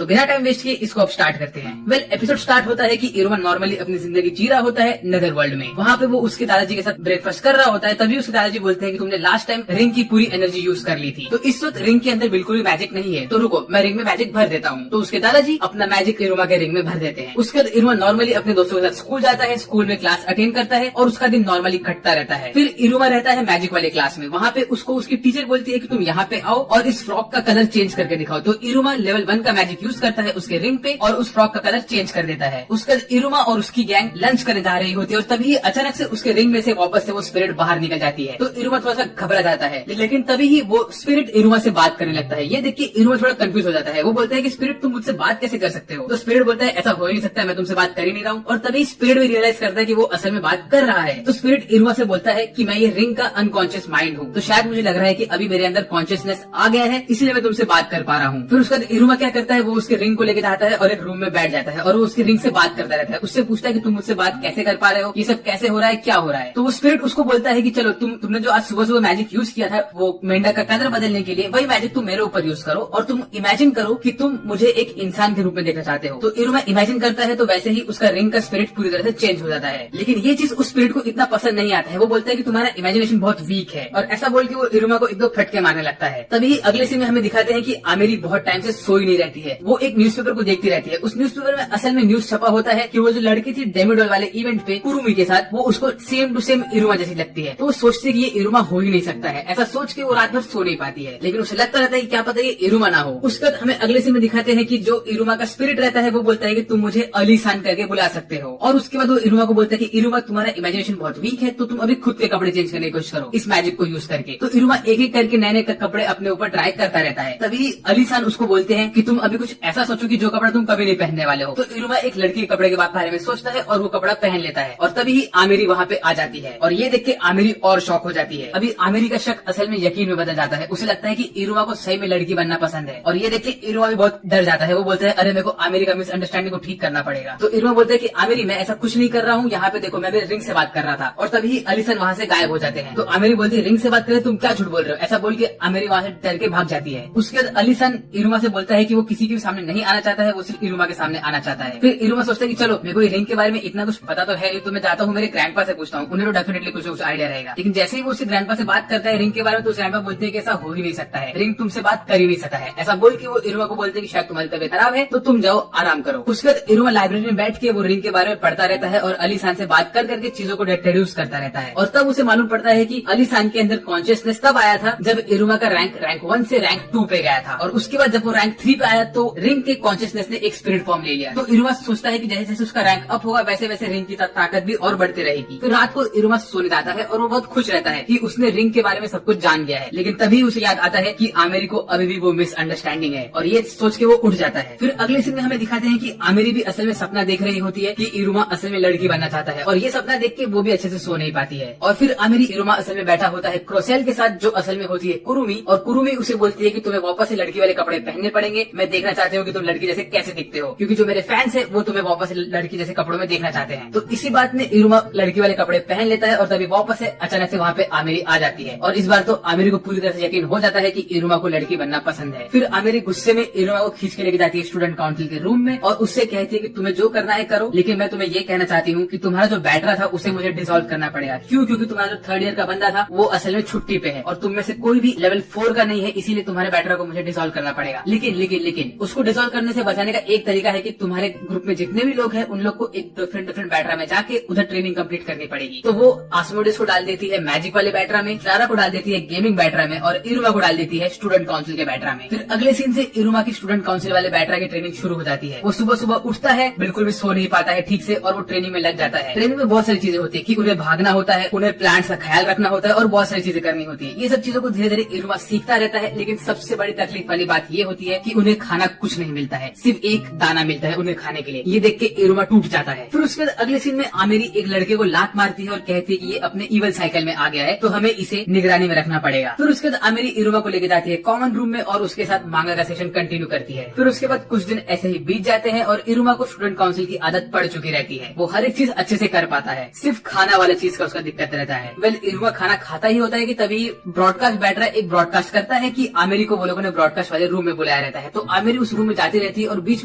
तो बिना time waste किए इसको अब स्टार्ट करते हैं। वेल, एपिसोड स्टार्ट होता है कि इरुमा नॉर्मली अपनी जिंदगी जी रहा होता है नेदर वर्ल्ड में। वहाँ पे वो उसके दादाजी के साथ ब्रेकफास्ट कर रहा होता है, तभी उसके दादाजी बोलते हैं कि तुमने लास्ट टाइम रिंग की पूरी एनर्जी यूज कर ली थी, तो इस वक्त रिंग के अंदर बिल्कुल भी मैजिक नहीं है, तो रुको मैं रिंग में मैजिक भर देता हूँ। तो उसके दादाजी अपना मैजिक इरुमा के रिंग में भर देते हैं। उसके बाद इरुमा नॉर्मली अपने दोस्तों के साथ स्कूल जाता है, स्कूल में क्लास अटेंड करता है और उसका दिन नॉर्मली कटता रहता है। फिर इरुमा रहता है मैजिक वाले क्लास में। वहाँ पे उसको उसकी टीचर बोलती है कि तुम यहाँ पे आओ और इस फ्रॉक का कलर चेंज करके दिखाओ। तो इरुमा लेवल 1 का मैजिक यूज करता है उसके रिंग पे और उस फ्रॉक का कलर चेंज कर देता है। उसके बाद इरुमा और उसकी गैंग लंच करने जा रही होती है और तभी अचानक से उसके रिंग में से वापस से वो स्पिरिट बाहर निकल जाती है। तो इरुमा थोड़ा सा घबरा जाता है, लेकिन तभी ही वो स्पिरिट इरुमा से बात करने लगता है। ये देख के इरुमा थोड़ा कंफ्यूज हो जाता है। वो बोलता है कि स्पिरिट तुम मुझसे बात कैसे कर सकते हो? तो स्पिरिट बोलता है ऐसा हो ही नहीं सकता, मैं तुमसे बात कर ही नहीं रहा हूँ। और तभी स्पिरिट भी रियलाइज करता है कि वो असल में बात कर रहा है। तो स्पिरिट इरुमा से बोलता है कि मैं ये रिंग का अनकॉन्शियस माइंड हूँ, तो शायद मुझे लग रहा है कि अभी मेरे अंदर कॉन्शियसनेस आ गया है, इसलिए मैं तुमसे बात कर पा रहा हूँ। फिर उसका इरुमा क्या करता है, वो उसके रिंग को लेके जाता है और एक रूम में बैठ जाता है और वो उसके रिंग से बात करता रहता है। उससे पूछता है कि तुम मुझसे बात कैसे कर पा रहे हो, ये सब कैसे हो रहा है, क्या हो रहा है? तो वो स्पिरिट उसको बोलता है कि चलो तुमने जो आज सुबह सुबह मैजिक यूज किया था वो मेंढक का कलर बदलने के लिए, वही मैजिक तुम मेरे ऊपर यूज करो और तुम इमेजिन करो कि तुम मुझे एक इंसान के रूप में देखना चाहते हो। तो इरुमा इमेजिन करता है, तो वैसे ही उसका रिंग का स्पिरिट पूरी तरह से चेंज हो जाता है। लेकिन ये चीज उस स्पिरिट को इतना पसंद नहीं आता है। वो बोलता है कि तुम्हारा इमेजिनेशन बहुत वीक है और ऐसा बोल के वो इरुमा को एक दो फटके मारने लगता है। तभी अगले सीन में हमें दिखाते हैं कि आमेरी बहुत टाइम से सोई नहीं रहती है। वो एक न्यूज़पेपर को देखती रहती है। उस न्यूज़पेपर में असल में न्यूज छपा होता है कि वो जो लड़की थी डेमिडोल वाले इवेंट पे कुरुमी के साथ, वो उसको सेम टू सेम इरुमा जैसी लगती है। तो वो सोचती है कि ये इरुमा हो ही नहीं सकता है। ऐसा सोच के वो रात भर सो नहीं पाती है, लेकिन उसे लगता रहता है कि क्या पता ये इरुमा ना हो। उसके बाद हमें अगले सीन में दिखाते हैं कि जो इरुमा का स्पिरिट रहता है वो बोलता है कि तुम मुझे अलीशान करके बुला सकते हो। और उसके बाद वो इरुमा को बोलता है कि इरुमा तुम्हारा इमेजिनेशन बहुत वीक है, तो तुम अभी खुद के कपड़े चेंज करने की कोशिश करो इस मैजिक को यूज करके। तो इरुमा एक एक करके नए नए कपड़े अपने ऊपर ट्राई करता रहता है। तभी अलीशान उसको बोलते हैं कि तुम अभी कुछ ऐसा सोचो कि जो कपड़ा तुम कभी नहीं पहनने वाले हो। तो इरुमा एक लड़की के कपड़े के बारे में सोचता है और वो कपड़ा पहन लेता है और तभी आमेरी वहाँ पे आ जाती है और ये देख के आमेरी और शॉक हो जाती है। अभी आमेरी का शक असल में यकीन में बदल जाता है। उसे लगता है कि इरुमा को सही में लड़की बनना पसंद है और ये देख के इरुमा भी बहुत डर जाता है। वो बोलता है अरे मेरे को आमेरी का मिसअंडरस्टैंडिंग को ठीक करना पड़ेगा। तो इरुमा बोलता है कि आमेरी मैं ऐसा कुछ नहीं कर रहा हूँ, यहाँ पे देखो मैं मेरे रिंग से बात कर रहा था। और तभी अलीसन वहाँ से गायब हो जाते हैं। तो आमेरी बोलती है रिंग से बात करे, तुम क्या झूठ बोल रहे हो? ऐसा बोल के आमेरी वहाँ से डर के भाग जाती है। उसके बाद अलीसन इरुमा से बोलता है कि वो किसी के भी सामने नहीं आना चाहता है, वो सिर्फ इरुमा के सामने आना चाहता है। फिर इरुमा सोचता है कि चलो मेरे को रिंग के बारे में इतना कुछ पता तो है, तो मैं जाता हूँ मेरे ग्रैंडपा से पूछता हूँ, उन्हें तो डेफिनेटली कुछ आइडिया रहेगा। लेकिन जैसे ही वो उसके ग्रैंडपा से बात करता है रिंग के बारे में, तो ग्रैंडपा बोलते हैं कि ऐसा हो ही नहीं सकता है, रिंग तुमसे बात कर ही नहीं सकता है। ऐसा बोल के वो इरुमा को बोलते हैं कि शायद तुम्हारी तबीयत खराब है, तो तुम जाओ आराम करो। उसके बाद इरुमा लाइब्रेरी में बैठ के वो रिंग के बारे में पढ़ता रहता है और अलीशान से बात कर करके चीजों को डिड्यूस करता रहता है। और तब उसे मालूम पड़ता है कि अलीशान के अंदर कॉन्शियसनेस तब आया था जब इरुमा का रैंक 1 से रैंक 2 पे गया था और उसके बाद जब वो रैंक 3 पे आया तो रिंग के कॉन्शियसनेस ने एक स्पिरिट फॉर्म ले लिया। तो इरुमा सोचता है कि जैसे जैसे उसका रैंक अप होगा वैसे वैसे रिंग की ताकत भी और बढ़ती रहेगी। तो रात को इरुमा सोने जाता है और वो बहुत खुश रहता है कि उसने रिंग के बारे में सब कुछ जान गया है। लेकिन तभी उसे याद आता है कि आमेरी को अभी भी वो मिसअंडरस्टैंडिंग है और ये सोच के वो उठ जाता है। फिर अगले सीन में हमें दिखाते हैं कि आमेरी भी असल में सपना देख रही होती है कि इरुमा असल में लड़की बनना चाहता है और ये सपना देख के वो भी अच्छे से सो नहीं पाती है। और फिर आमेरी इरुमा असल में बैठा होता है क्रोसेल के साथ, जो असल में होती है कुरुमी, और कुरुमी उसे बोलती है कि तुम्हें वापस से लड़की वाले कपड़े पहनने पड़ेंगे, मैं देखना चाहती हूँ कि तुम लड़की जैसे कैसे दिखते हो, क्योंकि जो मेरे फैंस है वो तुम्हें वापस लड़की जैसे कपड़ों में देखना चाहते हैं। तो इसी बात में इरुमा लड़की वाले कपड़े पहन लेता है और तभी वापस से अचानक से वहाँ पे आमेरी आ जाती है और इस बार तो आमेरी को पूरी तरह से यकीन हो जाता है कि इरुमा को लड़की बनना पसंद है। फिर आमेरी गुस्से में इरुमा को खींच के लेके जाती है स्टूडेंट काउंसिल के रूम में और उससे कहती है कि तुम्हें जो करना है करो, लेकिन मैं तुम्हें ये कहना चाहती हूँ कि तुम्हारा जो बैटरा था उसे मुझे डिसॉल्व करना पड़ेगा। क्यों? क्योंकि तुम्हारा जो 3rd ईयर का बंदा था वो असल में छुट्टी पे है और तुम में से कोई भी लेवल 4 का नहीं है, इसीलिए तुम्हारे बैटरा को मुझे डिसॉल्व करना पड़ेगा। लेकिन उसको डिसॉल्व करने से बचाने का एक तरीका है कि तुम्हारे ग्रुप में जितने भी लोग हैं उन लोग को एक डिफरेंट बैटरा में जाके उधर ट्रेनिंग कंप्लीट करनी पड़ेगी। तो वो आसमोडिस को डाल देती है मैजिक वाले बैटरा में, क्लारा को डाल देती है गेमिंग बैटरा में और इरुमा को डाल देती है स्टूडेंट काउंसिल के बैटरा में। फिर अगले सीन से इरुमा की स्टूडेंट काउंसिल वाले बैटरा की ट्रेनिंग शुरू हो जाती है। वो सुबह सुबह उठता है, बिल्कुल भी सो नहीं पाता है ठीक से और वो ट्रेनिंग में लग जाता है। ट्रेनिंग में बहुत सारी चीजें होती है कि उन्हें भागना होता है, उन्हें प्लांट्स का ख्याल रखना होता है और बहुत सारी चीजें करनी होती है। ये सब चीजों को धीरे धीरे इरुमा सीखता रहता है, लेकिन सबसे बड़ी तकलीफ वाली बात ये होती है कि उन्हें खाना कुछ नहीं मिलता है, सिर्फ एक दाना मिलता है उन्हें खाने के लिए। ये देख के इरुमा टूट जाता है। फिर उसके बाद अगले सीन में आमेरी एक लड़के को लात मारती है और कहती है कि ये अपने इवल साइकिल में आ गया है, तो हमें इसे निगरानी में रखना पड़ेगा। फिर उसके बाद आमेरी इरुमा को लेके जाती है कॉमन रूम में और उसके साथ मांगा का सेशन कंटिन्यू करती है। फिर उसके बाद कुछ दिन ऐसे ही बीत जाते हैं और इरुमा को स्टूडेंट काउंसिल की आदत पड़ चुकी रहती है। वो हर एक चीज अच्छे से कर पाता है, सिर्फ खाना वाला चीज का उसका दिक्कत रहता है। वेल, इरुमा खाना खाता ही होता है कि तभी ब्रॉडकास्ट बैटरा एक ब्रॉडकास्ट करता है कि आमेरी को वो लोगों ने ब्रॉडकास्ट वाले रूम में बुलाया रहता है। तो आमेरी उस रूम में जाती रहती है और बीच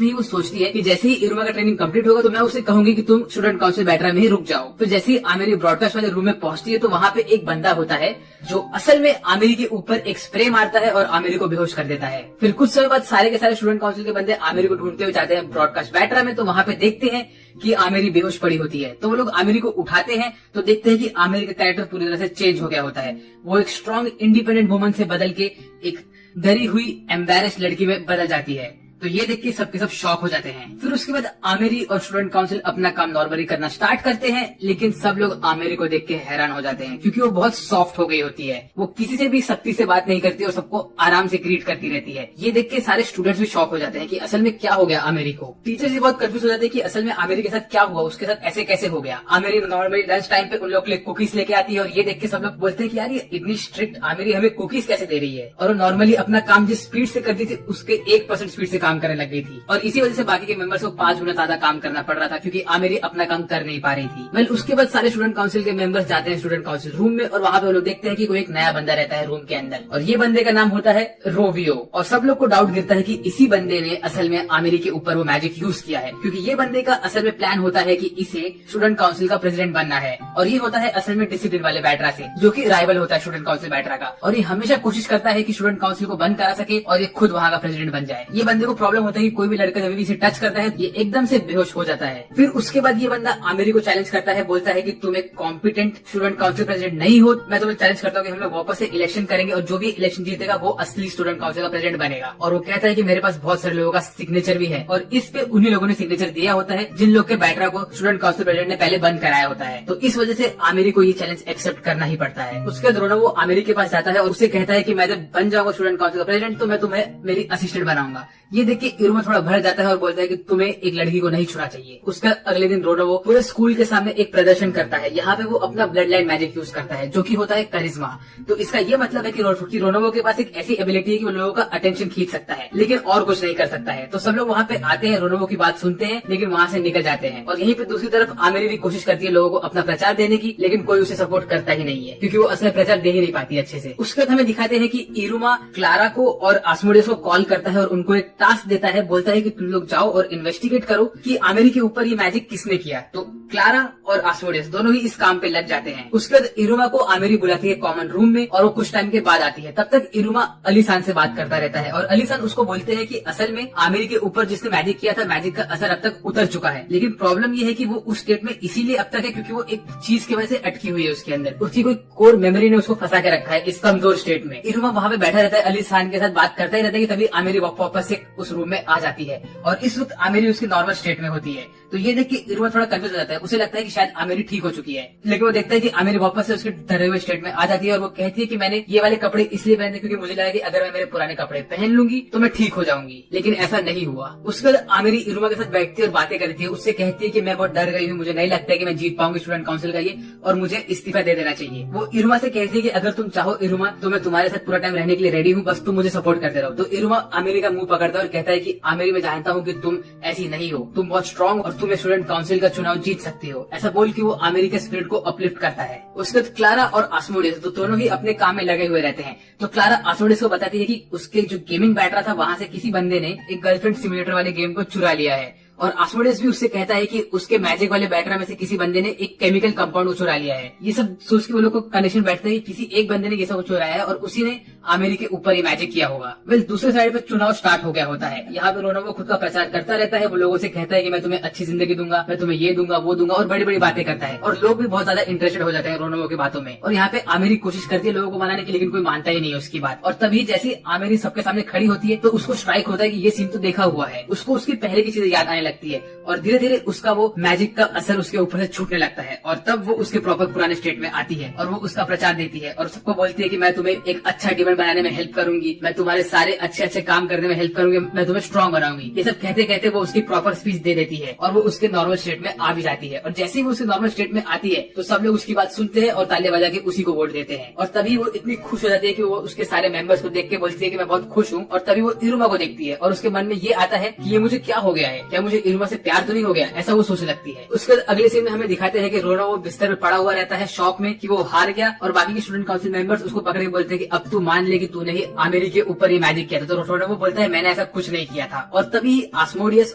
में ही वो सोचती है कि जैसे ही इरुमा का ट्रेनिंग कंप्लीट होगा तो मैं उसे कहूंगी कि तुम स्टूडेंट काउंसिल बैटरा में ही रुक जाओ। फिर जैसे ही आमिरी ब्रॉडकास्ट वाले रूम में पहुंचती है तो वहाँ पे एक बंदा होता है जो असल में आमिरी के ऊपर एक स्प्रे मारता है और आमिरी को बेहोश कर देता है। फिर कुछ समय बाद सारे के सारे स्टूडेंट काउंसिल के बंदे आमिरी को ढूंढते हुए जाते हैं ब्रॉडकास्ट बैटरा में, तो वहाँ पे देखते हैं कि आमिरी बेहोश पड़ी होती है। तो वो लोग आमिरी को उठाते हैं तो देखते हैं कि आमिरी का कैरेक्टर पूरी तरह से चेंज हो गया होता है। वो एक स्ट्रॉन्ग इंडिपेंडेंट वुमन से बदल के एक डरी हुई एम्बेरेस्ड लड़की में बदल जाती है। तो ये देख के सबके सब शॉक हो जाते हैं। फिर उसके बाद आमिरी और स्टूडेंट काउंसिल अपना काम नॉर्मली करना स्टार्ट करते हैं, लेकिन सब लोग आमिरी को देख के हैरान हो जाते हैं क्योंकि वो बहुत सॉफ्ट हो गई होती है। वो किसी से भी सख्ती से बात नहीं करती और सबको आराम से ग्रीट करती रहती है। ये देख के सारे स्टूडेंट्स भी शॉक हो जाते हैं कि असल में क्या हो गया आमिरी को। टीचर्स भी बहुत कंफ्यूज हो जाते हैं कि असल में आमिरी के साथ क्या हुआ, उसके साथ ऐसे कैसे हो गया। आमिरी नॉर्मली लंच टाइम पे उन लोग के लिए कुकीज लेके आती है और ये देख के सब लोग बोलते हैं कि यार ये इतनी स्ट्रिक्ट आमिरी हमें कुकीज कैसे दे रही है। और वो नॉर्मली अपना काम जिस स्पीड से करती थी उसके 1% स्पीड से काम करने लग गई थी और इसी वजह से बाकी के मेंबर्स को 5 गुना ज्यादा काम करना पड़ रहा था क्योंकि आमिरी अपना काम कर नहीं पा रही थी। वेल उसके बाद सारे स्टूडेंट काउंसिल के मेंबर्स जाते हैं स्टूडेंट काउंसिल रूम में और वहाँ पे वो लोग देखते हैं कि कोई एक नया बंदा रहता है रूम के अंदर और ये बंदे का नाम होता है रोवियो। और सब लोग को डाउट गिरता है कि इसी बंदे ने असल में आमिरी के ऊपर वो मैजिक यूज किया है क्योंकि ये बंदे का असल में प्लान होता है कि इसे स्टूडेंट काउंसिल का प्रेसिडेंट बनना है और ये होता है असल में डिसिप्लिन वाले बैटरा से जो कि राइवल होता है स्टूडेंट काउंसिल बैटरा का। और ये हमेशा कोशिश करता है कि स्टूडेंट काउंसिल को बंद करा सके और ये खुद वहाँ का प्रेसिडेंट बन जाए। ये बंदे को प्रॉब्लम होता है कि कोई भी लड़का जब भी इसे टच करता है ये एकदम से बेहोश हो जाता है। फिर उसके बाद ये बंदा आमिरी को चैलेंज करता है, बोलता है कि तुम एक कॉम्पिटेंट स्टूडेंट काउंसिल प्रेसिडेंट नहीं हो, मैं तुम्हें चैलेंज करता हूँ कि हम लोग वापस से इलेक्शन करेंगे और जो भी इलेक्शन जीतेगा वो असली स्टूडेंट काउंसिल का प्रेसिडेंट बनेगा। और वो कहता है कि मेरे पास बहुत सारे लोगों का सिग्नेचर भी है और इस पे उन्हीं लोगों ने सिग्नेचर दिया होता है जिन लोग के बैटरा को स्टूडेंट काउंसिल प्रेसिडेंट ने पहले बंद कराया होता है। तो इस वजह से आमिरी को ये चैलेंज एक्सेप्ट करना ही पड़ता है। उसके बाद रोना वो आमिरी के पास जाता है और उससे कहता है कि मैं जब बन जाऊंगा स्टूडेंट काउंसिल का प्रेसिडेंट तो मैं तुम्हें मेरी असिस्टेंट बनाऊंगा। ये देख के इरुमा थोड़ा भर जाता है और बोलता है कि तुम्हें एक लड़की को नहीं छुड़ा चाहिए। उसका अगले दिन रोना वो पूरे स्कूल के सामने एक प्रदर्शन करता है। यहाँ पे वो अपना ब्लड लाइन मैजिक यूज करता है जो कि होता है करिश्मा। तो इसका ये मतलब है कि रोनोवो के पास एक ऐसी एबिलिटी है कि वो लोगों का अटेंशन खींच सकता है लेकिन और कुछ नहीं कर सकता है। तो सब लोग वहाँ पे आते हैं, रोनोवो की बात सुनते हैं लेकिन वहाँ से निकल जाते हैं। और यहीं पे दूसरी तरफ आमिरी भी कोशिश करती है लोगों को अपना प्रचार देने की, लेकिन कोई उसे सपोर्ट करता ही नहीं है क्योंकि वो असली प्रचार दे ही नहीं पाती अच्छे से। उसके बाद हमें दिखाते हैं कि इरुमा क्लारा को और आस्मोडेस को कॉल करता है और उनको एक टास्क देता है, बोलता है कि तुम लोग जाओ और इन्वेस्टिगेट करो कि आमिरी के ऊपर ये मैजिक किसने किया। तो क्लारा और आस्मोडेस दोनों ही इस काम पे लग जाते हैं। उसके बाद इरुमा को आमिरी बुलाती है कॉमन रूम में और वो कुछ टाइम के बाद आती है। तब तक इरुमा अलीसान से बात करता रहता है और अलीसान उसको बोलते हैं कि असल में आमिरी के ऊपर जिसने मैजिक किया था मैजिक का असर अब तक उतर चुका है, लेकिन प्रॉब्लम ये है कि वो उस स्टेट में इसीलिए अब तक है क्योंकि वो एक चीज की वजह से अटकी हुई है उसके अंदर, उसकी कोई कोर मेमोरी ने उसको फंसा के रखा है इस कमजोर स्टेट में। इरुमा वहाँ पे बैठा रहता है, अलीसान के साथ बात करता ही रहता है कि तभी आमिरी वापस से उस रूम में आ जाती है और इस वक्त आमिरी उसकी नॉर्मल स्टेट में होती है। तो ये देख के इरुमा थोड़ा कंफ्यूज हो जाता है, उसे लगता है कि शायद आमिरी ठीक हो चुकी है, लेकिन वो देखता है कि आमिरी वापस से उसके डरे हुए स्टेट में आ जाती है और वो कहती है कि मैंने ये वाले कपड़े इसलिए पहने क्योंकि मुझे लगा कि अगर मैं मेरे पुराने कपड़े पहन लूंगी तो मैं ठीक हो जाऊंगी, लेकिन ऐसा नहीं हुआ। उसके बाद आमिरी इरुमा के साथ बैठती है और बातें करती है, उससे कहती है कि मैं बहुत डर गई हूँ, मुझे नहीं लगता है कि मैं जीत पाऊंगी स्टूडेंट काउंसिल का ये और मुझे इस्तीफा दे देना चाहिए। वो इरुमा से कहती है कि अगर तुम चाहो इरुमा तो मैं तुम्हारे साथ पूरा टाइम रहने के लिए रेडी हूँ, बस तुम मुझे सपोर्ट करते रहो। तो इरुमा आमिरी का मुंह पकड़ता है और कहता है कि आमिरी मैं जानता हूँ कि तुम ऐसी नहीं हो, तुम बहुत स्ट्रांग और तुम स्टूडेंट काउंसिल का चुनाव जीत सकती हो। ऐसा बोल के वो आमिरी के स्पिरिट को अपलिफ्ट करता है। उसके बाद क्लारा और आस्मोडेस तो दोनों ही अपने काम में लगे हुए रहते हैं। तो क्लारा आस्मोडेस को बताती है कि उसके जो गेमिंग बैटरा था वहाँ से किसी बंदे ने एक गर्लफ्रेंड सिमुलेटर वाले गेम को चुरा लिया है और आस्मोडेस भी उससे कहता है कि उसके मैजिक वाले बैटरा में से किसी बंदे ने एक केमिकल कंपाउंड को चुरा लिया है। ये सब सोच के वो लोग को कनेक्शन बैठता है कि किसी एक बंदे ने ये सब चुराया है और उसी ने आमिरी के ऊपर ये मैजिक किया होगा। वेल दूसरे साइड पे चुनाव स्टार्ट हो गया होता है। यहाँ पे रोनोवो खुद का प्रचार करता रहता है, वो लोगों से कहता है कि मैं तुम्हें अच्छी जिंदगी दूंगा, मैं तुम्हें ये दूंगा वो दूंगा और बड़ी बड़ी बातें करता है और लोग भी बहुत ज्यादा इंटरेस्टेड हो जाते हैं रोनोवो की बातों में। और यहाँ पे आमिरी कोशिश करती है लोगों को मनाने की, लेकिन कोई मानता ही नहीं है उसकी बात। और तभी जैसे आमिरी सबके सामने खड़ी होती है तो उसको स्ट्राइक होता है कि ये सीन तो देखा हुआ है। उसको उसकी पहले की चीजें याद आने लगती है और धीरे धीरे उसका वो मैजिक का असर उसके ऊपर से छूटने लगता है और तब वो उसके प्रॉपर पुराने स्टेट में आती है और वो उसका प्रचार देती है और सबको बोलती है कि मैं तुम्हें एक अच्छा डीमन बनाने में हेल्प करूंगी, मैं तुम्हारे सारे अच्छे अच्छे काम करने में हेल्प करूंगी, मैं तुम्हें स्ट्रांग बनाऊंगी। ये सब कहते कहते वो उसकी प्रॉपर स्पीच दे देती है और वो उसके नॉर्मल स्टेट में आ भी जाती है। और जैसे ही वो उसके नॉर्मल स्टेट में आती है तो सब लोग उसकी बात सुनते हैं और तालियां बजा के उसी को वोट देते हैं। और तभी वो इतनी खुश हो जाती है कि वो उसके सारे मेंबर्स को देख के बोलती है कि मैं बहुत खुश हूँ। और तभी वो इरुमा को देखती है और उसके मन में ये आता है कि ये मुझे क्या हो गया है, क्या मुझे मुझे इरुमा से प्यार तो नहीं हो गया, ऐसा वो सोचने लगती है। उसके बाद अगले सीन में हमें दिखाते हैं कि रोनो बिस्तर में पड़ा हुआ रहता है शॉक में कि वो हार गया, और बाकी के स्टूडेंट काउंसिल मेंबर्स उसको पकड़ के बोलते हैं कि अब तू मान ले कि तूने ही आमिर के ऊपर ही मैजिक किया था। तो रोनो वो बोलता है मैंने ऐसा कुछ नहीं किया था। और तभी आस्मोडियस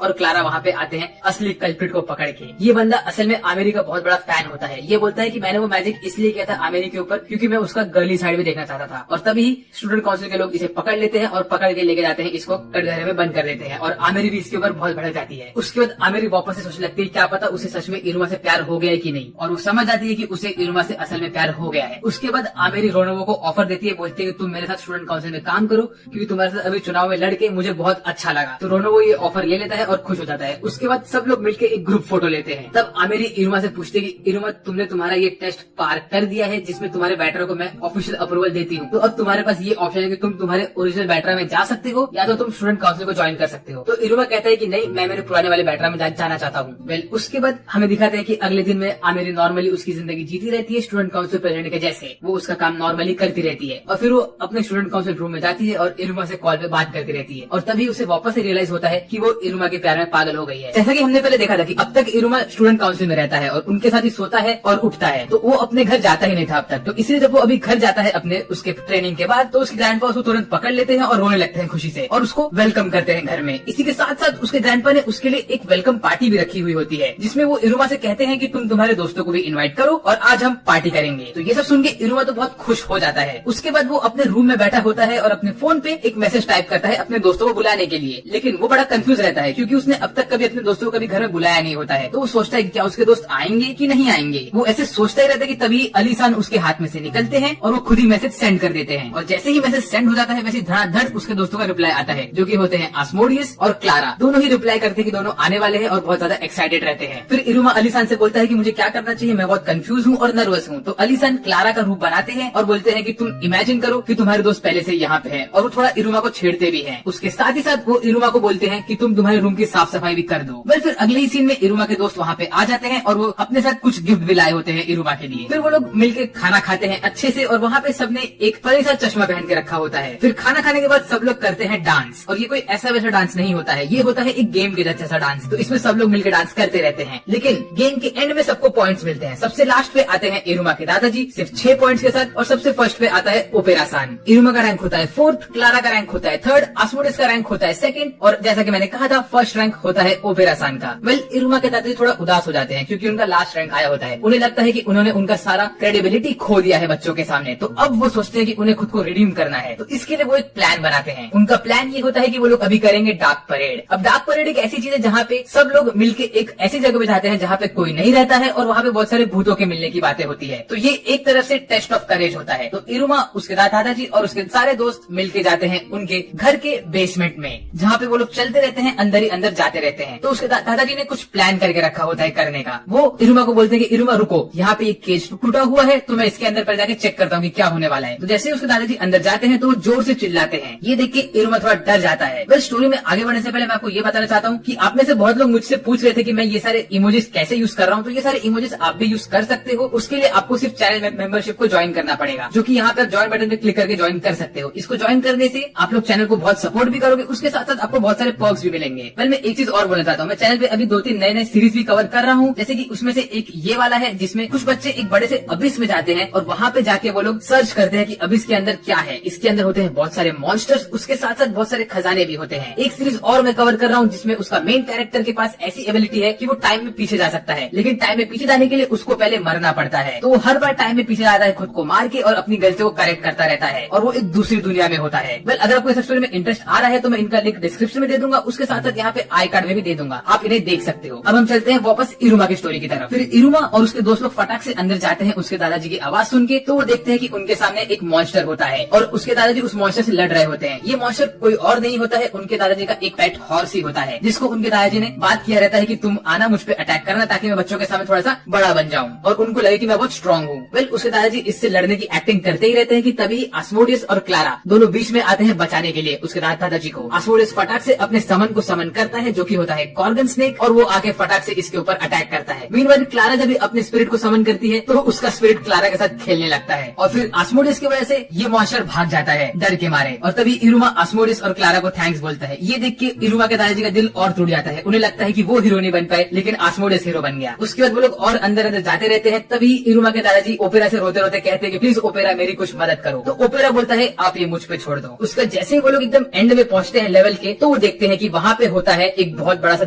और क्लारा वहाँ पे आते हैं असली कल्प्रिट को पकड़ के। ये बंदा असल में आमिर का बहुत बड़ा फैन होता है। ये बोलता है कि मैंने वो मैजिक इसलिए किया था आमिर के ऊपर क्योंकि मैं उसका गर्ली साइड में देखना चाहता था। और तभी स्टूडेंट काउंसिल के लोग इसे पकड़ लेते हैं और पकड़ के लेके जाते हैं, इसको कटघरे में बंद कर देते हैं। और आमिर भी इसके ऊपर बहुत भड़क जाती है। उसके बाद आमिर वापस से सोचने लगती है क्या पता उसे सच में इरुमा से प्यार हो गया है कि नहीं, और वो समझ जाती है कि उसे इरुमा से असल में प्यार हो गया है। उसके बाद आमिर रोनोवो को ऑफर देती है, बोलती है कि तुम मेरे साथ स्टूडेंट काउंसिल में काम करो क्योंकि तुम्हारे साथ अभी चुनाव में लड़के मुझे बहुत अच्छा लगा। तो रोनोवो ये ऑफर ले लेता है और खुश हो जाता है। उसके बाद सब लोग मिलकर एक ग्रुप फोटो लेते हैं। तब आमिर इरुमा से पूछते कि इरुमा तुमने तुम्हारा ये टेस्ट पार कर दिया है जिसमें तुम्हारे बैटरों को मैं ऑफिशियल अप्रूवल देती हूँ, तो अब तुम्हारे पास ये ऑप्शन है कि तुम तुम्हारे ओरिजिनल बैटरा में जा सकते हो या तो तुम स्टूडेंट काउंसिल को ज्वाइन कर सकते हो। तो इरुमा कहता है कि नहीं, मैं मेरे पुराने वाले बैटरा में जाना चाहता हूँ। वेल उसके बाद हमें दिखाते हैं कि अगले दिन में आमिर नॉर्मली उसकी जिंदगी जीती रहती है स्टूडेंट काउंसिल प्रेसिडेंट के जैसे। वो उसका काम नॉर्मली करती रहती है और फिर वो अपने स्टूडेंट काउंसिल रूम में जाती है और इरुमा से कॉल पे बात करती रहती है। और तभी उसे वापस से रियलाइज होता है कि वो इरुमा के प्यार में पागल हो गई है। जैसा कि हमने पहले देखा था कि अब तक इरुमा स्टूडेंट काउंसिल में रहता है और उनके साथ ही सोता है और उठता है, तो वो अपने घर जाता ही नहीं था अब तक। तो इसलिए जब वो अभी घर जाता है अपने उसके ट्रेनिंग के बाद, तो उसके ग्रैंडपा उसको तुरंत पकड़ लेते हैं और रोने लगते हैं खुशी से और उसको वेलकम करते हैं घर में। इसी के साथ साथ उसके ग्रैंडपा ने उसके लिए एक वेलकम पार्टी भी रखी हुई होती है जिसमें वो इरुमा से कहते हैं कि तुम तुम्हारे दोस्तों को भी इनवाइट करो और आज हम पार्टी करेंगे। तो ये सब सुन के इरुमा तो बहुत खुश हो जाता है। उसके बाद वो अपने रूम में बैठा होता है और अपने फोन पे एक मैसेज टाइप करता है अपने दोस्तों को बुलाने के लिए, लेकिन वो बड़ा कंफ्यूज रहता है क्योंकि उसने अब तक कभी अपने दोस्तों को कभी घर में बुलाया नहीं होता है। तो वो सोचता है कि क्या उसके दोस्त आएंगे कि नहीं आएंगे। वो ऐसे सोचता ही रहता है कि तभी अलीसान उसके हाथ में से निकलते हैं और वो खुद ही मैसेज सेंड कर देते हैं। और जैसे ही मैसेज सेंड हो जाता है वैसे धड़ाधड़ उसके दोस्तों का रिप्लाई आता है जो कि होते हैं आस्मोडियस और क्लारा। दोनों ही रिप्लाई करते हैं कि दोनों आने वाले हैं और बहुत ज्यादा एक्साइटेड रहते हैं। फिर इरुमा अलीसान से बोलता है कि मुझे क्या करना चाहिए, मैं बहुत कंफ्यूज हूँ और नर्वस हूँ। तो अलीसान क्लारा का रूप बनाते हैं और बोलते हैं कि तुम इमेजिन करो कि तुम्हारे दोस्त पहले से यहाँ पे हैं, और वो थोड़ा इरुमा को छेड़ते भी हैं। उसके साथ ही साथ वो इरुमा को बोलते हैं कि तुम तुम्हारे रूम की साफ सफाई भी कर दो। फिर अगले ही सीन में इरुमा के दोस्त वहाँ पे आ जाते हैं और वो अपने साथ कुछ गिफ्ट भी लाए होते हैं इरुमा के लिए। फिर वो लोग मिलकर खाना खाते हैं अच्छे से और वहाँ पे सबने एक फनी सा चश्मा पहन के रखा होता है। फिर खाना खाने के बाद सब लोग करते हैं डांस, और ये कोई ऐसा वैसा डांस नहीं होता है, ये होता है एक गेम के जैसा डांस। तो इसमें सब लोग मिलकर डांस करते रहते हैं, लेकिन गेम के एंड में सबको पॉइंट्स मिलते हैं। सबसे लास्ट पे आते हैं इरुमा के दादाजी सिर्फ 6 पॉइंट्स के साथ, और सबसे फर्स्ट पे आता है ओपेरा-सान। इरुमा का रैंक होता है 4th, क्लारा का रैंक होता है 3rd, आस्मोडियस का रैंक होता है 2nd, और जैसा कि मैंने कहा था फर्स्ट रैंक होता है ओपेरा-सान का। वेल इरुमा के दादाजी थोड़ा उदास हो जाते हैं क्योंकि उनका लास्ट रैंक आया होता है। उन्हें लगता है कि उन्होंने उनका सारा क्रेडिबिलिटी खो दिया है बच्चों के सामने, तो अब वो सोचते हैं कि उन्हें खुद को रिडीम करना है। तो इसके लिए वो एक प्लान बनाते हैं। उनका प्लान ये होता है कि वो लोग अभी करेंगे डार्क परेड। अब डार्क परेड एक ऐसी चीज है जहाँ पे सब लोग मिलके एक ऐसी जगह पे जाते हैं जहाँ पे कोई नहीं रहता है और वहाँ पे बहुत सारे भूतों के मिलने की बातें होती है। तो ये एक तरफ से टेस्ट ऑफ करेज होता है। तो इरुमा, उसके दादाजी और उसके सारे दोस्त मिलके जाते हैं उनके घर के बेसमेंट में, जहाँ पे वो लोग चलते रहते हैं, अंदर ही अंदर जाते रहते हैं। तो उसके दादाजी ने कुछ प्लान करके रखा होता है करने का। वो इरुमा को बोलते हैं कि इरुमा रुको, यहाँ पे एक केज टूटा हुआ है तो मैं इसके अंदर पर जाके चेक करता हूँ कि क्या होने वाला है। तो जैसे ही उसके दादाजी अंदर जाते हैं तो वो जोर से चिल्लाते हैं। ये देख के इरुमा थोड़ा डर जाता है। बस स्टोरी में आगे बढ़ने से पहले मैं आपको ये बताना चाहता हूँ कि आप में से बहुत लोग मुझसे पूछ रहे थे कि मैं ये सारे इमोजीज कैसे यूज कर रहा हूँ। तो ये सारे इमोजीज आप भी यूज कर सकते हो। उसके लिए आपको सिर्फ चैनल मेंबरशिप को ज्वाइन करना पड़ेगा, जो कि यहाँ पर ज्वाइन बटन पे क्लिक करके ज्वाइन कर सकते हो। इसको ज्वाइन करने से आप लोग चैनल को बहुत सपोर्ट भी करोगे, उसके साथ साथ आपको बहुत सारे पर्क्स भी मिलेंगे। पहले मैं एक चीज और बोलना चाहता हूँ, मैं चैनल पे अभी 2-3 नए सीरीज भी कवर कर रहा हूँ। जैसे कि उसमें से एक ये वाला है जिसमें कुछ बच्चे एक बड़े से अबिस में जाते हैं और वहाँ पे जाके वो लोग सर्च करते हैं कि अबिस के अंदर क्या है। इसके अंदर होते हैं बहुत सारे मॉन्स्टर्स, उसके साथ साथ बहुत सारे खजाने भी होते हैं। एक सीरीज और मैं कवर कर रहा हूँ जिसमें उसका मेन कैरेक्टर के पास ऐसी एबिलिटी है कि वो टाइम में पीछे जा सकता है, लेकिन टाइम में पीछे जाने के लिए उसको पहले मरना पड़ता है। तो वो हर बार टाइम में पीछे जाता है खुद को मार के और अपनी गलतियों को करेक्ट करता रहता है, और वो एक दूसरी दुनिया में होता है। वेल अगर आपको इस स्टोरी में इंटरेस्ट आ रहा है तो मैं इनका लिंक डिस्क्रिप्शन में दे दूंगा, उसके साथ साथ यहाँ पे आई कार्ड में भी दे दूंगा, आप इन्हें देख सकते हो। अब हम चलते हैं वापस इरुमा की स्टोरी की तरफ। फिर इरुमा और उसके दोस्त लोग फटाक से अंदर जाते हैं उसके दादाजी की आवाज सुन के। तो वो देखते हैं कि उनके सामने एक मॉन्स्टर होता है और उसके दादाजी उस मॉन्स्टर से लड़ रहे होते हैं। ये मॉन्स्टर कोई और नहीं होता है, उनके दादाजी का एक पेट हॉर्स ही होता है, जिसको उनके दादाजी ने बात किया रहता है कि तुम आना मुझ पे अटैक करना ताकि मैं बच्चों के सामने थोड़ा सा बड़ा बन जाऊं और उनको लगे कि मैं बहुत स्ट्रांग हूँ। वेल उसके दादाजी इससे लड़ने की एक्टिंग करते ही रहते हैं कि तभी आस्मोडियस और क्लारा दोनों बीच में आते हैं बचाने के लिए उसके दादाजी को। आस्मोडियस फटाक से अपने समन को समन करता है जो कि होता है गॉर्गन स्नेक, और वो आके फटाक से इसके ऊपर अटैक करता है। मीनवाइल क्लारा जब अपने स्पिरिट को समन करती है तो उसका स्पिरिट क्लारा के साथ खेलने लगता है और फिर आस्मोडियस की वजह से ये मॉन्स्टर भाग जाता है डर के मारे। और तभी इरुमा आस्मोडियस और क्लारा को थैंक्स बोलता है। ये देख के इरुमा के दादाजी का दिल और टूट टूट जाता है। उन्हें लगता है कि वो हीरो नहीं बन पाए, लेकिन आस्मोडेस हीरो बन गया। उसके बाद वो लोग और अंदर अंदर जाते रहते हैं। तभी इरुमा के दादाजी ओपेरा से रोते रोते कहते हैं कि प्लीज ओपेरा मेरी कुछ मदद करो। तो ओपेरा बोलता है आप ये मुझ पे छोड़ दो। उसका जैसे ही वो लोग एकदम एंड में पहुंचते हैं लेवल के, तो वो देखते हैं कि वहाँ पे होता है एक बहुत बड़ा सा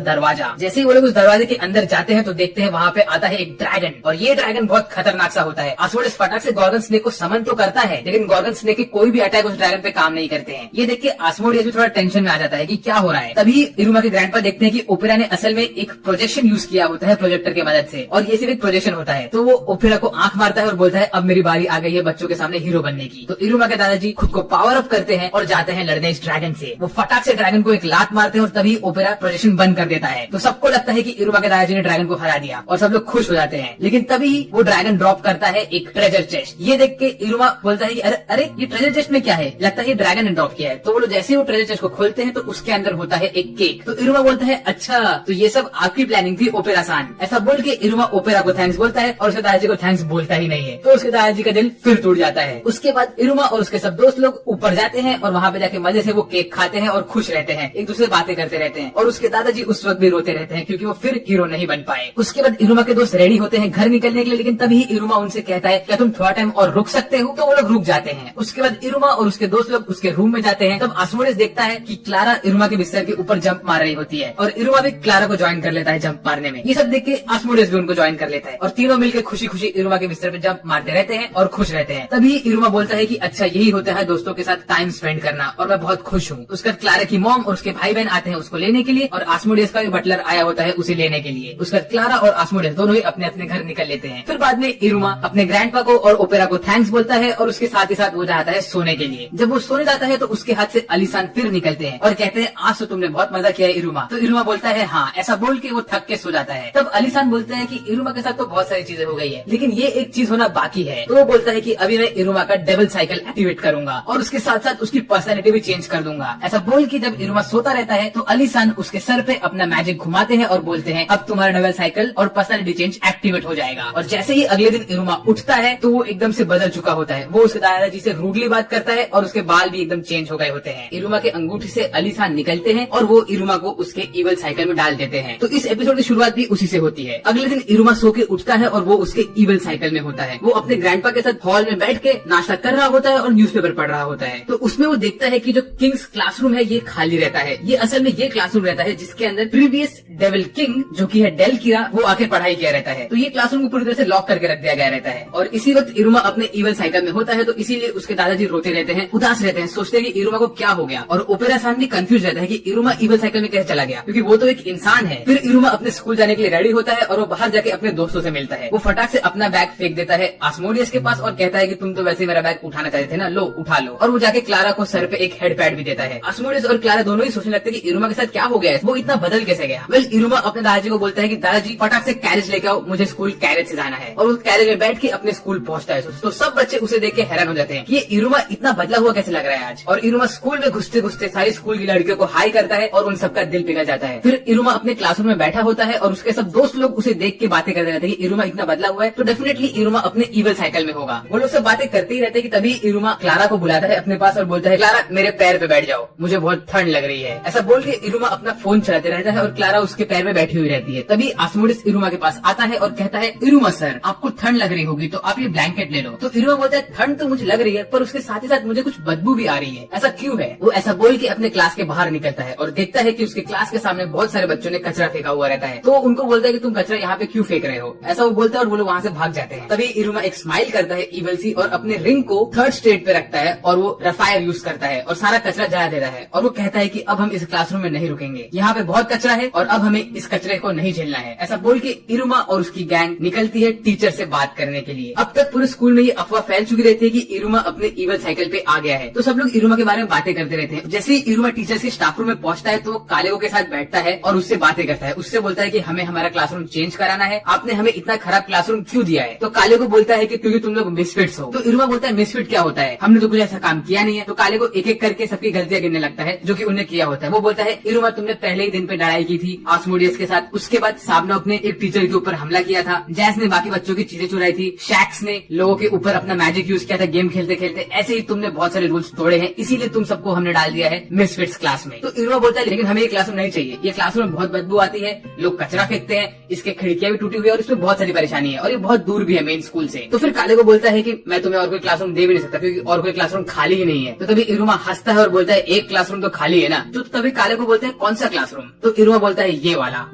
दरवाजा। जैसे ही वो लोग उस दरवाजे के अंदर जाते हैं तो देखते हैं वहाँ पे आता है एक ड्रैगन, और ये ड्रैगन बहुत खतरनाक सा होता है। आस्मोडेस फटाक से गॉर्गन स्नेक को समन तो करता है, लेकिन गॉर्गन स्नेक के कोई भी अटैक उस ड्रैगन पे काम नहीं करते हैं। ये देख के आस्मोडेस भी थोड़ा टेंशन में आ जाता है कि क्या हो रहा है। तभी इरुमा के ग्रैंडपा देखते हैं कि ओपेरा ने असल में एक प्रोजेक्शन यूज किया होता है प्रोजेक्टर की मदद से, और ये सिर्फ एक प्रोजेक्शन होता है। तो वो ओपेरा को आंख मारता है और बोलता है अब मेरी बारी आ गई है बच्चों के सामने हीरो बनने की। तो इरुमा के दादाजी खुद को पावर अप करते हैं और जाते हैं लड़ने इस ड्रैगन से। वो फटाक से ड्रैगन को एक लात मारते हैं और तभी ओपेरा प्रोजेक्शन बंद कर देता है। तो सबको लगता है कि इरुमा के दादाजी ने ड्रैगन को हरा दिया और सब लोग खुश हो जाते हैं। लेकिन तभी वो ड्रैगन ड्रॉप करता है एक ट्रेजर चेस्ट। ये देख के इरुमा बोलता है कि अरे अरे ये ट्रेजर चेस्ट में क्या है, लगता है ये ड्रैगन ने ड्रॉप किया है। तो वो लोग जैसे ही वो ट्रेजर चेस्ट को खोलते हैं तो उसके अंदर होता है एक केक। तो इरुमा बोलता है अच्छा तो ये सब आपकी प्लानिंग थी ओपेरा सान। ऐसा बोल के इरुमा ओपेरा को थैंक्स बोलता है और उसके दादाजी को थैंक्स बोलता ही नहीं है। तो उसके दादाजी का दिल फिर टूट जाता है। उसके बाद इरुमा और उसके सब दोस्त लोग ऊपर जाते हैं और वहाँ पे जाके मजे से वो केक खाते हैं और खुश रहते हैं, एक दूसरे से बातें करते रहते हैं। और उसके दादाजी उस वक्त भी रोते रहते हैं क्योंकि वो फिर हीरो नहीं बन पाए। उसके बाद इरुमा के दोस्त रेडी होते हैं घर निकलने के लिए, लेकिन तभी इरुमा उनसे कहता है क्या तुम थोड़ा टाइम और रुक सकते हो। तो वो लोग रुक जाते हैं। उसके बाद इरुमा और उसके दोस्त लोग उसके रूम में जाते हैं। तब आस्मोडेस देखता है कि क्लारा इरुमा के बिस्तर के ऊपर जंप मार रही होती है और इरुमा भी क्लारा को ज्वाइन कर लेता है जंप मारने में। ये सब देख के आस्मोडेस भी उनको ज्वाइन कर लेता है और तीनों मिलकर खुशी खुशी इरुमा के बिस्तर पे जंप मारते रहते हैं और खुश रहते हैं। तभी इरुमा बोलता है कि अच्छा यही होता है दोस्तों के साथ टाइम स्पेंड करना और मैं बहुत खुश हूँ। उसके बाद क्लारा की मॉम और उसके भाई बहन आते हैं उसको लेने के लिए और आस्मोडेस का भी बटलर आया होता है उसे लेने के लिए। उसके बाद क्लारा और आस्मोडेस दोनों ही अपने अपने घर निकल लेते हैं। फिर बाद में इरुमा अपने ग्रैंडपा को और ओपेरा को थैंक्स बोलता है और उसके साथ ही साथ वो जाता है सोने के लिए। जब वो सोने जाता है तो उसके हाथ से अलीसान फिर निकलते हैं और कहते हैं आज तो तुमने बहुत मजा किया है इरुमा। तो इरुमा बोलता है हाँ। ऐसा बोल के वो थक के सो जाता है। तब अलीसान बोलते हैं कि इरुमा के साथ तो बहुत सारी चीजें हो गई है, लेकिन ये एक चीज होना बाकी है। तो वो बोलता है कि अभी मैं इरुमा का डबल साइकिल एक्टिवेट करूंगा और उसके साथ साथ उसकी पर्सनैलिटी भी चेंज कर दूंगा। ऐसा बोल के जब इरुमा सोता रहता है तो अलीसान उसके सर पे अपना मैजिक घुमाते हैं और बोलते हैं अब तुम्हारा डबल साइकिल और पर्सनैलिटी चेंज एक्टिवेट हो जाएगा। और जैसे ही अगले दिन इरुमा उठता है तो वो एकदम से बदल चुका होता है। वो उसके दादाजी से रूडली बात करता है और उसके बाल भी एकदम चेंज हो गए होते हैं। इरुमा के अंगूठी से अलीसान निकलते हैं और वो इरुमा को उसके इवल साइकिल में डाल देते हैं। तो इस एपिसोड की शुरुआत भी उसी से होती है। अगले दिन इरुमा सो के उठता है और वो उसके इवल साइकिल में होता है। वो अपने ग्रैंडपा के साथ हॉल में बैठ के नाश्ता कर रहा होता है और न्यूज़पेपर पढ़ रहा होता है। तो उसमें वो देखता है कि जो किंग्स क्लासरूम है ये खाली रहता है। ये असल में ये क्लासरूम रहता है जिसके अंदर प्रीवियस डेविल किंग जो कि है डेल कीरा वो आके पढ़ाई किया रहता है। तो ये क्लासरूम को पूरी तरह से लॉक करके रख दिया गया रहता है। और इसी वक्त इरुमा अपने इवल साइकिल में होता है, तो इसीलिए उसके दादाजी रोते रहते हैं, उदास रहते हैं, सोचते हैं कि इरुमा को क्या हो गया। और ओपेरा सान भी कंफ्यूज रहता है कि इरुमा इवल साइकिल में कैसे चला गया, क्योंकि वो तो एक इंसान है। फिर इरुमा अपने स्कूल जाने के लिए रेडी होता है और वो बाहर जाके अपने दोस्तों से मिलता है। वो फटाक से अपना बैग फेंक देता है आस्मोडियस के पास और कहता है कि तुम तो वैसे मेरा बैग उठाना चाहते थे ना, लो उठा लो। और वो जाके क्लारा को सर पे एक हेड पैड भी देता है। आस्मोडियस और क्लारा दोनों ही सोचने लगते हैं कि इरुमा के साथ क्या हो गया है, वो इतना बदल कैसे गया। वेल इरुमा अपने दादाजी को बोलता है कि दादाजी फटाक से कैरेज लेके आओ, मुझे स्कूल कैरेज से जाना है। और उस कैरेज में बैठ के अपने स्कूल पहुंचता है। तो सब बच्चे उसे देख के हैरान हो जाते हैं कि ये इरुमा इतना बदला हुआ कैसे लग रहा है आज। और इरुमा स्कूल में घुसते घुसते सारी स्कूल की लड़कियों को हाई करता है और उन सबका दिल पिघल जाता है। फिर इरुमा अपने क्लासरूम में बैठा होता है और उसके सब दोस्त लोग उसे देख के बातें करते रहते हैं कि इरुमा इतना बदला हुआ है तो डेफिनेटली इरुमा अपने इवल साइकिल में होगा। वो लोग सब बातें करते ही रहते हैं कि तभी इरुमा क्लारा को बुलाता है अपने पास और बोलता है क्लारा मेरे पैर पे बैठ जाओ, मुझे बहुत ठंड लग रही है। ऐसा बोल के इरुमा अपना फोन चलाते रहता है और क्लारा उसके पैर में बैठी हुई रहती है। तभी आस्मोडियस इरुमा के पास आता है और कहता है इरुमा सर आपको ठंड लग रही होगी तो आप ये ब्लैंकेट ले लो। तो इरुमा बोलता है ठंड तो मुझे लग रही है पर उसके साथ ही साथ मुझे कुछ बदबू भी आ रही है, ऐसा क्यों है। वो ऐसा बोल के अपने क्लास के बाहर निकलता है और देखता है कि उसके क्लास के सामने बहुत सारे बच्चों ने कचरा फेंका हुआ रहता है। तो उनको बोलता है कि तुम कचरा यहाँ पे क्यों फेंक रहे हो, ऐसा वो बोलता है और वो लोग वहाँ से भाग जाते हैं। तभी इरुमा एक स्माइल करता है इवल सी और अपने रिंग को थर्ड स्टेट पे रखता है और वो रफायर यूज करता है और सारा कचरा जला देता है। और वो कहता है कि अब हम इस क्लासरूम में नहीं रुकेंगे, यहाँ पे बहुत कचरा है और अब हमें इस कचरे को नहीं झेलना है। ऐसा बोल के इरुमा और उसकी गैंग निकलती है टीचर से बात करने के लिए। अब तक पूरे स्कूल में ये अफवाह फैल चुकी रहती है कि इरुमा अपने इवल साइकिल पे आ गया है। तो सब लोग इरुमा के बारे में बातें करते रहते हैं। जैसे ही इरुमा टीचर के स्टाफ रूम में पहुंचता है तो वो कालेगो के साथ बैठता है और उससे बातें करता है। उससे बोलता है कि हमें हमारा क्लासरूम चेंज कराना है, आपने हमें इतना खराब क्लासरूम क्यों दिया है। तो कालेगो बोलता है कि क्योंकि तुम लोग मिसफिट्स हो। तो इरुमा बोलता है मिसफिट क्या होता है, हमने तो कुछ ऐसा काम किया नहीं है। तो कालेगो एक एक करके सबकी गलतियां गिनने लगता है जो कि उन्हें किया होता है। वो बोलता है इरुमा तुमने पहले ही दिन पे लड़ाई की थी आस्मोडियस के साथ, उसके बाद साबनॉक ने एक टीचर के ऊपर हमला किया था, जैस ने बाकी बच्चों की चीजें चुराई थी, शैक्स ने लोगों के ऊपर अपना मैजिक यूज किया था गेम खेलते खेलते, ऐसे ही तुमने बहुत सारे रूल्स तोड़े हैं, इसीलिए तुम सबको हमने डाल दिया है मिसफिट्स क्लास में। तो इरुमा बोलता है लेकिन हमें ये क्लासरूम नहीं चाहिए। ये क्लासरूम में बहुत बदबू आती है, लोग कचरा फेंकते हैं, इसके खिड़कियां भी टूटी हुई है और इसमें बहुत सारी परेशानी है और ये बहुत दूर भी है मेन स्कूल से। तो फिर काले को बोलता है कि मैं तुम्हें और कोई क्लासरूम दे भी नहीं सकता क्योंकि और कोई क्लासरूम खाली ही नहीं है। तो तभी इरुमा हंसता है और बोलता है एक क्लासरूम तो खाली है ना। तो तभी काले को बोलते हैं कौन सा क्लासरूम? तो इरुमा बोलता है ये वाला,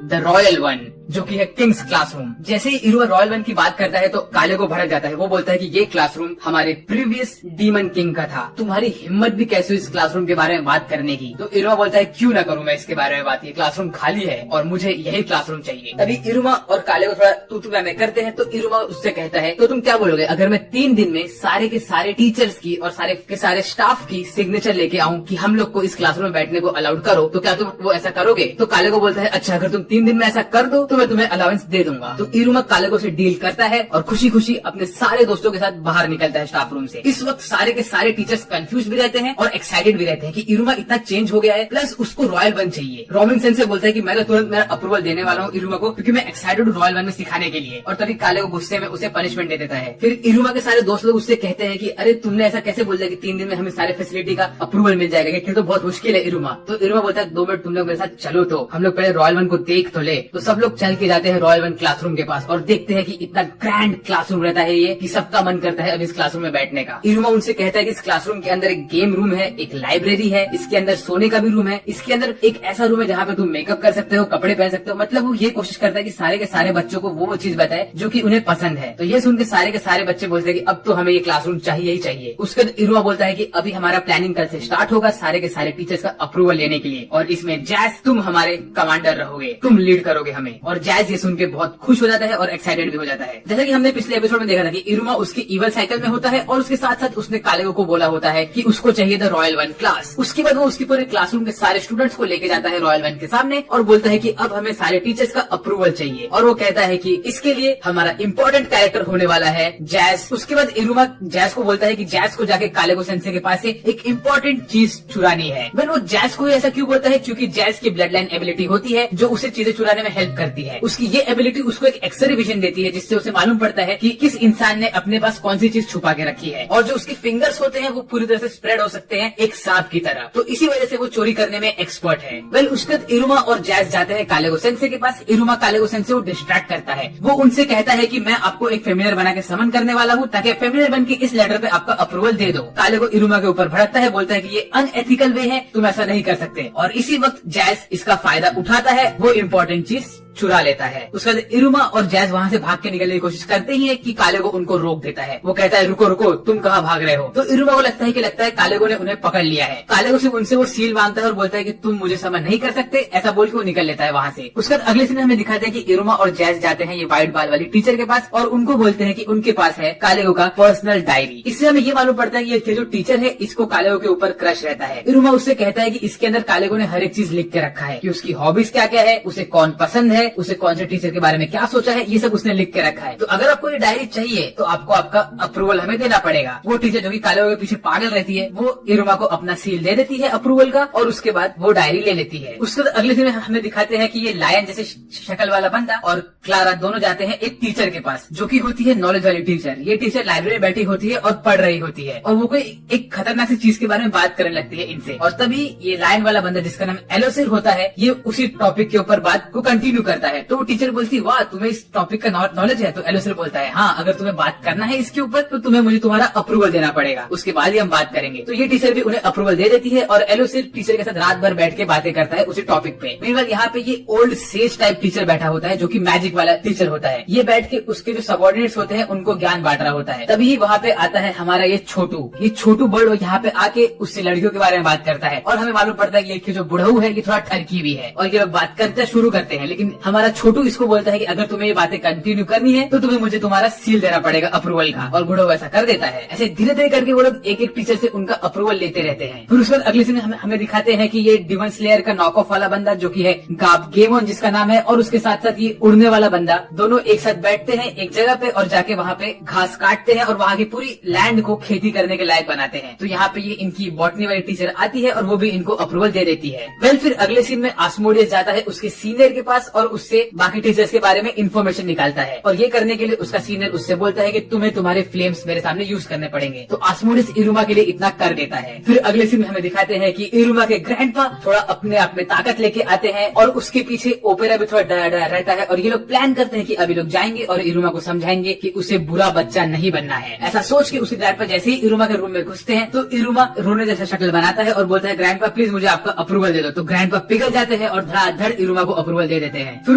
द रॉयल वन, जो कि है किंग्स क्लासरूम। जैसे ही इरुमा रॉयल वन की बात करता है तो काले को भड़क जाता है। वो बोलता है कि ये क्लासरूम हमारे प्रीवियस डीमन किंग का था, तुम्हारी हिम्मत भी कैसे इस क्लासरूम के बारे में बात करने की? तो इरुमा बोलता है क्यों ना करूं मैं इसके बारे में बात, ये क्लासरूम खाली है और मुझे यही क्लासरूम चाहिए। तभी इरुमा और काले को थोड़ा तू मैं करते हैं। तो इरुमा उससे कहता है तो तुम क्या बोलोगे अगर मैं 3 दिन में सारे के सारे टीचर्स की और सारे के सारे स्टाफ की सिग्नेचर लेके आऊं कि हम लोग को इस क्लासरूम में बैठने को अलाउड करो, तो क्या तुम वो ऐसा करोगे? तो काले को बोलता है अच्छा अगर तुम 3 दिन में ऐसा कर दो तो मैं तुम्हें अलाउंस दे दूंगा। तो इरुमा काले को से डील करता है और खुशी खुशी अपने सारे दोस्तों के साथ बाहर निकलता है स्टाफ रूम से। इस वक्त सारे के सारे टीचर्स कंफ्यूज भी रहते हैं और एक्साइटेड भी रहते हैं कि इरुमा इतना चेंज हो गया है, प्लस उसको रॉयल वन चाहिए। रॉबिन सेंसे बोलता है कि मैं तो तुरंत मेरा अप्रूवल देने वाला हूँ इरुमा को क्योंकि मैं एक्साइटेड हूँ रॉयल वन में सिखाने के लिए। और तभी काले को गुस्से में उसे पनिशमेंट दे देता है। फिर इरुमा के सारे दोस्त लोग उससे कहते हैं कि अरे तुमने ऐसा कैसे बोल दिया कि 3 दिन में हमें सारे फैसिलिटी का अप्रूवल मिल जाएगा, ये तो बहुत मुश्किल है इरुमा। तो इरुमा बोलता है 2 मिनट तुम लोग मेरे साथ चलो, तो हम लोग पहले रॉयल वन को देख तो ले। तो सब लोग चल के जाते हैं रॉयल वन क्लासरूम के पास और देखते हैं कि इतना ग्रैंड क्लासरूम रहता है ये कि सबका मन करता है अब इस क्लासरूम में बैठने का। इरुमा उनसे कहता है कि इस क्लासरूम के अंदर एक गेम रूम है, एक लाइब्रेरी है, इसके अंदर सोने का भी रूम है, इसके अंदर एक ऐसा रूम है जहाँ पे तुम मेकअप कर सकते हो, कपड़े पहन सकते हो। मतलब वो ये कोशिश करता है कि सारे के सारे बच्चों को वो चीज बताए जो कि उन्हें पसंद है। तो ये सुन के सारे बच्चे बोलते हैं कि अब तो हमें ये क्लासरूम चाहिए ही चाहिए। उसके बाद इरुमा बोलता है कि अभी हमारा प्लानिंग कल से स्टार्ट होगा सारे के सारे टीचर्स का अप्रूवल लेने के लिए और इसमें जैज तुम हमारे कमांडर रहोगे, तुम लीड करोगे हमें। और जैज ये सुन के बहुत खुश हो जाता है और एक्साइटेड भी हो जाता है। जैसा कि हमने पिछले एपिसोड में देखा था कि इरुमा उसके इवल साइकिल में होता है और उसके साथ साथ उसने काले को बोला होता है कि उसको चाहिए द रॉयल वन क्लास। उसके बाद वो उसकी पूरे क्लासरूम के सारे स्टूडेंट्स को लेके जाता है रॉयल वन के सामने और बोलता है कि अब हमें सारे टीचर्स का अप्रूवल चाहिए। और वो कहता है कि इसके लिए हमारा इम्पोर्टेंट कैरेक्टर होने वाला है जैज। उसके बाद इरुमा जैज को बोलता है कि जैज को जाके काले को सेंसे के पास से एक इम्पोर्टेंट चीज चुरानी है। वो जैज को ऐसा क्यों बोलता है? क्योंकि जैज की ब्लड लाइन एबिलिटी होती है जो उसे चीजें चुराने में हेल्प करती है। उसकी ये एबिलिटी उसको एक एक्सरे विजन देती है जिससे उसे मालूम पड़ता है कि किस इंसान ने अपने पास कौन सी चीज छुपा के रखी है। और जो उसके फिंगर्स होते हैं वो पूरी तरह से स्प्रेड हो सकते हैं एक सांप की तरह। तो इसी वजह से वो चोरी करने में एक्सपर्ट है। उसके बाद इरुमा और जैज जाते हैं काले को सेंसे के पास। इरुमा काले को सेंसे को डिस्ट्रैक्ट करता है। वो उनसे कहता है कि मैं आपको एक फेमिलियर बना के समन करने वाला हूँ ताकि फेमिलियर बन के इस लेटर पे आपका अप्रूवल दे दो। काले को इरुमा के ऊपर भड़कता है, बोलता है कि ये अनएथिकल वे है, तुम ऐसा नहीं कर सकते। और इसी वक्त जैज इसका फायदा उठाता है, वो इम्पोर्टेंट चीज चुरा लेता है। उसके बाद इरुमा और जैज वहाँ से भाग के निकलने की कोशिश करते ही है कि काले को उनको रोक देता है। वो कहता है रुको रुको, तुम कहाँ भाग रहे हो? तो इरुमा को लगता है काले को ने उन्हें पकड़ लिया है। काले को सिर्फ उनसे वो सील मांगता है और बोलता है कि तुम मुझे समझ नहीं कर सकते, ऐसा बोल के वो निकल लेता है वहाँ से। उसके बाद अगले सीन हमें दिखाते हैं कि इरुमा और जैज जाते हैं ये व्हाइट बाल वाली टीचर के पास और उनको बोलते हैं कि उनके पास है काले का पर्सनल डायरी। इससे हमें ये मालूम पड़ता है कि ये जो टीचर है इसको काले के ऊपर क्रश रहता है। इरुमा उससे कहता है कि इसके अंदर काले ने हर एक चीज लिख के रखा है कि उसकी हॉबीज क्या क्या है, उसे कौन पसंद है, उसे कौन से टीचर के बारे में क्या सोचा है, ये सब उसने लिख के रखा है। तो अगर आपको ये डायरी चाहिए तो आपको आपका अप्रूवल हमें देना पड़ेगा। वो टीचर जो कि काले के पीछे पागल रहती है वो इरुमा को अपना सील दे देती है अप्रूवल का और उसके बाद वो डायरी ले लेती है। उसके बाद अगले दिन हमें दिखाते हैं कि ये लायन जैसे शक्ल वाला बंदा और क्लारा दोनों जाते हैं एक टीचर के पास जो कि होती है नॉलेज वाली टीचर। ये टीचर लाइब्रेरी में बैठी होती है और पढ़ रही होती है और वो कोई एक खतरनाक सी चीज के बारे में बात करने लगती है इनसे। और तभी ये लायन वाला बंदा जिसका नाम एलोसिर होता है ये उसी टॉपिक के ऊपर बात को कंटिन्यू करता है। तो वो टीचर बोलती है वाह तुम्हें इस टॉपिक का नॉलेज है? तो एलोसिर बोलता है हाँ, अगर तुम्हें बात करना है इसके ऊपर तो तुम्हें मुझे तुम्हारा अप्रूवल देना पड़ेगा, उसके बाद ही हम बात करेंगे। तो ये टीचर भी उन्हें अप्रूवल दे देती है और एलोसिर टीचर के साथ रात भर बैठ के बातें करता है उसी टॉपिक पे। मीनवाइल यहाँ पे ये ओल्ड सेज टाइप टीचर बैठा होता है जो कि मैजिक वाला टीचर होता है। ये बैठ के उसके जो सबऑर्डिनेट्स होते हैं उनको ज्ञान बांट रहा होता है। तभी वहाँ पे आता है हमारा ये छोटू बड़ यहाँ पे आके उससे लड़कियों के बारे में बात करता है और हमें मालूम पड़ता है कि ये जो बुढ़ऊ है ये थोड़ा ठरकी भी है। और ये लोग बात करते शुरू करते हैं लेकिन हमारा छोटू इसको बोलता है कि अगर तुम्हें ये बातें कंटिन्यू करनी है तो तुम्हें मुझे तुम्हारा सील देना पड़ेगा अप्रूवल का। और बुढ़ऊ ऐसा कर देता है। ऐसे धीरे धीरे करके वो लोग एक एक टीचर से उनका अप्रूवल लेते रहते हैं। फिर उसके बाद अगले सीन हमें दिखाते हैं कि ये डिमन स्लेयर का नॉक ऑफ वाला बंदा जो कि है गेमोन जिसका नाम है और उसके साथ साथ ये उड़ने वाला बंदा दोनों एक साथ बैठते हैं एक जगह पे और जाके वहाँ पे घास काटते हैं और वहाँ की पूरी लैंड को खेती करने के लायक बनाते हैं। तो यहाँ पे ये इनकी बॉटनी वाली टीचर आती है और वो भी इनको अप्रूवल दे देती है। फिर अगले सीन में आस्मोडियस जाता है उसके सीनियर के पास और उससे बाकी टीचर्स के बारे में इन्फॉर्मेशन निकालता है। और ये करने के लिए उसका सीनियर उससे बोलता है कि तुम्हें तुम्हारे फ्लेम्स मेरे सामने यूज करने पड़ेंगे। तो आस्मोडिस इरुमा के लिए इतना कर देता है। फिर अगले सीन में हमें दिखाते हैं कि इरुमा के ग्रैंडपा थोड़ा अपने आप में ताकत लेके आते हैं और उसके पीछे ओपेरा भी थोड़ा डरा डरा रहता है। और ये लोग प्लान करते हैं कि अभी लोग जाएंगे और इरुमा को समझाएंगे कि उसे बुरा बच्चा नहीं बनना है। ऐसा सोच के उसके ग्रैंडपा जैसे ही इरुमा के रूम में घुसते हैं तो इरुमा रोने जैसा शक्ल बनाता है और बोलता है ग्रैंडपा प्लीज मुझे आपका अप्रूवल दे दो। तो ग्रैंडपा पिघल जाते हैं और धड़ाधड़ इरुमा को अप्रूवल दे देते हैं। फिर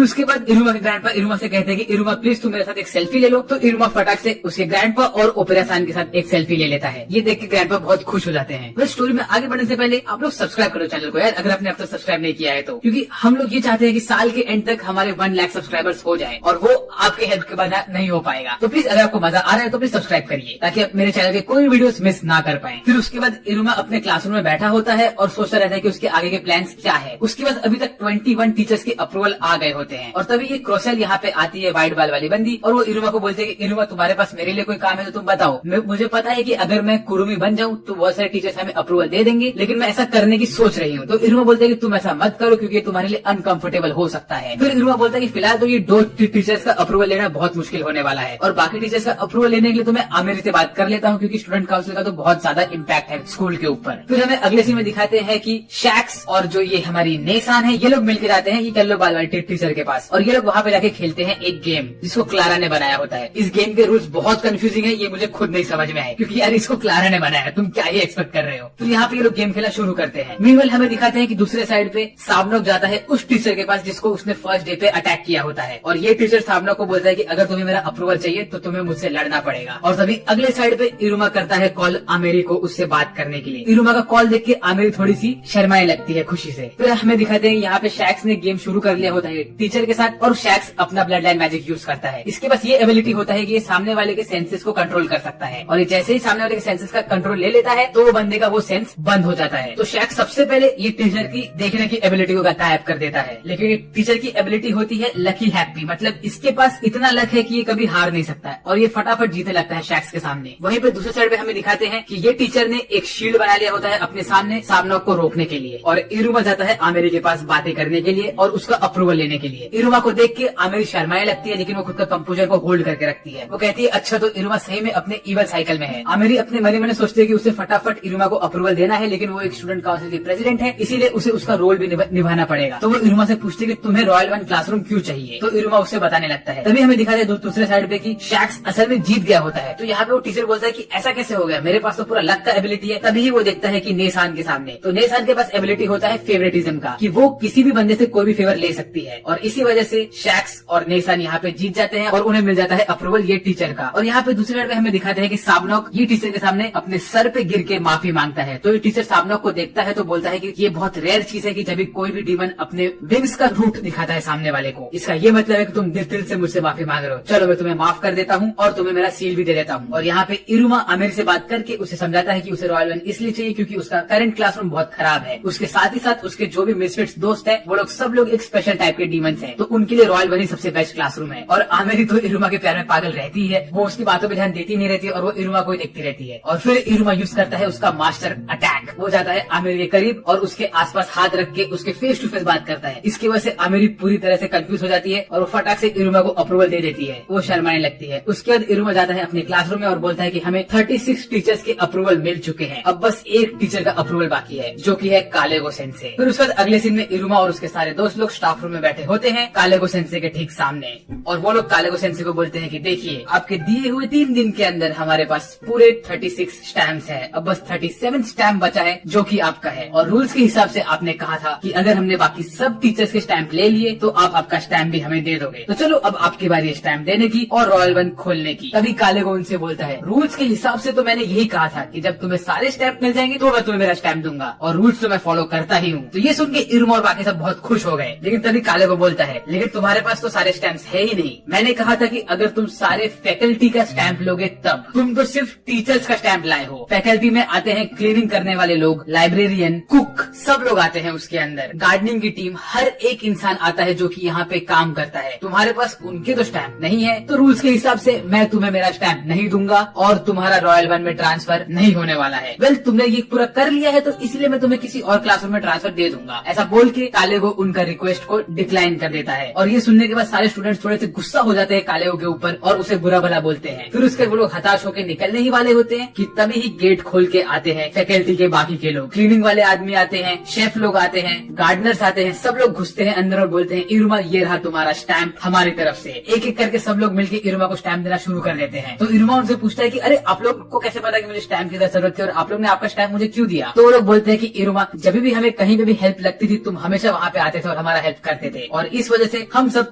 उसके बाद इरुमा के ग्रैंडपा इरुमा से कहते हैं कि इरुमा प्लीज तुम मेरे साथ एक सेल्फी ले लो। तो इरुमा फटाक से उसके ग्रैंडपा और ओपेरा सान के साथ एक सेल्फी ले लेता है। ये देख के ग्रैंडपा बहुत खुश हो जाते हैं। वह स्टोरी में आगे बढ़ने से पहले आप लोग सब्सक्राइब करो चैनल को यार, अगर आपने अब तक सब्सक्राइब नहीं किया है तो, क्योंकि हम लोग ये चाहते हैं कि साल के एंड तक हमारे 1 लाख सब्सक्राइबर्स हो जाए और वो आपके हेल्प के बिना नहीं हो पाएगा। तो प्लीज अगर आपको मजा आ रहा है तो प्लीज सब्सक्राइब करिए ताकि आप मेरे चैनल के कोई वीडियोस मिस ना कर पाए। फिर उसके बाद इरुमा अपने क्लासरूम में बैठा होता है और सोचता रहता है कि उसके आगे के प्लान्स क्या है। उसके बाद अभी तक 21 टीचर्स के अप्रूवल आ गए होते हैं और तभी ये क्रोसेल यहाँ पे आती है, व्हाइट बाल वाली बंदी, और वो इरुमा को बोलते हैं कि इरुमा तुम्हारे पास मेरे लिए कोई काम है तो तुम बताओ। मुझे पता है कि अगर मैं कुरुमी बन जाऊं तो बहुत सारे टीचर्स हमें अप्रूवल दे देंगे, लेकिन मैं ऐसा करने की सोच रही हूँ। तो इरुमा बोलते हैं कि तुम ऐसा मत करो क्योंकि तुम्हारे लिए अनकंफर्टेबल हो सकता है। फिर इरुमा बोलता है कि फिलहाल तो ये 2 टीचर्स का अप्रूवल लेना बहुत मुश्किल होने वाला है और बाकी टीचर्स का अप्रूवल लेने के लिए तो मैं आमिर से बात कर लेता हूँ क्योंकि स्टूडेंट काउंसिल का तो बहुत ज्यादा इम्पैक्ट है स्कूल के ऊपर। फिर हमें अगले सीन में दिखाते हैं कि शैक्स और जो ये हमारी नेसान है ये लोग मिलकर जाते हैं ये येलो बाल वाली टीचर के पास और ये लोग वहाँ पे जाके खेलते हैं एक गेम जिसको क्लारा ने बनाया होता है। इस गेम के रूल्स बहुत कंफ्यूजिंग है, ये मुझे खुद नहीं समझ में आए क्योंकि यार इसको क्लारा ने बनाया, तुम क्या ही एक्सपेक्ट कर रहे हो। तो यहाँ पे ये लोग गेम खेलना शुरू करते हैं। मीनवाइल हमें दिखाते हैं कि दूसरे साइड पे साबनोक जाता है उस टीचर के पास जिसको उसने फर्स्ट डे पे अटैक किया होता है और ये टीचर साबनोक को बोलता है कि अगर तुम्हें मेरा अप्रूवल चाहिए तो तुम्हें मुझसे लड़ना पड़ेगा। और तभी अगले साइड पे इरुमा करता है कॉल आमेरी को उससे बात करने के लिए। इरुमा का कॉल देख के आमेरी थोड़ी सी शर्माने लगती है खुशी से। फिर हमें दिखाते हैं यहाँ पे शैक्स ने गेम शुरू कर लिया होता है टीचर के साथ और शैक्स अपना ब्लड लाइन मैजिक यूज करता है। इसके पास ये एबिलिटी होता है कि ये सामने वाले के सेंसेस को कंट्रोल कर सकता है और जैसे ही सामने वाले के सेंसेस का कंट्रोल ले लेता है तो वो बंदे का वो सेंस बंद हो जाता है। तो शैक्स सबसे पहले ये टीचर की देखने की एबिलिटी को गायब कर देता है, लेकिन ये टीचर की एबिलिटी होती है लकी हैप्पी, मतलब इसके पास इतना लक है कि ये कभी हार नहीं सकता है और ये फटाफट जीते लगता है शैक्स के सामने। वहीं पे दूसरे साइड पे हमें दिखाते हैं कि ये टीचर ने एक शील्ड बना लिया होता है अपने सामने साबनोक को रोकने के लिए और इरुमा जाता है आमेरी के पास बातें करने के लिए और उसका अप्रूवल लेने के लिए। इरुमा को देख के आमेरी शर्माने लगती है लेकिन वो खुद का कंपोजर को होल्ड करके रखती है। वो कहती है अच्छा तो इरुमा सही में अपने इवल साइकिल में है। आमेरी अपने मन में सोचती है कि उसे फटाफट इरुमा को अप्रूवल देना है, लेकिन वो एक स्टूडेंट काउंसिल की प्रेसिडेंट है इसीलिए उसे उसका रोल भी निभाना पड़ेगा। तो वो इरुमा से पूछती है कि तुम्हें रॉयल 1 क्लासरूम क्यों चाहिए। तो इरुमा उसे बताने लगता है। तभी हमें दिखाते हैं दूसरे साइड पे कि शैक्स असल में जीत गया होता है। तो यहाँ पे वो टीचर बोलता है कि ऐसा कैसे हो गया, मेरे पास तो पूरा लक का एबिलिटी है। तभी वो देखता है कि नेसान के सामने, तो नेसान के पास एबिलिटी होता है फेवरेटिज्म का, कि वो किसी भी बंदे से कोई भी फेवर ले सकती है और इसी वजह से शैक्स और नेसान यहाँ पे जीत जाते हैं और उन्हें मिल जाता है अप्रूवल ये टीचर का। और यहाँ पे दूसरे साइड पे हमें दिखाते हैं कि साबनोक ये टीचर के सामने अपने सर पे गिर के माफी मांगता है। तो ये टीचर साबनोक को देखता है तो बोलता है कि ये बहुत रेयर चीज है कि जब भी कोई भी डीमन अपने विंग्स का रूट दिखाता है सामने वाले को, इसका ये मतलब है कि तुम दिल से मुझसे माफी मांग रहे हो, चलो मैं तुम्हें माफ कर देता हूँ और तुम्हें मेरा सील भी दे देता हूँ। और यहाँ पे इरुमा आमिर से बात करके उसे समझाता है कि उसे रॉयल 1 इसलिए चाहिए क्योंकि उसका करंट क्लासरूम बहुत खराब है। उसके साथ ही साथ उसके जो भी मिसफिट्स दोस्त है वो लोग सब लोग एक स्पेशल टाइप के डीमंस हैं, तो उनके लिए रॉयल 1 ही सबसे बेस्ट क्लासरूम है। और आमिर तो इरुमा के प्यार में पागल रहती है, वो उसकी बातों पे ध्यान देती नहीं रहती और वो इरुमा को ही देखती रहती है। और फिर इरुमा यूज करता है उसका मास्टर अटैक, वो जाता है आमिर के करीब और उसके आसपास हाथ रख के उसके फेस टू फेस बात करता है। इसकी वजह से आमिर पूरी तरह से कंफ्यूज हो जाती है और वो फटाक से इरुमा को अप्रूवल दे देती है, वो शर्माने लगती है। उसके बाद इरुमा जाता है अपने क्लासरूम में और बोलता है कि हमें 36 टीचर्स के अप्रूवल मिल चुके हैं, अब बस एक टीचर का अप्रूवल बाकी है जो कि है कालेगो सेंसे। फिर उसके बाद अगले सीन में इरुमा और उसके सारे दोस्त लोग स्टाफ रूम में बैठे होते हैं कालेगो सेंसे के ठीक सामने और वो लोग कालेगो सेंसे को बोलते हैं कि देखिए आपके दिए हुए 3 दिन के अंदर हमारे पास पूरे 36 स्टैम्प्स है, अब बस 37 स्टैम्प बचा है जो कि आपका है और रूल्स के हिसाब से आपने कहा था कि अगर हमने बाकी सब टीचर्स के स्टैम्प ले लिए तो आप आपका स्टैम्प भी हमें दे दोगे, तो चलो अब आपकी बारी है स्टैम्प देने की और रॉयल 1 खोलने की। तभी कालेगो उनसे बोलता है रूल्स के हिसाब से तो मैंने यही कहा था कि जब तुम्हें सारे स्टैम्प मिल जाएंगे तो मैं तुम्हें मेरा स्टैम्प दूंगा और रूल्स तो मैं फॉलो करता ही हूँ। तो ये सुन के इरुमा और बाकी सब बहुत खुश हो गए, लेकिन तभी कालेगो बोलता है लेकिन तुम्हारे पास तो सारे स्टैम्प है ही नहीं, मैंने कहा था कि अगर तुम सारे फैकल्टी का स्टैम्प लोगे तब, तुम तो सिर्फ टीचर्स का स्टैम्प लाए हो। फैकल्टी में आते हैं क्लीनिंग करने वाले लोग, लाइब्रेरियन, कुक, सब लोग आते हैं उसके अंदर, गार्डनिंग की टीम, हर एक इंसान आता है जो कि यहाँ पे काम करता है। तुम्हारे पास उनके तो स्टैम्प नहीं है, तो रूल्स के हिसाब से मैं तुम्हें मेरा स्टैम्प नहीं दूंगा और तुम्हारा रॉयल 1 में ट्रांसफर नहीं होने वाला है। वेल तुमने ये पूरा कर लिया है तो इसलिए मैं तुम्हें किसी और क्लासरूम में ट्रांसफर दे दूंगा। ऐसा बोल के कालेगो उनका रिक्वेस्ट को डिक्लाइन रिजाइन कर देता है। और ये सुनने के बाद सारे स्टूडेंट्स थोड़े से गुस्सा हो जाते हैं कालेगो के ऊपर और उसे बुरा भला बोलते हैं। फिर उसके वो लोग हताश होकर निकलने ही वाले होते हैं कि तभी ही गेट खोल के आते हैं फैकल्टी के बाकी के लोग, क्लीनिंग वाले आदमी आते हैं, शेफ लोग आते हैं, गार्डनर्स आते हैं, सब लोग घुसते हैं अंदर और बोलते हैं इरुमा ये रहा तुम्हारा स्टैम्प हमारी तरफ से। एक एक करके सब लोग मिलकर इरुमा को स्टैम्प देना शुरू कर देते हैं। तो इरुमा उनसे पूछता है कि अरे आप लोग को कैसे पता कि मुझे स्टैम्प की जरूरत थी और आप लोग ने आपका स्टैम्प मुझे क्यों दिया? तो वो लोग बोलते हैं कि इरुमा जब भी हमें कहीं पे भी हेल्प लगती थी तुम हमेशा वहाँ पे आते थे और हमारा हेल्प करते थे और इस वजह से हम सब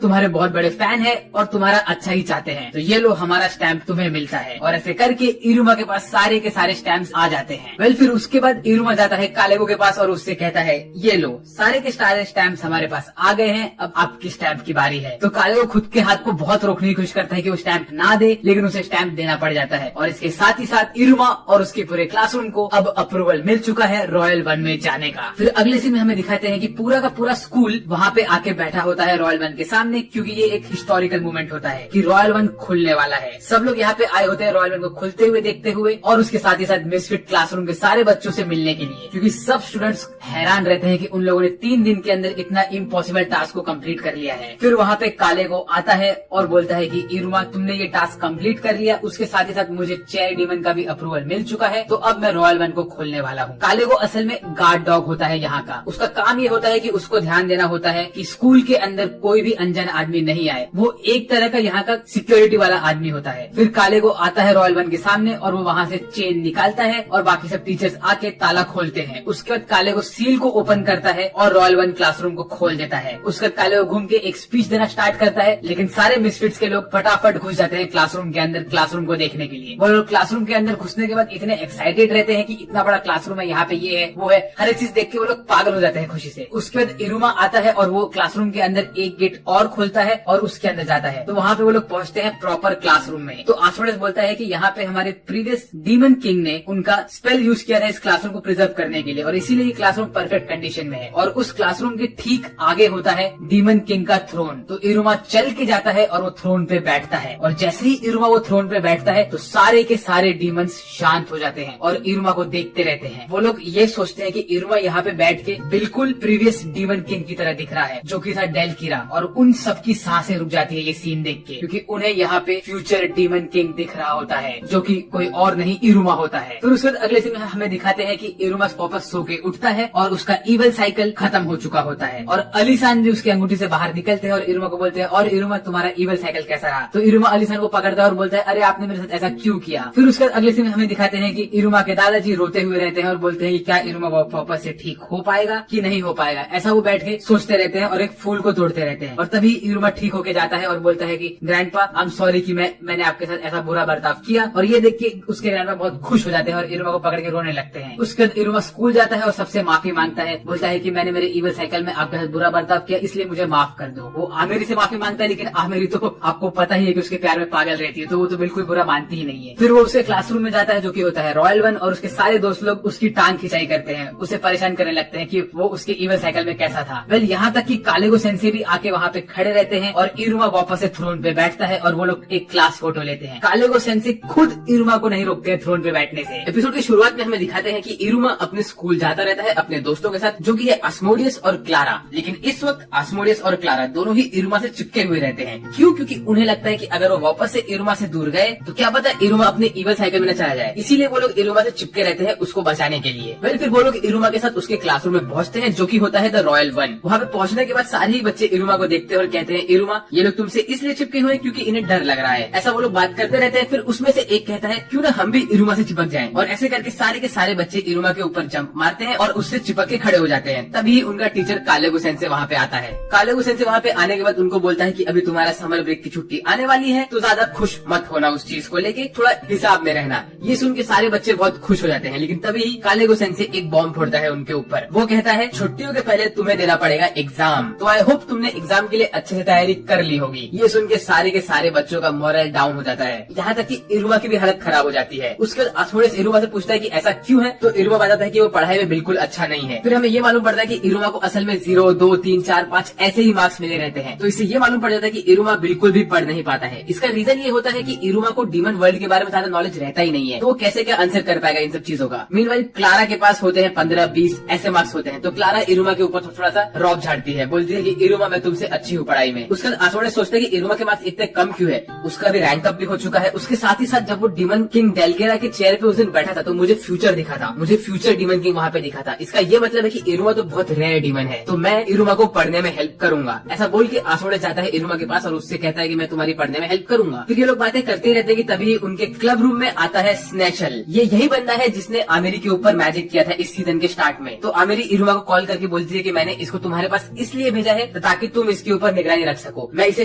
तुम्हारे बहुत बड़े फैन है और तुम्हारा अच्छा ही चाहते हैं, तो ये लो हमारा स्टैम्प तुम्हें मिलता है। और ऐसे करके इरुमा के पास सारे के सारे स्टैम्प्स आ जाते हैं। वेल फिर उसके बाद इरुमा जाता है कालेगो के पास और उससे कहता है ये लो सारे के सारे स्टैम्प्स हमारे पास आ गए हैं, अब आपकी स्टैम्प की बारी है। तो कालेगो खुद के हाथ को बहुत रोकने की कोशिश करता है कि वो स्टैम्प ना दे, लेकिन उसे स्टैम्प देना पड़ जाता है। और इसके साथ ही साथ इरुमा और उसके पूरे क्लासरूम को अब अप्रूवल मिल चुका है रॉयल वन में जाने का। फिर अगले सीन में हमें दिखाते हैं कि पूरा का पूरा स्कूल वहाँ पे आके बैठा होता है रॉयल वन के सामने, क्योंकि ये एक हिस्टोरिकल मूवमेंट होता है कि रॉयल वन खुलने वाला है। सब लोग यहाँ पे आए होते हैं रॉयल वन को खुलते हुए देखते हुए और उसके साथ ही साथ मिसफिट क्लासरूम के सारे बच्चों से मिलने के लिए, क्योंकि सब स्टूडेंट्स हैरान रहते हैं कि उन लोगों ने 3 दिन के अंदर इतना इम्पॉसिबल टास्क को कंप्लीट कर लिया है। फिर वहाँ पे कालेगो आता है और बोलता है कि इरुमा तुमने ये टास्क कंप्लीट कर लिया, उसके साथ ही साथ मुझे चेयर डीमन का भी अप्रूवल मिल चुका है, तो अब मैं रॉयल वन को खोलने वाला हूँ। कालेगो असल में गार्ड डॉग होता है यहाँ का। उसका काम ये होता है कि उसको ध्यान देना होता है कि स्कूल के अंदर कोई भी अनजान आदमी नहीं आए। वो एक तरह का यहाँ का सिक्योरिटी वाला आदमी होता है। फिर कालेगो आता है रॉयल वन के सामने और वो वहाँ से चेन निकालता है और बाकी सब टीचर्स आके ताला खोलते हैं। उसके बाद कालेगो सील को ओपन करता है और रॉयल वन क्लासरूम को खोल देता है। उसके बाद कालेगो घूम के एक स्पीच देना स्टार्ट करता है, लेकिन सारे मिसफिट्स के लोग फटाफट घुस जाते हैं क्लासरूम के अंदर क्लासरूम को देखने के लिए। वो लोग क्लासरूम के अंदर घुसने के बाद इतने एक्साइटेड रहते हैं कि इतना बड़ा क्लासरूम है, यहाँ पे ये है वो है, हर एक चीज देख के वो लोग पागल हो जाते हैं खुशी से। उसके बाद इरुमा आता है और वो क्लासरूम के अंदर एक गेट और खोलता है और उसके अंदर जाता है। तो वहाँ पे वो लोग पहुँचते हैं प्रॉपर क्लासरूम में। तो आस्मोडेस बोलता है कि यहाँ पे हमारे प्रीवियस डीमन किंग ने उनका स्पेल यूज किया था इस क्लासरूम को प्रिजर्व करने के लिए और इसीलिए ये क्लासरूम परफेक्ट कंडीशन में है। और उस क्लासरूम के ठीक आगे होता है डीमन किंग का थ्रोन। तो इरुमा चल के जाता है और वो थ्रोन पे बैठता है और जैसे ही इरुमा वो थ्रोन पे बैठता है तो सारे के सारे डीमंस शांत हो जाते हैं और इरुमा को देखते रहते हैं। वो लोग ये सोचते हैं कि इरुमा यहाँ पे बैठ के बिल्कुल प्रीवियस डीमन किंग की तरह दिख रहा है जो कि था डेलकिरा, और उन सबकी सांसें रुक जाती है ये सीन देख के, क्योंकि उन्हें यहाँ पे फ्यूचर डीमन किंग दिख रहा होता है जो कि कोई और नहीं इरुमा होता है। फिर उसके बाद अगले सीन में हमें दिखाते हैं कि इरुमा वापस सो के उठता है और उसका इवल साइकिल खत्म हो चुका होता है और अलीसान भी उसकी अंगूठी से बाहर निकलते हैं और इरुमा को बोलते हैं और इरुमा तुम्हारा इवल साइकिल कैसा रहा? तो इरुमा अलीसान को पकड़ता है और बोलता है अरे आपने मेरे साथ ऐसा क्यों किया? फिर उसके बाद अगले सीन में हमें दिखाते हैं कि इरुमा के दादाजी रोते हुए रहते हैं और बोलते हैं कि क्या इरुमा वापस से ठीक हो पाएगा कि नहीं हो पाएगा। ऐसा वो बैठ के सोचते रहते हैं और एक फूल को तोड़ते रहते हैं और तभी इरुमा ठीक होके जाता है और बोलता है कि ग्रैंडपा आई एम सॉरी कि मैंने आपके साथ ऐसा बुरा बर्ताव किया। और ये देख के उसके ग्रैंडपा बहुत खुश हो जाते हैं और इरुमा को पकड़ के रोने लगते हैं। उसके बाद इरुमा स्कूल जाता है और सबसे माफी मांगता है, बोलता है कि मैंने मेरे इवल साइकिल में आपके साथ बुरा बर्ताव किया इसलिए मुझे माफ कर दो। वो आमेरी से माफी मांगता है, लेकिन आमेरी तो आपको पता ही है कि उसके प्यार में पागल रहती है, तो वो तो बिल्कुल बुरा मानती ही नहीं है। फिर वो उसके क्लासरूम में जाता है जो कि होता है रॉयल वन, और उसके सारे दोस्त लोग उसकी टांग खिंचाई करते हैं, उसे परेशान करने लगते हैं कि वो उसके इवल साइकिल में कैसा था। वेल यहाँ तक कि कालेगो सेंसे भी आके वहाँ पे खड़े रहते हैं और इरुमा वापस से थ्रोन पे बैठता है और वो लोग एक क्लास फोटो लेते हैं। कालेगो सेंसे खुद इरुमा को नहीं रोकते हैं थ्रोन पे बैठने से। एपिसोड की शुरुआत में हमें दिखाते हैं कि इरुमा अपने स्कूल जाता रहता है अपने दोस्तों के साथ, जो कि है आस्मोडियस और क्लारा। लेकिन इस वक्त आस्मोडियस और क्लारा दोनों ही इरुमा से चिपके हुए रहते हैं। क्यों? क्योंकि उन्हें लगता है कि अगर वो वापस से इरुमा से दूर गए तो क्या पता इरुमा अपने इवल साइकिल में न चला जाए, इसीलिए वो लोग इरुमा से चिपके रहते हैं उसको बचाने के लिए। वेल फिर वो लोग इरुमा के साथ उसके क्लासरूम में पहुंचते हैं जो कि होता है द रॉयल वन। वहाँ पे पहुंचने के बाद सारे ही बच्चे इरुमा को देखते हैं और कहते हैं इरुमा ये लोग तुमसे इसलिए चिपके हुए क्योंकि इन्हें डर लग रहा है। ऐसा वो लोग बात करते रहते हैं। फिर उसमें से एक कहता है क्यों ना हम भी इरुमा से चिपक जाएं, और ऐसे करके सारे के सारे बच्चे इरुमा के ऊपर जंप मारते हैं और उससे चिपक के खड़े हो जाते हैं। तभी उनका टीचर कालेगो सेंसे वहाँ पे आता है। कालेगो सेंसे वहाँ पे आने के बाद उनको बोलता है कि अभी तुम्हारा समर ब्रेक की छुट्टी आने वाली है तो ज्यादा खुश मत होना उस चीज को लेके, थोड़ा हिसाब में रहना। ये सुन के सारे बच्चे बहुत खुश हो जाते हैं। लेकिन तभी कालेगो सेंसे एक बॉम्ब फोड़ता है उनके ऊपर। वो कहता है छुट्टियों के पहले तुम्हें देना पड़ेगा एग्जाम, तो आई होप तुमने एग्जाम के लिए अच्छे से तैयारी कर ली होगी। ये सुन के सारे बच्चों का मोरल डाउन हो जाता है, यहाँ तक कि इरुमा की भी हालत खराब हो जाती है। उसके बाद आस्मोडियस इरुमा से पूछता है कि ऐसा क्यों है, तो इरुमा बताता है कि वो पढ़ाई में बिल्कुल अच्छा नहीं है। फिर हमें ये मालूम पड़ता है कि इरुमा को असल में 0, 2, 3, 4, 5 ऐसे ही मार्क्स मिले रहते हैं। तो इससे ये मालूम पड़ जाता है कि इरुमा बिल्कुल भी पढ़ नहीं पाता है। इसका रीजन ये होता है कि इरुमा को डीमन वर्ल्ड के बारे में ज्यादा नॉलेज रहता ही नहीं है, तो वो कैसे क्या आंसर कर पाएगा इन सब चीजों का। मीनवाइल क्लारा के पास होते हैं 15, 20 ऐसे मार्क्स होते हैं। तो क्लारा इरुमा के ऊपर थोड़ा सा रॉब झाड़ती है, बोलती है है कि इरुमा मैं तुमसे अच्छी हूँ पढ़ाई में। उसके बाद आसोड़े सोचते हैं कि इरुमा के मार्क्स इतने कम क्यों है, उसका भी रैंक अप भी हो चुका है। उसके साथ ही साथ जब वो डीमन किंग डेलकेरा के चेयर पे उस दिन बैठा था तो मुझे फ्यूचर दिखा था, मुझे फ्यूचर डीमन किंग वहाँ पे दिखा था। इसका ये मतलब है कि इरुमा तो बहुत रेयर डीमन है, तो मैं इरुमा को पढ़ने में हेल्प करूंगा। ऐसा बोल के आसोड़े जाता है इरुमा के पास और उससे कहता है कि मैं तुम्हारी पढ़ने में हेल्प करूंगा। फिर ये लोग बातें करते रहते हैं कि तभी उनके क्लब रूम में आता है स्नेचल। ये यही बंदा है जिसने आमेरी के ऊपर मैजिक किया था इस सीजन के स्टार्ट में। तो आमेरी इरुमा को कॉल करके बोलती है कि मैंने इसको तुम्हारे पास इसलिए भेजा है ताकि तुम इसके ऊपर निगरानी रख सको। मैं इसे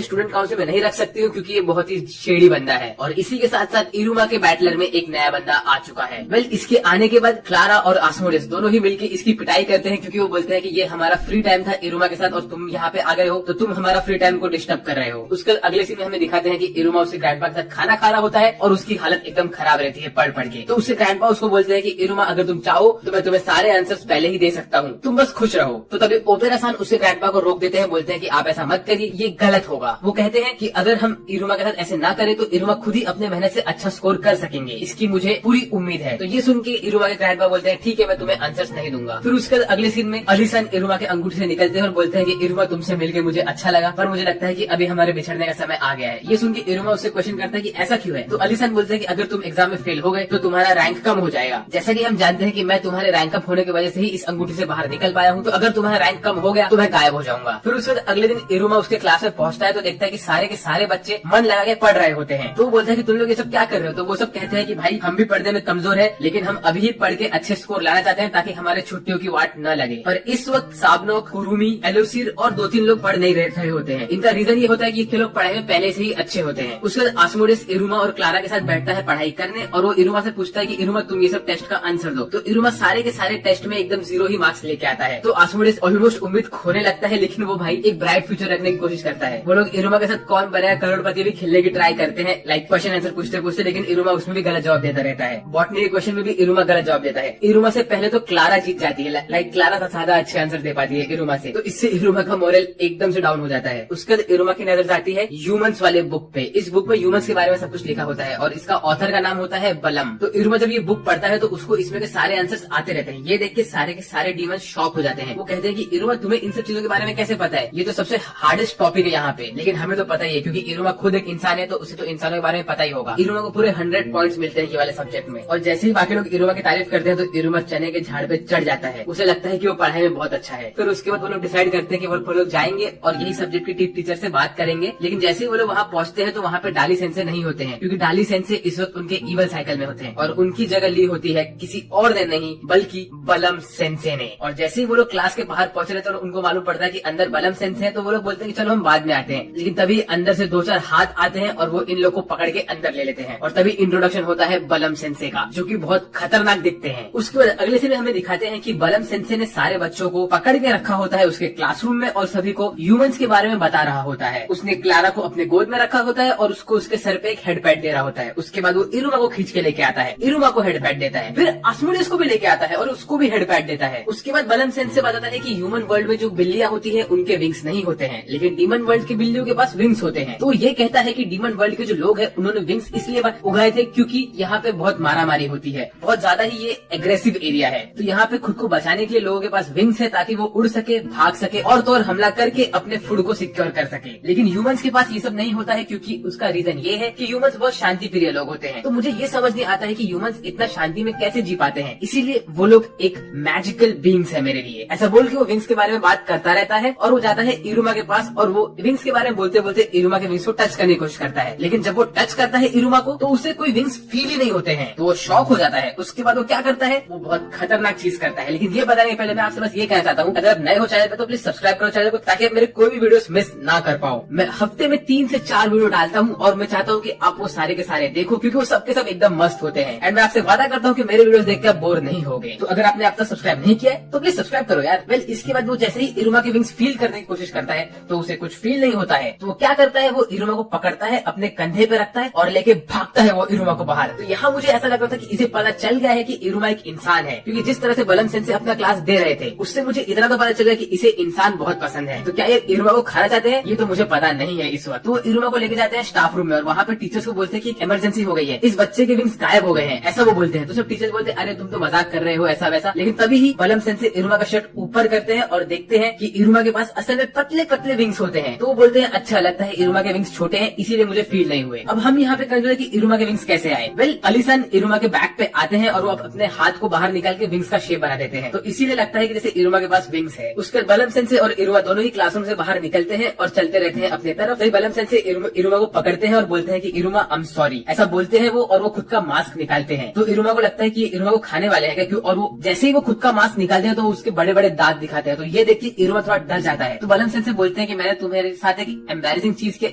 स्टूडेंट काउंसिल में नहीं रख सकती हूँ क्योंकि ये बहुत ही शेडी बंदा है। और इसी के साथ साथ इरुमा के बैटलर में एक नया बंदा आ चुका है। वेल, इसके आने के बाद क्लारा और आस्मोडेस दोनों ही मिलकर इसकी पिटाई करते हैं क्योंकि वो बोलते हैं कि ये हमारा फ्री टाइम था इरुमा के साथ और तुम यहाँ पे आ गए हो तो तुम हमारा फ्री टाइम को डिस्टर्ब कर रहे हो। उसके अगले सीन में हमें दिखाते हैं कि इरुमा उसके ग्रैंडपा के साथ खाना खा रहा होता है और उसकी हालत एकदम खराब रहती है पढ़ के। तो उससे ग्रैंडपा उसको बोलते हैं कि इरुमा अगर तुम चाहो तो मैं तुम्हें सारे आंसर्स पहले ही दे सकता हूँ, तुम बस खुश रहो। तो तभी ओपेरा सान उसके ग्रैंडपा को रोक देते हैं, बोलते हैं कि आप ऐसा मत करिए, ये गलत होगा। वो कहते हैं कि अगर हम इरुमा के साथ ऐसे ना करें तो इरुमा खुद ही अपने मेहनत से अच्छा स्कोर कर सकेंगे, इसकी मुझे पूरी उम्मीद है। तो ये सुन के इरुमा के ग्रैंडपा बोलते हैं ठीक है, मैं तुम्हें आंसर्स नहीं दूंगा। फिर उसके अगले सीन में अलीसन इरुमा के अंगूठे से निकलते हैं और बोलते हैं कि इरुमा तुमसे मिलकर मुझे अच्छा लगा पर मुझे लगता है कि अभी हमारे बिछड़ने का समय आ गया है। ये सुन के इरुमा उससे क्वेश्चन करता है कि ऐसा क्यों है। तो अलीसन बोलते हैं कि अगर तुम एग्जाम में फेल हो गए तो तुम्हारा रैंक कम हो जाएगा। जैसा कि हम जानते हैं कि मैं तुम्हारे रैंक कम होने की वजह से ही इस अंगूठे से बाहर निकल पाया हूँ, तो अगर तुम्हारा रैंक कम हो गया तो मैं गायब हो जाऊंगा। फिर उसके बाद अगले दिन इरुमा उसके क्लास में पहुंचता है तो देखता है कि सारे के सारे बच्चे मन लगा के पढ़ रहे होते हैं। तो वो बोलता है कि तुम लोग ये सब क्या कर रहे हो। तो वो सब कहते हैं कि भाई हम भी पढ़ने में कमजोर है लेकिन हम अभी ही पढ़ के अच्छे स्कोर लाना चाहते हैं ताकि हमारे छुट्टियों की वाट न लगे। पर इस वक्त साबनोक, कुरुमी, एलोसिर और 2-3 लोग पढ़ नहीं रहे होते हैं। इनका रीजन ये होता है कि ये लोग पढ़ाई में पहले से ही अच्छे होते हैं। उसके बाद आस्मोडेस इरुमा और क्लारा के साथ बैठता है पढ़ाई करने और वो इरुमा से पूछता है कि इरुमा तुम ये सब टेस्ट का आंसर दो। तो इरुमा सारे के सारे टेस्ट में एकदम 0 ही मार्क्स लेके आता है। तो आस्मोडेस ऑलमोस्ट उम्मीद खोने लगता है लेकिन वो भाई एक ब्राइट फ्यूचर रखने की कोशिश करता है। वो लोग इरुमा के साथ कौन बनेगा करोड़पति भी खेलने की ट्राई करते हैं, लाइक क्वेश्चन आंसर पूछते पूछते, लेकिन इरुमा उसमें भी गलत जवाब देता रहता है। बॉटनी के क्वेश्चन में भी इरुमा गलत जवाब देता है। इरुमा से पहले तो क्लारा जीत जाती है, लाइक क्लारा ज्यादा अच्छे आंसर दे पाती है इरुमा से, तो इससे इरुमा का मोरल एकदम से डाउन हो जाता है। उसके बाद इरुमा की नजर जाती है ह्यूमंस वाले बुक पे। इस बुक में ह्यूमंस के बारे में सब कुछ लिखा होता है और इसका ऑथर का नाम होता है बलम। तो इरुमा जब ये बुक पढ़ता है तो उसको इसमें के सारे आंसर्स आते रहते हैं। ये देख के सारे के सारे डीमंस शॉक हो जाते हैं। वो कहते हैं कि इरुमा तुम्हें इन सब चीजों के बारे में कैसे पता है, ये तो सबसे हार्डेस्ट टॉपिक है यहाँ पे। लेकिन हमें तो पता ही है क्योंकि इरुमा खुद एक इंसान है तो उसे तो इंसानों के बारे में पता ही होगा। इरुमा को पूरे 100 पॉइंट्स मिलते हैं ये वाले सब्जेक्ट में। और जैसे ही बाकी लोग इरुमा की तारीफ करते हैं तो इरुमा चने के झाड़ पे चढ़ जाता है। उसे लगता है कि वो पढ़ाई में बहुत अच्छा है। फिर उसके बाद वो लोग डिसाइड करते हैं कि वो लोग जाएंगे और यही सब्जेक्ट के टीचर से बात करेंगे। लेकिन जैसे ही वो लोग वहाँ पहुंचते हैं तो वहाँ पे डाली सेंसे नहीं होते हैं क्योंकि डाली सेंसे इस वक्त उनके ईवल साइकिल में होते हैं और उनकी जगह ली होती है किसी और ने नहीं बल्कि बलम सेंसे ने। और जैसे ही वो लोग क्लास के बाहर पहुंच रहे तो उनको मालूम पड़ता है कि अंदर बलम सेंसे है। तो वो लोग बोलते हैं कि चलो हम बाद में आते हैं। लेकिन तभी अंदर से 2-4 हाथ आते हैं और वो इन लोग को पकड़ के अंदर ले लेते हैं और तभी इंट्रोडक्शन होता है बलम सेंसे का, जो कि बहुत खतरनाक दिखते हैं। उसके बाद अगले सीन में हमें दिखाते हैं कि बलम सेंसे ने सारे बच्चों को पकड़ के रखा होता है उसके क्लासरूम में और सभी को ह्यूमंस के बारे में बता रहा होता है। उसने क्लारा को अपने गोद में रखा होता है और उसको उसके सर पे एक हेड पैड दे रहा होता है। उसके बाद वो इरुमा को खींच के लेके आता है, इरुमा को हेड पैड देता है, फिर आस्मोडेस को भी लेके आता है और उसको भी हेड पैड देता है। उसके बाद बलम सेंसे बताता है कि ह्यूमन वर्ल्ड में जो बिल्लियां होती है उनके विंग्स नहीं होते हैं लेकिन डीमन वर्ल्ड की बिल्लियों के पास विंग्स होते हैं। तो ये कहता है कि डीमन वर्ल्ड के जो लोग हैं उन्होंने विंग्स इसलिए उगाए थे क्योंकि यहाँ पे बहुत मारामारी होती है, बहुत ज्यादा ही ये एग्रेसिव एरिया है। तो यहाँ पे खुद को बचाने के लिए लोगों के पास विंग्स है ताकि वो उड़ सके, भाग सके और तो और हमला करके अपने फूड को सिक्योर कर सके। लेकिन ह्यूमंस के पास ये सब नहीं होता है क्योंकि उसका रीजन ये है कि ह्यूमंस बहुत शांति प्रिय लोग होते हैं। तो मुझे ये समझ नहीं आता है कि ह्यूमंस इतना शांति में कैसे जी पाते हैं, इसीलिए वो लोग एक मैजिकल बींग्स है मेरे लिए। ऐसा बोल के वो विंग्स के बारे में बात करता रहता है और वो जाता है इरुमा के पास और वो विंग्स के बारे में बोलते बोलते इरुमा के विंग्स को टच करने की कोशिश करता है। लेकिन जब वो टच करता है इरुमा को तो उसे कोई विंग्स फील ही नहीं होते हैं, तो वो शॉक हो जाता है। उसके बाद वो क्या करता है, वो बहुत खतरनाक चीज करता है। लेकिन ये बताने के पहले मैं आपसे बस ये कहना चाहता हूँ, अगर आप नए हो चैनल पे तो प्लीज सब्सक्राइब करो चैनल को ताकि आप मेरे कोई भी वीडियोस मिस ना कर पाओ। मैं हफ्ते में 3 से 4 वीडियो डालता हूँ और मैं चाहता हूँ कि आप वो सारे के सारे देखो क्योंकि वो सबके सब एकदम मस्त होते हैं। एंड मैं आपसे वादा करता हूँ कि मेरे वीडियोस देख के आप बोर नहीं होगे। तो अगर आपने अब तक सब्सक्राइब नहीं किया है तो प्लीज सब्सक्राइब करो यार। वेल, इसके बाद वो जैसे ही इरुमा के विंग्स फील करने की कोशिश करता है तो उसे कुछ फील नहीं होता है। तो वो क्या करता है, वो इरुमा को पकड़ता है, अपने कंधे पे रखता है और लेके भागता है वो इरुमा को बाहर। तो यहाँ मुझे ऐसा लग रहा था कि इसे पता चल गया है कि इरुमा एक इंसान है क्योंकि जिस तरह से बलम सेंसे अपना क्लास दे रहे थे उससे मुझे इतना तो पता चल गया कि इसे इंसान बहुत पसंद है। तो क्या ये इरुमा को खाना चाहते हैं, ये तो मुझे पता नहीं है इस वक्त। तो इरुमा को लेके जाते हैं स्टाफ रूम में और वहाँ पे टीचर्स को बोलते हैं कि इमरजेंसी हो गई है, इस बच्चे के विंग्स गायब हो गए हैं, ऐसा वो बोलते हैं। तो सब टीचर्स बोलते हैं अरे तुम तो मजाक कर रहे हो ऐसा वैसा। लेकिन तभी ही बलम सेंसे इरुमा का शर्ट ऊपर करते हैं और देखते हैं कि इरुमा के पास असल में पतले पतले विंग्स होते हैं। तो वो बोलते हैं अच्छा लगता है इरुमा के विंग्स छोटे हैं इसीलिए मुझे फील नहीं हुए। अब हम यहाँ पे कंफ्यूज है कि इरुमा के विंग्स कैसे आए। वेल अलीसन इरुमा के बैक पे आते हैं और वो अपने हाथ को बाहर निकाल के विंग्स का शेप बना देते हैं, तो इसीलिए लगता है कि जैसे इरुमा के पास विंग्स है। उसके बलम सेंसे और इरुमा दोनों ही क्लासरूम से बाहर निकलते हैं और चलते रहते हैं अपने तरफ। तो बलम सेंसे इरुमा को पकड़ते हैं और बोलते हैं कि इरुमा आई एम सॉरी, ऐसा बोलते हैं वो, और वो खुद का मास्क निकालते हैं। तो इरुमा को लगता है कि इरुमा को खाने वाले हैं क्यों, और वो जैसे ही वो खुद का मास्क निकालते हैं तो उसके बड़े बड़े दांत दिखाते हैं। तो ये देख के इरुमा थोड़ा डर जाता है। तो बलम सेंसे बोलते हैं कि मैंने तुम्हारे साथ एक एम्बैरेसिंग चीज किया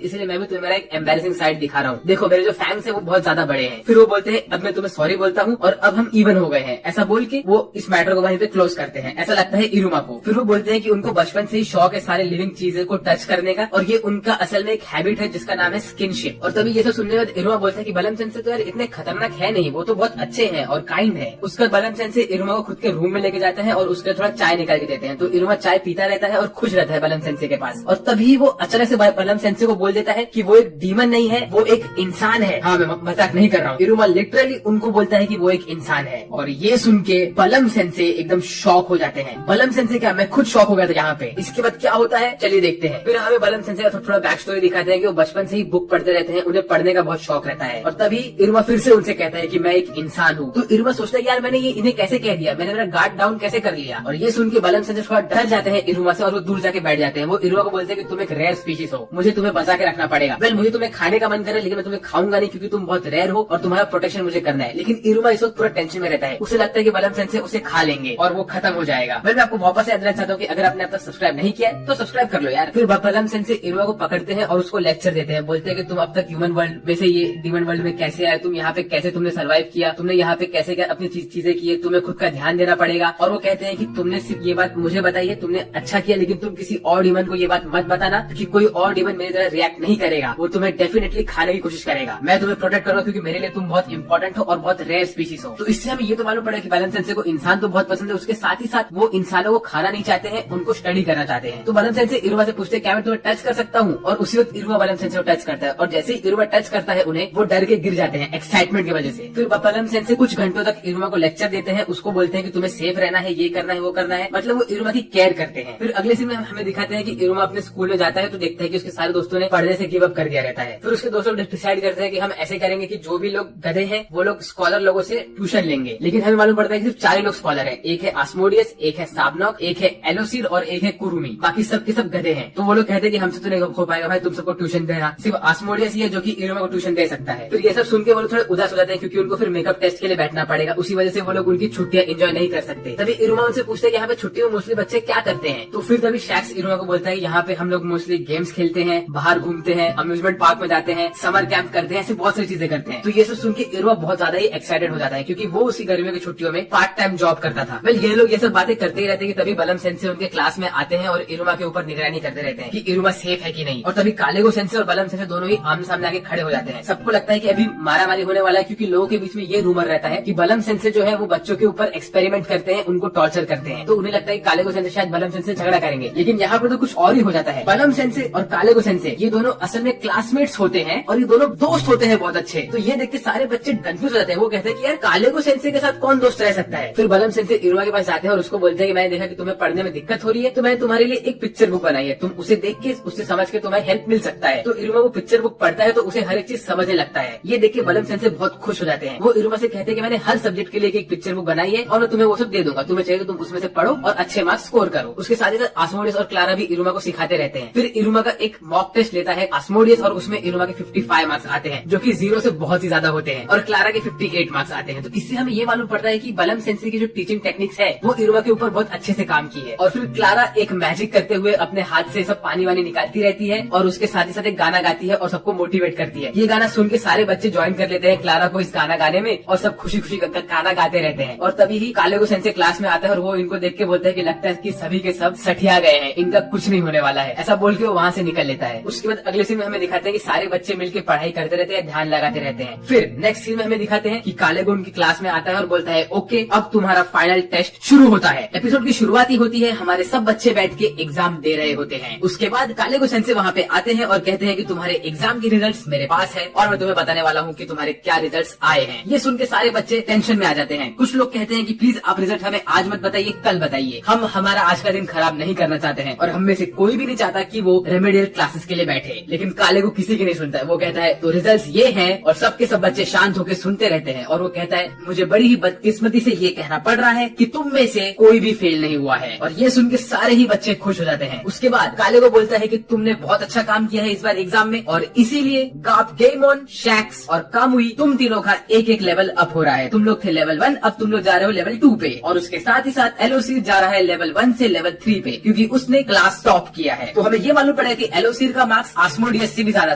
इसलिए मैं भी तुम्हारा एक एम्बैरेसिंग साइड दिखा रहा हूँ, देखो मेरे जो फैंस है वो बहुत ज्यादा बड़े हैं। फिर वो बोलते हैं अब मैं तुम्हें सॉरी बोलता हूँ और अब हम इवन हो गए हैं, ऐसा बोल के वो इस मैटर को वहीं पे क्लोज करते हैं, ऐसा लगता है इरुमा को। फिर वो बोलते हैं कि उनको बचपन से ही शौक है सारे लिविंग चीजें को टच करने का, और ये उनका असल में एक हैबिट है जिसका नाम है स्किनशिप। और तभी ये सब सुनने के बाद इरुमा बोलता है कि बलम सेंसे तो यार इतने खतरनाक है नहीं, वो तो बहुत अच्छे हैं और काइंड है। उसका बलम सेंसे इरुमा को खुद के रूम में लेके जाते हैं और उसके थोड़ा चाय निकाल के देते हैं। तो इरुमा चाय पीता रहता है और खुश रहता है बलम सेंसे के पास। और तभी वो अचानक से बलम सेंसे को बोल देता है कि वो एक डीमन नहीं है, वो एक इंसान है। हाँ मैं मजाक नहीं कर रहा हूँ। इरुमा लिटरली उनको बोलता है कि वो एक इंसान है। और ये सुन के बलम सेंसे एकदम शॉक हो जाते हैं। बलम सेंसे क्या, मैं खुद शॉक हो गया था यहाँ पे। इसके बाद क्या होता है चलिए देखते हैं। फिर हमें बलम सेंसे का थोड़ा बैक स्टोरी दिखाते हैं कि वो बचपन से ही बुक पढ़ते रहते हैं, उन्हें पढ़ने का बहुत शौक रहता है। और तभी इरुमा फिर से उनसे कहता है कि मैं एक इंसान हूँ। तो इरुमा सोचता है यार मैंने ये इन्हें कैसे कह दिया, मैंने मेरा गार्ड डाउन कैसे कर लिया। और ये सुन के बलम सेंसे थोड़ा डर जाते हैं इरुमा से और वो दूर जाके बैठ जाते हैं। वो इरुमा को बोलते हैं कि तुम एक रेयर स्पीशीज हो, मुझे तुम्हें बचा के रखना पड़ेगा। वेल मुझे तुम्हें खाने का मन करे लेकिन मैं तुम्हें खाऊंगा नहीं क्योंकि तुम बहुत रेयर हो और तुम्हारा प्रोटेक्शन मुझे करना है। लेकिन इरुमा इस वक्त पूरा टेंशन में रहता है, उसे लगता है कि बलम सेंसे उसे खा लेंगे और वो खत्म हो जाएगा। मैं आपको वापस याद दिलाना चाहता हूँ कि अगर आपने अब तक सब्सक्राइब नहीं किया तो सब्सक्राइब कर लो यार। फिर बलम सेंसे इरुमा को पकड़ते हैं और उसको लेक्चर देते हैं, बोलते हैं कि तुम अब तक ह्यूमन वर्ल्ड में से ये डीमन वर्ल्ड में कैसे आए, तुम यहाँ पे कैसे तुमने सर्वाइव किया, तुमने यहाँ पे कैसे क्या अपनी चीजें की, तुम्हें खुद का ध्यान देना पड़ेगा। और वो कहते हैं कि तुमने सिर्फ ये बात मुझे बताई है, तुमने अच्छा किया, लेकिन तुम किसी और डीमन को ये बात मत बताना कि कोई और डीमन मेरी तरह रिएक्ट नहीं करेगा, वो तुम्हें डेफिनेटली खाने की कोशिश करेगा। मैं तुम्हें प्रोटेक्ट करूंगा क्योंकि मेरे लिए तुम बहुत इंपॉर्टेंट हो और बहुत रेयर स्पीशीज हो। तो इससे हमें ये तो मालूम पड़ा कि बलम सेंसे को इंसान तो बहुत पसंद है, उसके साथ ही साथ वो इंसानों को खाना नहीं चाहते हैं, उनको स्टडी करना चाहते हैं। तो बलम सेंसे इरुमा से पूछते हैं क्या मैं तुम्हें टच कर सकता हूँ, और उसी वक्त इरुमा बलम सेंसे को टच करता है। और जैसे ही इरुमा टच करता है उन्हें, वो डर के गिर जाते हैं एक्साइटमेंट की वजह से। फिर बलम सेंसे कुछ घंटों तक इरुमा को लेक्चर देते हैं, उसको बोलते हैं कि तुम्हें सेफ रहना है, ये करना है, वो करना है, मतलब वो इरुमा की केयर करते हैं। फिर अगले सीन में हमें दिखाते हैं कि इरुमा अपने स्कूल में जाता है तो देखता है कि उसके सारे दोस्तों ने पढ़ने से गिव अप कर दिया रहता है। फिर उसके दोस्तों डिसाइड करते हैं कि हम ऐसे करेंगे कि जो भी लोग गधे हैं वो लोग स्कॉलर लोगों से ट्यूशन लेंगे। लेकिन हमें मालूम पड़ता है कि सिर्फ 4 लोग स्कॉलर हैं, एक है आस्मोडियस, एक है साबनॉक, एक है एलोसिर और एक है कुरुमी, बाकी सब के सब गधे हैं। तो वो लोग कहते हैं कि हमसे तो नहीं हो पाएगा भाई, तुम सबको ट्यूशन देना, सिर्फ आस्मोडियस ही है जो कि इरुमा को ट्यूशन दे सकता है। फिर ये सब सुन के वो लोग थोड़े उदास हो जाते हैं क्योंकि उनको फिर मेकअप टेस्ट के लिए बैठना पड़ेगा, उसी वजह से वो लोग उनकी छुट्टियां एंजॉय नहीं कर सकते। तभी इरुमा उनसे पूछते हैं कि यहाँ पे छुट्टियों में मोस्टली बच्चे क्या करते हैं। तो फिर तभी शैक्स इरुमा को बोलता है कि यहाँ पे हम लोग मोस्टली गेम्स खेलते हैं, बाहर घूमते हैं, अम्यूजमेंट पार्क में जाते हैं, समर कैंप करते हैं, ऐसे बहुत सारी चीजें करते हैं। तो ये सब सुन के इरुमा बहुत ज्यादा ही एक्साइटेड हो जाता है क्योंकि वो उसी गर्मियों की छुट्टियों में पार्ट टाइम जॉब करता था। वेल ये लोग ये सब बातें करते ही रहते हैं कि तभी बलम सेंसे उनके क्लास में आते हैं और इरुमा के ऊपर निगरानी करते रहते हैं कि इरुमा सेफ है कि नहीं। और तभी कालेगो सेंसे और बलम सेंसे दोनों ही आमने सामने आके खड़े हो जाते हैं। सबको लगता है कि अभी मारामारी होने वाला है क्योंकि लोगों के बीच में ये रूमर रहता है कि बलम सेंसे जो है वो बच्चों के ऊपर एक्सपेरिमेंट करते हैं, उनको टॉर्चर करते हैं। तो उन्हें लगता है कि कालेगो सेंसे शायद बलम सेंसे झगड़ा करेंगे, लेकिन यहाँ पर तो कुछ और ही हो जाता है। बलम सेंसे और कालेगो सेंसे ये दोनों असल में क्लासमेट्स होते हैं और ये दोनों दोस्त होते हैं बहुत अच्छे। तो ये देख के सारे बच्चे कंफ्यूज हो जाते हैं, वो कहते हैं कि यार कालेगो सेंसे के साथ कौन दोस्त रह सकता है। फिर बलम सेंसे इरुमा के पास जाते हैं और उसको बोलते हैं कि मैंने देखा कि तुम्हें पढ़ने में दिक्कत हो रही है, तो मैंने तुम्हारे लिए एक पिक्चर बुक बनाई है, तुम उसे देख के उससे समझ के तुम्हें हेल्प मिल सकता है। तो इरुमा वो पिक्चर बुक पढ़ता है तो उसे हर एक चीज समझने लगता है। ये देख के बलम सेंसे बहुत खुश हो जाते हैं। वो इरुमा से कहते हैं कि मैंने हर सब्जेक्ट के लिए एक पिक्चर बुक बनाई है और मैं तुम्हें वो सब दे दूंगा, तुम्हें चाहिए तो तुम उसमें से पढ़ो और अच्छे मार्क्स स्कोर करो। उसके साथ ही साथ आस्मोडियस और क्लारा भी इरुमा को सिखाते रहते हैं। फिर इरुमा का एक मॉक टेस्ट लेता है आस्मोडियस और उसमें इरुमा के 55 मार्क्स आते हैं जो कि 0 से बहुत ही ज्यादा होते हैं, और क्लारा के 58 मार्क्स आते हैं। तो इससे हमें ये मालूम पड़ता है कि बलम सेंसे की जो टीचिंग टेक्निक्स है वो इरुमा के ऊपर बहुत अच्छे से काम की है। और फिर क्लारा एक मैजिक करते हुए अपने हाथ से सब पानी वानी निकालती रहती है और उसके साथ ही साथ एक गाना गाती है और सबको मोटिवेट करती है। ये गाना सुन के सारे बच्चे ज्वाइन कर लेते हैं क्लारा को इस गाना गाने में और सब खुशी खुशी गाना गाते रहते हैं। और तभी ही कालेगो सेंसे क्लास में आता है और वो इनको देख के बोलता है कि लगता है कि सभी के सब सठिया गए हैं, इनका कुछ नहीं होने वाला है, ऐसा बोल के वो वहाँ से निकल लेता है। उसके बाद अगले सीन में हमें दिखाते हैं कि सारे बच्चे मिलकर पढ़ाई करते रहते हैं, ध्यान लगाते रहते हैं। फिर नेक्स्ट सीन में हमें दिखाते हैं कि कालेगो उनकी क्लास में आता है और बोलता है ओके अब तुम्हारा फाइनल टेस्ट शुरू होता है। एपिसोड की शुरुआत ही होती है, हमारे सब बच्चे बैठ के एग्जाम दे रहे होते हैं। उसके बाद कालेगो सेंसे वहाँ पे आते हैं और कहते हैं कि तुम्हारे एग्जाम के रिजल्ट्स मेरे पास है और मैं तुम्हें बताने वाला हूँ कि तुम्हारे क्या रिजल्ट्स आए हैं। ये सुन के सारे बच्चे टेंशन में आ जाते हैं। कुछ लोग कहते हैं कि प्लीज आप रिजल्ट हमें आज मत बताइए, कल बताइए, हम हमारा आज का दिन खराब नहीं कर करना चाहते हैं और हम में से कोई भी नहीं चाहता कि वो रेमेडियल क्लासेस के लिए बैठे, लेकिन काले को किसी की नहीं सुनता है। वो कहता है तो रिजल्ट्स ये हैं और सबके सब बच्चे शांत होकर सुनते रहते हैं और वो कहता है मुझे बड़ी ही बदकिस्मती से ये कहना पड़ रहा है कि तुम में से कोई भी फेल नहीं हुआ है। और ये सुन के सारे ही बच्चे खुश हो जाते हैं। उसके बाद काले को बोलता है कि तुमने बहुत अच्छा काम किया है इस बार एग्जाम में और इसीलिए गेमोन, शैक्स और कामुई तुम तीनों का एक एक लेवल अप हो रहा है। तुम लोग थे लेवल 1, अब तुम लोग जा रहे हो लेवल 2 पे और उसके साथ ही साथ एलओसी जा रहा है लेवल 1 से लेवल 3 पे क्योंकि उसने क्लास टॉप किया है। तो हमें ये मालूम पड़ा कि एलओसी का मार्क्स आस्मोडियस से भी ज्यादा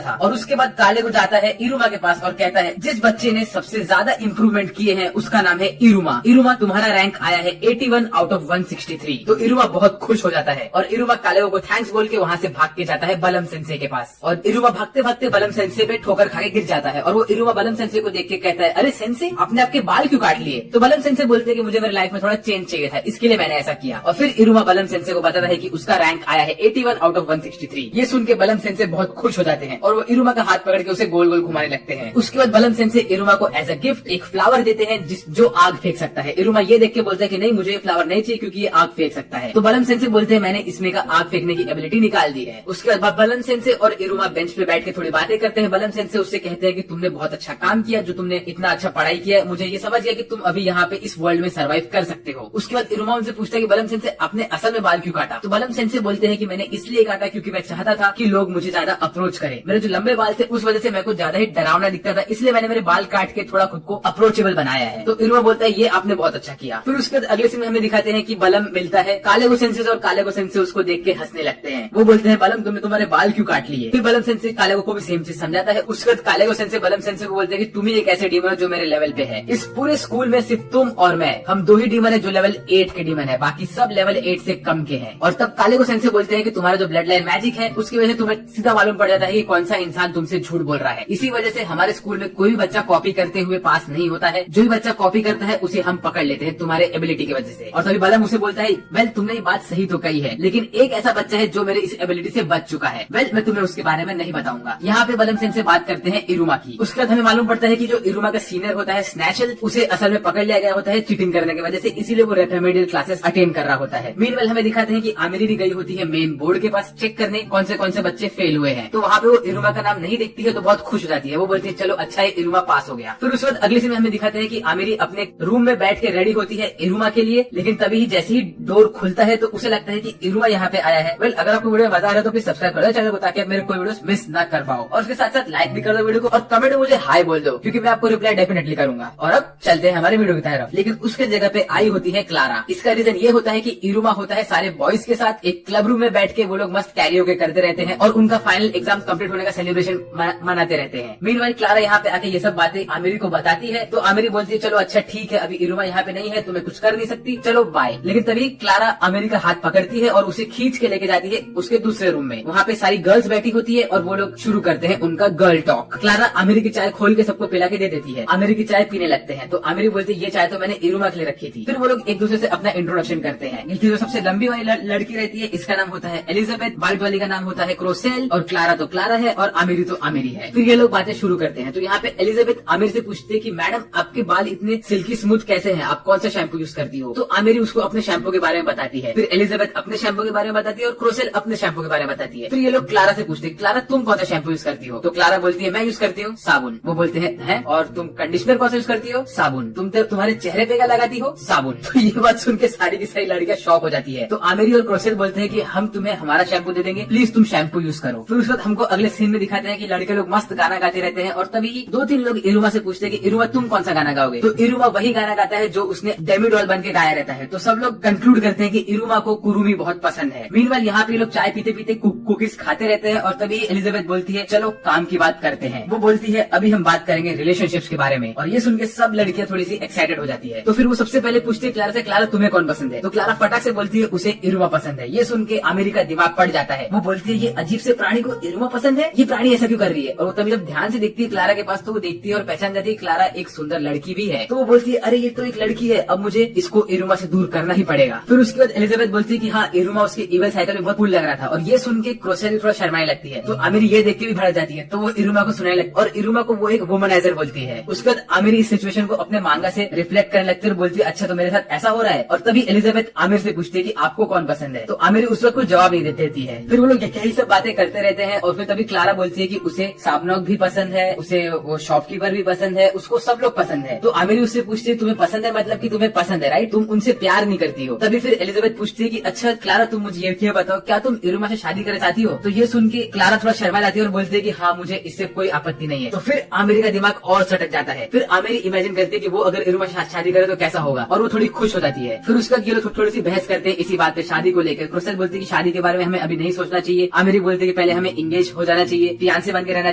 था। और उसके बाद काले को जाता है इरुमा के पास और कहता है जिस बच्चे ने सबसे ज्यादा इम्प्रूवमेंट किए हैं उसका नाम है इरुमा। इरुमा तुम्हारा रैंक आया है 81 आउट ऑफ 163। तो इरुमा बहुत खुश हो जाता है और इरुमा काले को थैंक्स बोल के वहाँ से भाग के जाता है बलम सेंसे के पास। और इरुमा भागते भागते बलम सेंसे पे ठोकर खा के गिर जाता है और वो इरुमा बलम सेंसे को देख के कहता है अरे सेंसे आपने आपके बाल क्यों काट लिए? तो बलम सेंसे बोलते हैं कि मुझे मेरी लाइफ में थोड़ा चेंज चाहिए था, इसके लिए मैंने ऐसा किया। और फिर इरुमा बलम सेंसे को बताता है कि उसका रैंक आया है 81 आउट ऑफ 163। ये सुन के बलम सेंसे बहुत खुश हो जाते हैं और वो इरुमा का हाथ पकड़ के उसे गोल गोल घुमाने लगते हैं। उसके बाद बलम सेंसे इरुमा को एज अ गिफ्ट एक फ्लावर देते हैं जो आग फेंक सकता है। इरुमा ये देख के बोलता है कि नहीं मुझे ये फ्लावर नहीं चाहिए क्योंकि ये आग फेंक सकता है। तो बलम सेंसे बोलते हैं मैंने इसमें का आग फेंकने की एबिलिटी निकाल दी है। उसके बाद बलम सेंसे और इरुमा बेंच पे बैठ के थोड़ी बातें करते हैं। बलम सेंसे उससे कहते हैं कि तुमने बहुत अच्छा काम किया, जो तुमने इतना अच्छा पढ़ाई किया, मुझे ये समझ गया कि तुम अभी यहाँ पे इस वर्ल्ड में सर्वाइव कर सकते हो। उसके बाद इरुमा उनसे पूछता है कि बलम सेंसे आपने असल में बाल क्यों काटा? तो बलम सेंसे बोलते हैं कि मैंने इसलिए काटा क्योंकि मैं चाहता था कि लोग मुझे ज्यादा अप्रोच करें। मेरे जो लंबे बाल थे उस वजह से मेरे को ज्यादा ही डरावना दिखता था, इसलिए मैंने मेरे बाल काट के थोड़ा खुद को अप्रोचेबल बनाया है। तो इरुमा बोलता है ये आपने बहुत अच्छा किया। फिर उसके बाद अगले सीन में हमें दिखाते हैं कि बलम मिलता है काले को सेंसे और काले को सेंसे उसको देख के हंसने लगते हैं। वो बोलते हैं बलम तुमने तुम्हारे बाल क्यों काट लिए? फिर बलम सेंसे काले को भी सेम चीज समझाता है। उसके बाद काले को सेंसे बलम सेंसे को बोलते हैं कि तुम ही एक ऐसे डीमन हो जो मेरे लेवल पे है। इस पूरे स्कूल में सिर्फ तुम और मैं, हम 2 ही डीमन है जो लेवल 8 के डीमन है, बाकी सब लेवल 8 से कम के हैं। और तब काले को सेंसे बोलते हैं कि तुम्हारा जो ब्लड लाइन मैजिक है उसकी वजह से तुम्हें सीधा मालूम पड़ जाता है कि कौन सा इंसान तुमसे झूठ बोल रहा है। इसी वजह से हमारे स्कूल में कोई भी बच्चा कॉपी करते हुए पास नहीं होता है। जो भी बच्चा कॉपी करता है उसे हम पकड़ लेते हैं तुम्हारे एबिलिटी की वजह से। और तभी बलम उसे बोलता है वेल तुमने ये बात सही तो कही है, लेकिन एक ऐसा बच्चा है जो मेरे इस एबिलिटी से बच चुका है। वेल मैं तुम्हें उसके बारे में नहीं बताऊंगा। यहाँ पे बलम सेंसे बात करते हैं इरुमा की। उसके बाद हमें मालूम पड़ता है कि जो इरुमा का सीनियर होता है स्नैचल, उसे असल में पकड़ लिया गया होता है चीटिंग करने की वजह से, इसीलिए वो रेमेडियल क्लासेस अटेंड कर रहा होता है। मीनवेल हमें दिखाते हैं कि आमिरी भी गई होती है मेन बोर्ड के पास चेक करने कौन से बच्चे फेल हुए हैं। तो वहाँ पे वो इरुमा का नाम नहीं देखती है तो बहुत खुश हो जाती है। वो बोलती है चलो अच्छा है इरुमा पास हो गया। फिर उस वक्त अगले सीन में हमें दिखाते हैं कि आमिरी अपने रूम में बैठ के रेडी होती है इरुमा के लिए, लेकिन तभी जैसे ही डोर खुलता है तो उसे लगता है कि इरुमा यहाँ पे आया है। वेल अगर आपको वीडियो मजा आ रहा है तो प्लीज सब्सक्राइब कर दो चैनल को ताकि आप मेरे कोई वीडियो मिस ना कर पाओ। और उसके साथ साथ लाइक भी कर दो वीडियो को और कमेंट में मुझे हाई बोल दो क्योंकि मैं आपको रिप्लाई डेफिनेटली करूंगा। और अब चलते हैं हमारे वीडियो की तरफ। लेकिन उसके जगह पे आई होती है क्लारा। इसका रीजन ये होता है कि इरुमा होता है सारे बॉयज के साथ एक क्लब रूम में बैठ के वो लोग मस्त कैरियोके करते रहते हैं और उनका फाइनल एग्जाम कंप्लीट होने का सेलिब्रेशन मनाते रहते हैं। मीनवाइल क्लारा यहाँ पे आके ये सब बातें आमिरी को बताती है तो आमिरी बोलती है चलो अच्छा ठीक है अभी इरुमा यहाँ पे नहीं है तो मैं कुछ कर नहीं सकती, चलो बाय। लेकिन तभी क्लारा आमिरी का हाथ पकड़ती है और उसे खींच के लेके जाती है उसके दूसरे रूम में। वहाँ पे सारी गर्ल्स बैठी होती है और वो लोग शुरू करते हैं उनका गर्ल टॉक। क्लारा आमिरी की चाय खोल के सबको पिला के दे देती है। आमिरी की चाय पीने लगते हैं तो आमिरी बोलती है ये चाय तो मैंने इरुमा के लिए रखी थी। फिर वो लोग एक दूसरे से अपना इंट्रोडक्शन करते हैं। ये जो सबसे लंबी वाली लड़की रहती है इसका नाम होता है एलिजाबेथ, वाइट वाली का नाम होता है क्रोसेल और क्लारा तो क्लारा है और आमिरी तो आमिरी है। फिर ये लोग बातें शुरू करते हैं। तो यहाँ पे एलिजाबेथ आमिर से पूछती है कि मैडम आपके बाल इतने सिल्की स्मूथ कैसे हैं, आप कौन सा शैम्पू यूज करती हो? तो आमिरी उसको अपने शैम्पू के बारे में बताती है। फिर एलिजाबेथ अपने शैम्पू के बारे में बताती है और क्रोसेल अपने शैम्पू के बारे में बताती है। फिर ये लोग क्लारा से पूछते हैं क्लारा तुम कौन सा शैम्पू यूज करती हो? तो क्लारा बोलती है मैं यूज करती हूँ साबुन। वो बोलते हैं और तुम कंडीशनर कौन सा यूज करती हो? साबुन। तुम तुम्हारे चेहरे पे क्या लगाती हो? साबुन। तो ये बात सुन के सारी की सारी लड़कियां शॉक हो जाती है। तो आमिरी और क्रोसेल बोलते हैं कि हम तुम्हें हमारा शैम्पू दे देंगे, प्लीज तुम शैम्पू यूज करो। फिर उस वक्त हमको अगले सीन में दिखाते हैं कि लड़के लोग मस्त गाना गाते रहते हैं और तभी 2-3 लोग इरुमा से पूछते हैं कि इरुमा तुम कौन सा गाना गाओगे? तो इरुमा वही गाना गाता है जो उसने डेमीडॉल बन के गाया रहता है। तो सब लोग कंक्लूड करते हैं कि इरुमा को कुरुमी बहुत पसंद है। मीनवाइल यहाँ पे लोग चाय पीते पीते कुकीज खाते रहते हैं और तभी एलिजाबेथ बोलती है चलो काम की बात करते हैं। वो बोलती है अभी हम बात करेंगे रिलेशनशिप्स के बारे में। और ये सुन के सब लड़कियां थोड़ी सी एक्साइटेड हो जाती है। तो फिर वो सबसे पहले पूछती है क्लारा से क्लारा तुम्हें कौन पसंद है? तो क्लारा फटाक से बोलती है उसे इरुमा पसंद है। ये सुन के आमिरी का दिमाग पड़ जाता है। वो बोलती है ये अजीब से प्राणी को इरुमा पसंद है, ये प्राणी ऐसा क्यों कर रही है? और वो तभी जब ध्यान से देखती है क्लारा के पास तो वो देखती है और पहचान जाती है क्लारा एक सुंदर लड़की भी है। तो वो बोलती है अरे ये तो एक लड़की है, अब मुझे इसको इरुमा से दूर करना ही पड़ेगा। फिर उसके बाद एलिजाबेथ बोलती है कि हाँ इरुमा उसके इवल साइकिल में बहुत कूल लग रहा था। और ये सुन के क्रोसेल थोड़ा शर्माने लगती है। तो आमिरी ये देख के भी भड़क जाती है तो वो इरुमा को सुनाने लगती है और इरुमा को वो एक वुमनाइजर बोलती है। उसके बाद आमिरी इस सिचुएशन को अपने मांगा से रिफ्लेक्ट करने लगती है और बोलती है अच्छा तो मेरे साथ ऐसा हो रहा है। और तभी एलिजाबेथ आमिर से पूछती है कि आपको कौन पसंद पसंद है। तो आमिर उस वक्त कुछ जवाब नहीं देती है। फिर वो लोग यही सब बातें करते रहते हैं और फिर तभी क्लारा बोलती है कि उसे साबनौक भी पसंद है, उसे वो शॉपकीपर भी पसंद है, उसको सब लोग पसंद है। तो आमिर उससे पूछती है तुम्हें पसंद है मतलब कि तुम्हें पसंद है, राइट, तुम उनसे प्यार नहीं करती हो। तभी फिर एलिजाबेथ पूछती है कि अच्छा क्लारा तुम मुझे ये बताओ क्या तुम इरुमा से शादी करना चाहती हो। तो ये सुन के क्लारा थोड़ा शर्मा जाती है और बोलती है कि हाँ मुझे इससे कोई आपत्ति नहीं है। तो फिर आमिर का दिमाग और सटक जाता है। फिर आमिर इमेजिन करती है कि वो अगर इरुमा से शादी करे तो कैसा होगा और वो थोड़ी खुश हो जाती है। फिर उसका ये लोग थोड़ी सी बहस करते हैं इसी बात पे, शादी को लेकर। क्रोसेट बोलती है कि शादी के बारे में हमें अभी नहीं सोचना चाहिए। आमिर बोलते हैं कि पहले हमें इंगेज हो जाना चाहिए, फियांसे बन के रहना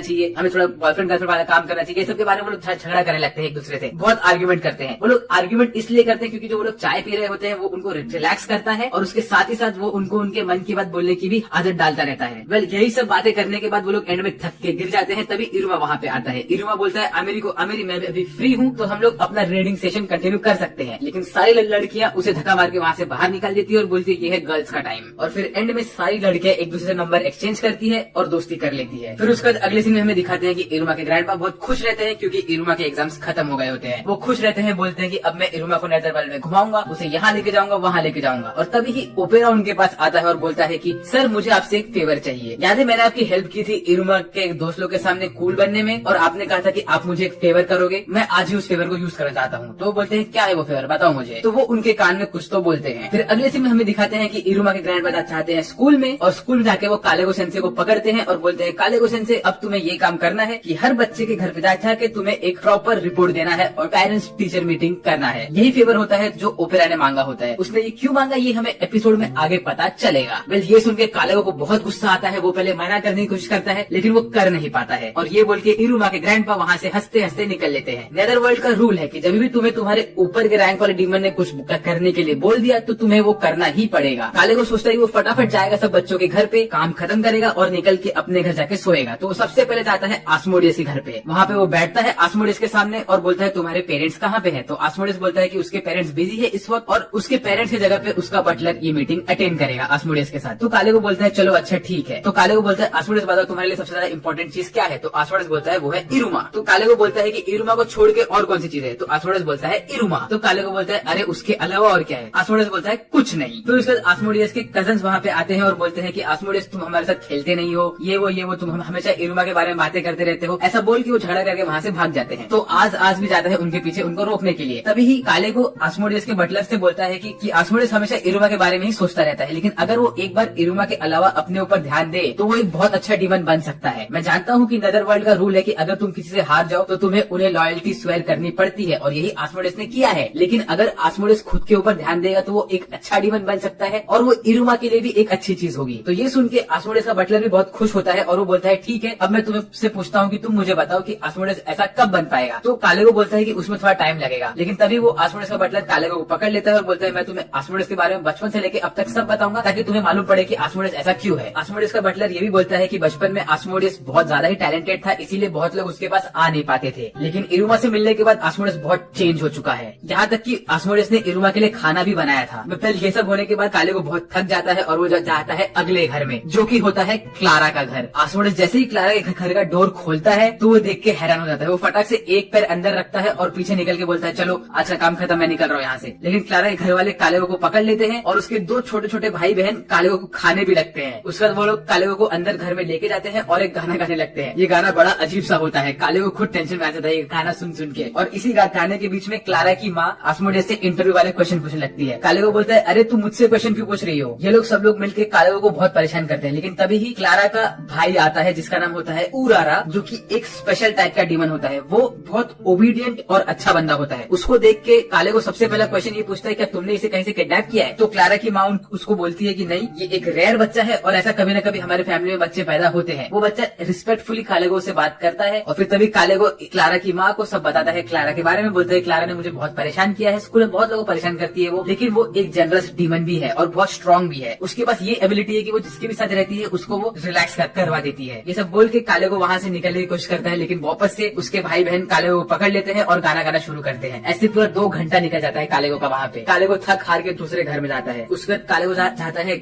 चाहिए, हमें थोड़ा बॉयफ्रेंड गर्लफ्रेंड वाला काम करना चाहिए। ये सब के बारे में वो लोग झगड़ा करने लगते हैं एक दूसरे से, बहुत आर्ग्यूमेंट करते हैं। वो लोग आर्ग्यूमेंट इसलिए करते हैं क्योंकि जो वो लोग चाय पी रहे होते हैं वो उनको रिलैक्स करता है और उसके साथ ही साथ वो उनको उनके मन की बात बोलने की भी आदत डालता रहता है। वेल यही सब बातें करने के बाद वो लोग एंड में थक के गिर जाते हैं। तभी इरुमा वहाँ पे आता है। इरुमा बोलता है आमिर को, आमिर मैं अभी फ्री हूँ तो हम लोग अपना रीडिंग सेशन कंटिन्यू कर सकते हैं। लेकिन सारी लड़कियां उसे धक्का मार के वहाँ से बाहर निकाल देती है और बोलती है ये है गर्ल्स का टाइम। और फिर एंड में सारी लड़कियां एक दूसरे से नंबर एक्सचेंज करती है और दोस्ती कर लेती है। फिर उसके बाद अगले सीन में हमें दिखाते हैं कि इरुमा के ग्रैंडपा बहुत खुश रहते हैं क्योंकि इरुमा के एग्जाम्स खत्म हो गए होते हैं। वो खुश रहते हैं, बोलते हैं कि अब मैं इरुमा को नेदरलैंड में घुमाऊंगा, उसे यहाँ लेके जाऊंगा, वहाँ लेके जाऊंगा। और तभी ही ओपेरा उनके पास आता है और बोलता है कि सर मुझे आपसे एक फेवर चाहिए। याद है मैंने आपकी हेल्प की थी इरुमा के दोस्त लोग के सामने कूल बनने में और आपने कहा था कि आप मुझे एक फेवर करोगे, मैं आज ही उस फेवर को यूज करना चाहता हूँ। तो बोलते हैं क्या है वो फेवर बताओ मुझे। तो वो उनके कान में कुछ तो बोलते हैं। फिर अगले सीन में हमें दिखाते हैं कि इरुमा के ग्रैंडपा चाहते हैं स्कूल में, और स्कूल में जाके वो कालेगो सेंसे को पकड़ते हैं और बोलते हैं कालेगो सेंसे अब तुम्हें ये काम करना है कि हर बच्चे के घर पे जाके तुम्हें एक प्रॉपर रिपोर्ट देना है और पेरेंट्स टीचर मीटिंग करना है। यही फेवर होता है जो ओपेरा ने मांगा होता है। उसने ये क्यों मांगा ये हमें एपिसोड में आगे पता चलेगा। वेल ये सुन के कालेगो को बहुत गुस्सा आता है। वो पहले मना करने की कोशिश करता है लेकिन वो कर नहीं पाता है और ये बोल के इरुमा के ग्रैंडपा वहाँ से हंसते हंसते निकल लेते हैं। नेदरवर्ल्ड का रूल है कि जब भी तुम्हें तुम्हारे ऊपर के रैंक वाले डीमन ने कुछ करने के लिए बोल दिया तो तुम्हें वो करना ही पड़ेगा। कालेगो सोचता है वो फटाफट जाएगा सब बच्चों के घर पे, काम खत्म करेगा और निकल के अपने घर जाके सोएगा। तो वो सबसे पहले जाता है आस्मोडियस के घर पे। वहाँ पे वो बैठता है आस्मोडियस के सामने और बोलता है तुम्हारे पेरेंट्स कहाँ पे है। तो आस्मोडियस बोलता है कि उसके पेरेंट्स बिजी है इस वक्त और उसके पेरेंट्स की जगह पे उसका बटलर ये मीटिंग अटेंड करेगा आस्मोडियस के साथ। तो कालेगो बोलता है चलो अच्छा ठीक है। तो कालेगो बोलता है आस्मोडियस बताओ तुम्हारे लिए सबसे ज्यादा इंपॉर्टेंट चीज क्या है। तो आस्मोडियस बोलता है वो है इरुमा। तो कालेगो बोलता है कि इरुमा को छोड़ के और कौन सी चीज है। तो आस्मोडियस बोलता है इरुमा। तो कालेगो बोलता है अरे उसके अलावा और क्या है। आस्मोडियस बोलता है कुछ नहीं। फिर उसके बाद आस्मोडियस के कजन्स वहाँ पे आते हैं और बोलते हैं कि आस्मोडियस तुम हमारे साथ खेलते नहीं हो, ये वो तुम हमेशा इरुमा के बारे में बातें करते रहते हो। ऐसा बोल के वो झगड़ा करके वहाँ से भाग जाते हैं। तो आज भी जाता है उनके पीछे उनको रोकने के लिए। तभी ही कालेगो आस्मोडियस के बटलर से बोलता है कि आस्मोडियस हमेशा इरुमा के बारे में ही सोचता रहता है, लेकिन अगर वो एक बार इरुमा के अलावा अपने ऊपर ध्यान दे तो वो एक बहुत अच्छा डीमन बन सकता है। मैं जानता हूँ कि नेदरवर्ल्ड का रूल है कि अगर तुम किसी से हार जाओ तो तुम्हें उन्हें लॉयल्टी स्वेयर करनी पड़ती है और यही आस्मोडियस ने किया है। लेकिन अगर आस्मोडियस खुद के ऊपर ध्यान देगा तो वो एक अच्छा डीमन बन सकता है और वो इरुमा के लिए भी एक अच्छी चीज होगी। तो ये सुन के आस्मोडियस का बटलर भी बहुत खुश होता है और वो बोलता है ठीक है अब मैं तुमसे पूछता हूँ कि तुम मुझे बताओ कि आस्मोडियस ऐसा कब बन पाएगा। तो कालेगो बोलता है कि उसमें थोड़ा टाइम लगेगा। लेकिन तभी वो आस्मोडियस का बटलर कालेगो को पकड़ लेता है और बोलता है मैं तुम्हें आस्मोडियस के बारे में बचपन से लेकर अब तक सब बताऊंगा ताकि तुम्हें मालूम पड़े कि आस्मोडियस ऐसा क्यों है। आस्मोडियस का बटलर ये भी बोलता है कि बचपन में आस्मोडियस बहुत ज्यादा ही टैलेंटेड था, इसीलिए बहुत लोग उसके पास आ नहीं पाते थे। लेकिन इरुमा से मिलने के बाद आस्मोडियस बहुत चेंज हो चुका है, यहाँ तक कि आस्मोडियस ने इरुमा के लिए खाना भी बनाया था। पहले ये सब होने के बाद कालेगो बहुत थक जाता है और वो जाता है अगले घर में जो कि होता है क्लारा का घर। आस्मोडियस जैसे ही क्लारा के घर का डोर खोलता है तो वो देख के हैरान हो जाता है। वो फटाक से एक पैर अंदर रखता है और पीछे निकल के बोलता है चलो अच्छा काम खत्म, मैं निकल रहा हूँ यहाँ से। लेकिन क्लारा के घर वाले कालेगो को पकड़ लेते हैं और उसके दो छोटे छोटे भाई बहन कालेगो को खाने भी लगते हैं। उसके बाद वो लोग कालेगो को अंदर घर में लेके जाते हैं और एक गाना गाने लगते हैं। ये गाना बड़ा अजीब सा होता है, कालेगो खुद टेंशन में आ जाता है ये गाना सुन सुन के। और इसी गाने के बीच में क्लारा की माँ आस्मोडियस से इंटरव्यू वाले क्वेश्चन पूछने लगती है। कालेगो बोलता है अरे तुम मुझसे क्वेश्चन क्यों पूछ रही हो। ये लोग सब लोग मिलकर कालेगो को बहुत परेशान करते हैं। लेकिन तभी ही क्लारा का भाई आता है जिसका नाम होता है उरारा, जो कि एक स्पेशल टाइप का डीमन होता है। वो बहुत ओबीडियंट और अच्छा बंदा होता है। उसको देख के कालेगो सबसे पहला क्वेश्चन ये पूछता है क्या तुमने इसे कहीं से किडनैप किया है। तो क्लारा की माँ उसको बोलती है कि नहीं, ये एक रेयर बच्चा है और ऐसा कभी न कभी हमारे फैमिली में बच्चे पैदा होते हैं। वो बच्चा रिस्पेक्टफुली कालेगो से बात करता है और फिर तभी कालेगो क्लारा की माँ को सब बताता है क्लारा के बारे में। बोलता है क्लारा ने मुझे बहुत परेशान किया है, स्कूल में बहुत लोगों को परेशान करती है वो, लेकिन वो एक जनरस डीमन भी है और बहुत स्ट्रांग भी है। उसके पास ये एबिलिटी है कि वो जिसके भी साथ रहती है उसको वो रिलैक्स करवा देती है। ये सब बोल के कालेगो वहाँ से निकलने की कोशिश करता है, लेकिन वापस से उसके भाई बहन कालेगो को पकड़ लेते हैं और गाना गाना शुरू करते हैं। ऐसे पूरा 2 घंटा निकल जाता है कालेगो का वहाँ पे। कालेगो थक हार के दूसरे घर में जाता है। उसके बाद कालेगो जाता है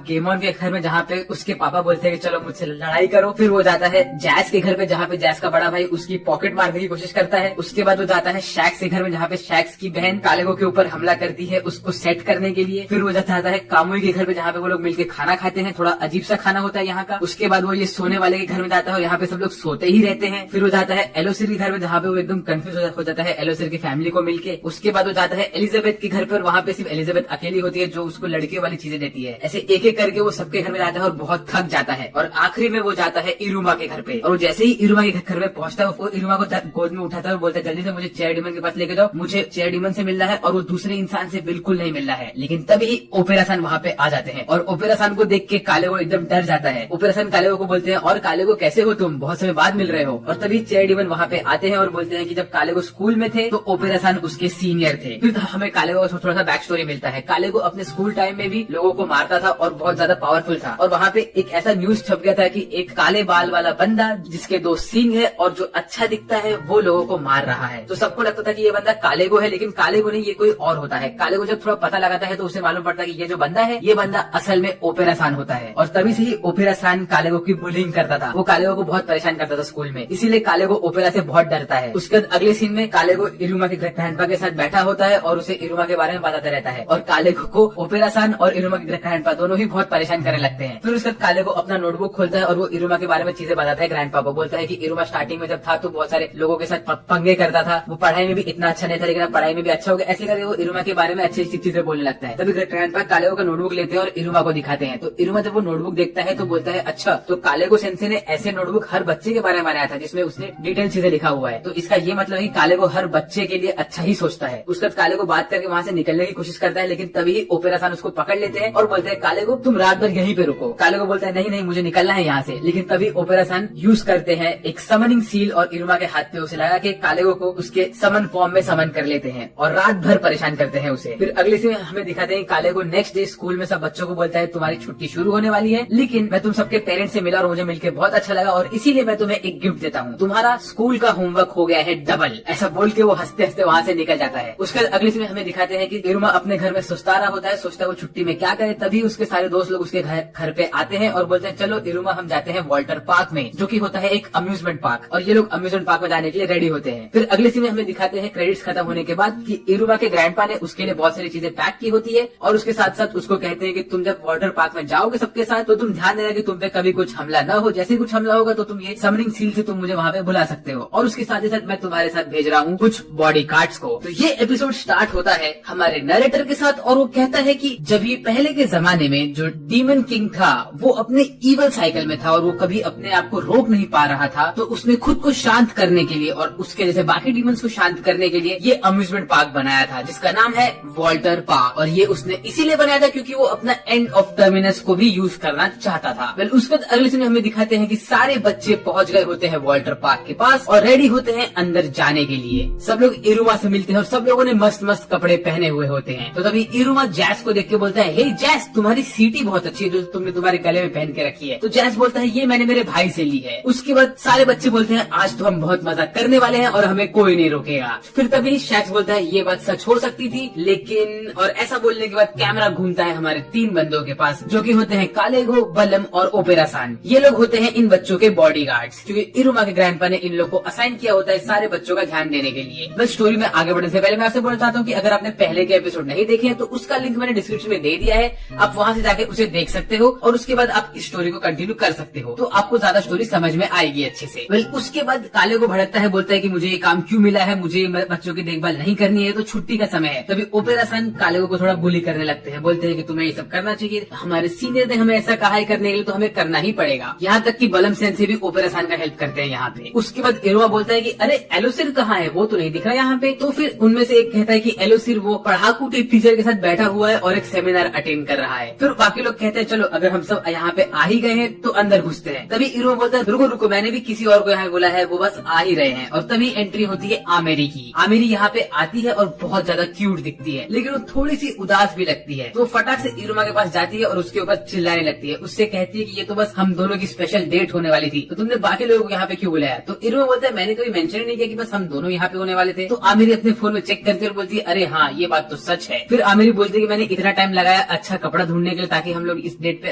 गेमोन के घर में जहाँ पे उसके पापा बोलते हैं कि चलो मुझसे लड़ाई करो। फिर वो जाता है जैस के घर पे जहाँ पे जैस का बड़ा भाई उसकी पॉकेट मारने की कोशिश करता है। उसके बाद वो जाता है शैक्स के घर में जहाँ पे शैक्स की बहन कालेगो के ऊपर हमला करती है उसको सेट करने के लिए। फिर वो जाता जाता है कामुई के घर पे, जहाँ पे वो लोग मिलकर खाना खाते हैं। थोड़ा अजीब सा खाना होता है यहाँ का। उसके बाद वो ये सोने वाले के घर में जाता है, यहाँ पे सब लोग सोते ही रहते हैं। फिर वो जाता है एलोसिर के घर में, जहाँ पे वो एकदम कंफ्यूज हो जाता है एलोसिर की फैमिली को मिलके। उसके बाद वो जाता है एलिजाबेथ के घर पर, वहाँ पे सिर्फ एलिजाबेथ अकेली होती है जो उसको लड़के वाली चीजें देती है। ऐसे एक एक करके वो सबके घर में जाता है और बहुत थक जाता है। और आखिरी में वो जाता है इरुमा के घर पे, और जैसे ही इरुमा के घर में पहुंचता है वो इरुमा को गोद में उठाता है और बोलता है जल्दी से मुझे चेयर डीमन के पास लेके जाओ, मुझे चेयर डीमन से मिलना है और वो दूसरे इंसान से बिल्कुल नहीं मिलना है। लेकिन तभी ओपेरा सान वहाँ पे आ जाते हैं और ओपेरा सान को देख के कालेगो एकदम डर जाता है। ओपेरा सान कालेगो को बोलते हैं और कालेगो कैसे हो तुम, बहुत समय बाद मिल रहे हो। और तभी चेयर डीमन वहाँ पे आते हैं और बोलते हैं कि जब कालेगो स्कूल में थे तो ओपेरा सान उसके सीनियर थे। फिर हमें कालेगो का थोड़ा सा बैक स्टोरी मिलता है। कालेगो अपने स्कूल टाइम में भी लोगों को मारता था और बहुत ज्यादा पावरफुल था। और वहाँ पे एक ऐसा न्यूज छप गया था कि एक काले बाल वाला बंदा जिसके 2 सींग है और जो अच्छा दिखता है वो लोगों को मार रहा है। तो सबको लगता था कि ये बंदा कालेगो है, लेकिन कालेगो नहीं, ये कोई और होता है। कालेगो जब थोड़ा पता लगाता है तो उसे मालूम पड़ता है कि ये जो बंदा है ये बंदा असल में ओपेरा सान होता है। और तभी से ही ओपेरा सान कालेगो की बुलिंग करता था। वो कालेगो को बहुत परेशान करता था स्कूल में, इसीलिए कालेगो ओपेरा से बहुत डरता है। उसके बाद अगले सीन में कालेगो इरुमा के ग्रैंडपा के साथ बैठा होता है और उसे इरुमा के बारे में बताता रहता है। और कालेगो को ओपेरा सान और इरुमा के ग्रैंडपा दोनों ही बहुत परेशान करने लगते हैं। फिर उसके बाद कालेगो अपना नोटबुक खोलता है और वो इरुमा के बारे में चीजें बताता है ग्रैंडपा को। बोलता है कि इरुमा स्टार्टिंग में जब था तो बहुत सारे लोगों के साथ पंगे करता था, वो पढ़ाई में भी इतना अच्छा नहीं था, लेकिन पढ़ाई में भी अच्छा हो गया। ऐसे करके वो इरुमा के बारे में अच्छी अच्छी चीजें बोलने लगता है। तभी ग्रैंडपा कालेगो का नोटबुक लेते हैं और इरुमा को दिखाते हैं। तो इरुमा जब वो नोटबुक देखता है तो बोलता है अच्छा, तो कालेगो सेंसे ने ऐसे नोटबुक हर बच्चे के बारे में बनाया था जिसमें उसने डिटेल चीजें लिखा हुआ है। तो इसका ये मतलब है कि कालेगो हर बच्चे के लिए अच्छा ही सोचता है। उसके बाद कालेगो बात करके वहाँ से निकलने की कोशिश करता है, लेकिन तभी ओपेरा सान उसको पकड़ लेते हैं और बोलते हैं कालेगो तुम रात भर यहीं पे रुको। कालेगो बोलता है नहीं नहीं मुझे निकलना है यहाँ से। लेकिन तभी ओपेरा सान यूज करते हैं एक समनिंग सील और इरुमा के हाथ पे उसे लगा के कालेगो को उसके समन फॉर्म में समन कर लेते हैं और रात भर परेशान करते हैं उसे। फिर अगले से हमें दिखाते हैं कालेगो नेक्स्ट डे स्कूल में सब बच्चों को बोलता है तुम्हारी छुट्टी शुरू होने वाली है, लेकिन मैं तुम सबके पेरेंट्स से मिला और मुझे मिलकर बहुत अच्छा लगा और इसीलिए मैं तुम्हें एक गिफ्ट देता हूँ, तुम्हारा स्कूल का होमवर्क हो गया है डबल। ऐसा बोल के वो हंसते हंसते वहाँ से निकल जाता है। उसके बाद अगले से हमें दिखाते हैं कि इरुमा अपने घर में सुस्ता रहा होता है, सोचता है वो छुट्टी में क्या करे। तभी उसके सारे दोस्त लोग उसके घर पे आते हैं और बोलते हैं चलो इरुमा हम जाते हैं वाल्टर पार्क में, जो कि होता है एक अम्यूजमेंट पार्क। और ये लोग अम्यूजमेंट पार्क में जाने के लिए रेडी होते हैं। फिर अगले सीन में हमें दिखाते हैं क्रेडिट्स खत्म होने के बाद कि इरुमा के ग्रैंडपा ने उसके लिए बहुत सारी चीजें पैक की होती है और उसके साथ साथ उसको कहते हैं कि तुम जब वाटर पार्क में जाओगे सबके साथ तो तुम ध्यान देना कि तुम पे कभी कुछ हमला न हो। जैसे कुछ हमला होगा तो तुम ये समनिंग सील से तुम मुझे वहाँ पे बुला सकते हो। और उसके साथ ही साथ मैं तुम्हारे साथ भेज रहा हूँ कुछ बॉडी गार्ड्स को। तो ये एपिसोड स्टार्ट होता है हमारे नरेटर के साथ और वो कहता है कि जब ये पहले के जमाने में जो डीमन किंग था वो अपने ईवल साइकिल में था और वो कभी अपने आप को रोक नहीं पा रहा था, तो उसने खुद को शांत करने के लिए और उसके जैसे बाकी डीमंस को शांत करने के लिए ये अम्यूजमेंट पार्क बनाया था जिसका नाम है वाल्टर पार्क। और ये उसने इसीलिए बनाया था क्योंकि वो अपना एंड ऑफ टर्मिनस को भी यूज करना चाहता था। वेल उसके बाद अगले सीन में हमें दिखाते हैं कि सारे बच्चे पहुंच गए होते हैं वाल्टर पार्क के पास और रेडी होते हैं अंदर जाने के लिए। सब लोग इरुमा से मिलते हैं और सब लोगों ने मस्त मस्त कपड़े पहने हुए होते हैं। तो तभी इरुमा जैस को देख के बोलता है हे जैस, तुम्हारी सीटी बहुत अच्छी है जो तुमने तुम्हारे गले में पहन के रखी है। तो जैस बोलता है ये मैंने मेरे भाई से ली है। उसके बाद सारे बच्चे बोलते हैं आज तो हम बहुत मजा करने वाले हैं और हमें कोई नहीं रोकेगा। फिर तभी शैक्स बोलता है ये बात सच हो सकती थी लेकिन, और ऐसा बोलने के बाद कैमरा घूमता है हमारे 3 बंदों के पास जो कि होते हैं कालेगो, बलम और ओपेरा सान। ये लोग होते हैं इन बच्चों के बॉडीगार्ड्स क्योंकि इरुमा के ग्रैंडपा ने इन लोग को असाइन किया होता है सारे बच्चों का ध्यान देने के लिए। बस स्टोरी में आगे बढ़ने से पहले मैं आपसे बोलना चाहता हूँ कि अगर आपने पहले के एपिसोड नहीं देखे हैं तो उसका लिंक मैंने डिस्क्रिप्शन में दे दिया है, आप वहाँ से जाके उसे देख सकते हो और उसके बाद आप इस स्टोरी को कंटिन्यू कर सकते हो तो आपको ज्यादा स्टोरी समझ में आएगी अच्छे से। वेल उसके बाद कालेगो भड़कता है, बोलता है कि मुझे ये काम क्यों मिला है, मुझे बच्चों की देखभाल नहीं करनी है तो छुट्टी का समय है। तभी ओपेरा सन कालेगो को थोड़ा बुली करने लगते हैं, बोलते हैं कि तुम्हें ये सब करना चाहिए, हमारे सीनियर ने हमें ऐसा कहा है करने के लिए तो हमें करना ही पड़ेगा। यहाँ तक कि बलम सेन से भी ओपेरा सन का हेल्प करते हैं यहाँ पे। उसके बाद इरुमा बोलता है कि अरे एलोसिर कहाँ है, वो तो नहीं दिख रहा यहाँ पे। तो फिर उनमें से एक कहता है कि एलोसिर वो पढ़ाकू टीचर के साथ बैठा हुआ है और एक सेमिनार अटेंड कर रहा है। फिर बाकी लोग कहते हैं चलो अगर हम सब यहाँ पे आ ही गए हैं तो अंदर घुसते हैं। तभी इरुमा बोलता है रुको रुको, मैंने भी किसी और को यहाँ बोला है, वो बस आ ही रहे हैं। और तभी एंट्री होती है आमेरी की। आमेरी यहाँ पे आती है और बहुत ज्यादा क्यूट दिखती है लेकिन वो थोड़ी सी उदास भी लगती है। तो फटाक से इरुमा के पास जाती है और उसके ऊपर चिल्लाने लगती है, उससे कहती है कि ये तो बस हम दोनों की स्पेशल डेट होने वाली थी तो तुमने बाकी लोगों को यहाँ पे क्यों बुलाया। तो इरुमा बोलता है मैंने कभी मेंशन ही नहीं किया कि बस हम दोनों यहाँ पे होने वाले थे। तो आमेरी अपने फोन में चेक करती है और बोलती है अरे हाँ ये बात तो सच है। फिर आमेरी बोलती है कि मैंने इतना टाइम लगाया अच्छा कपड़ा ढूंढने के लिए ताकि हम लोग इस डेट पे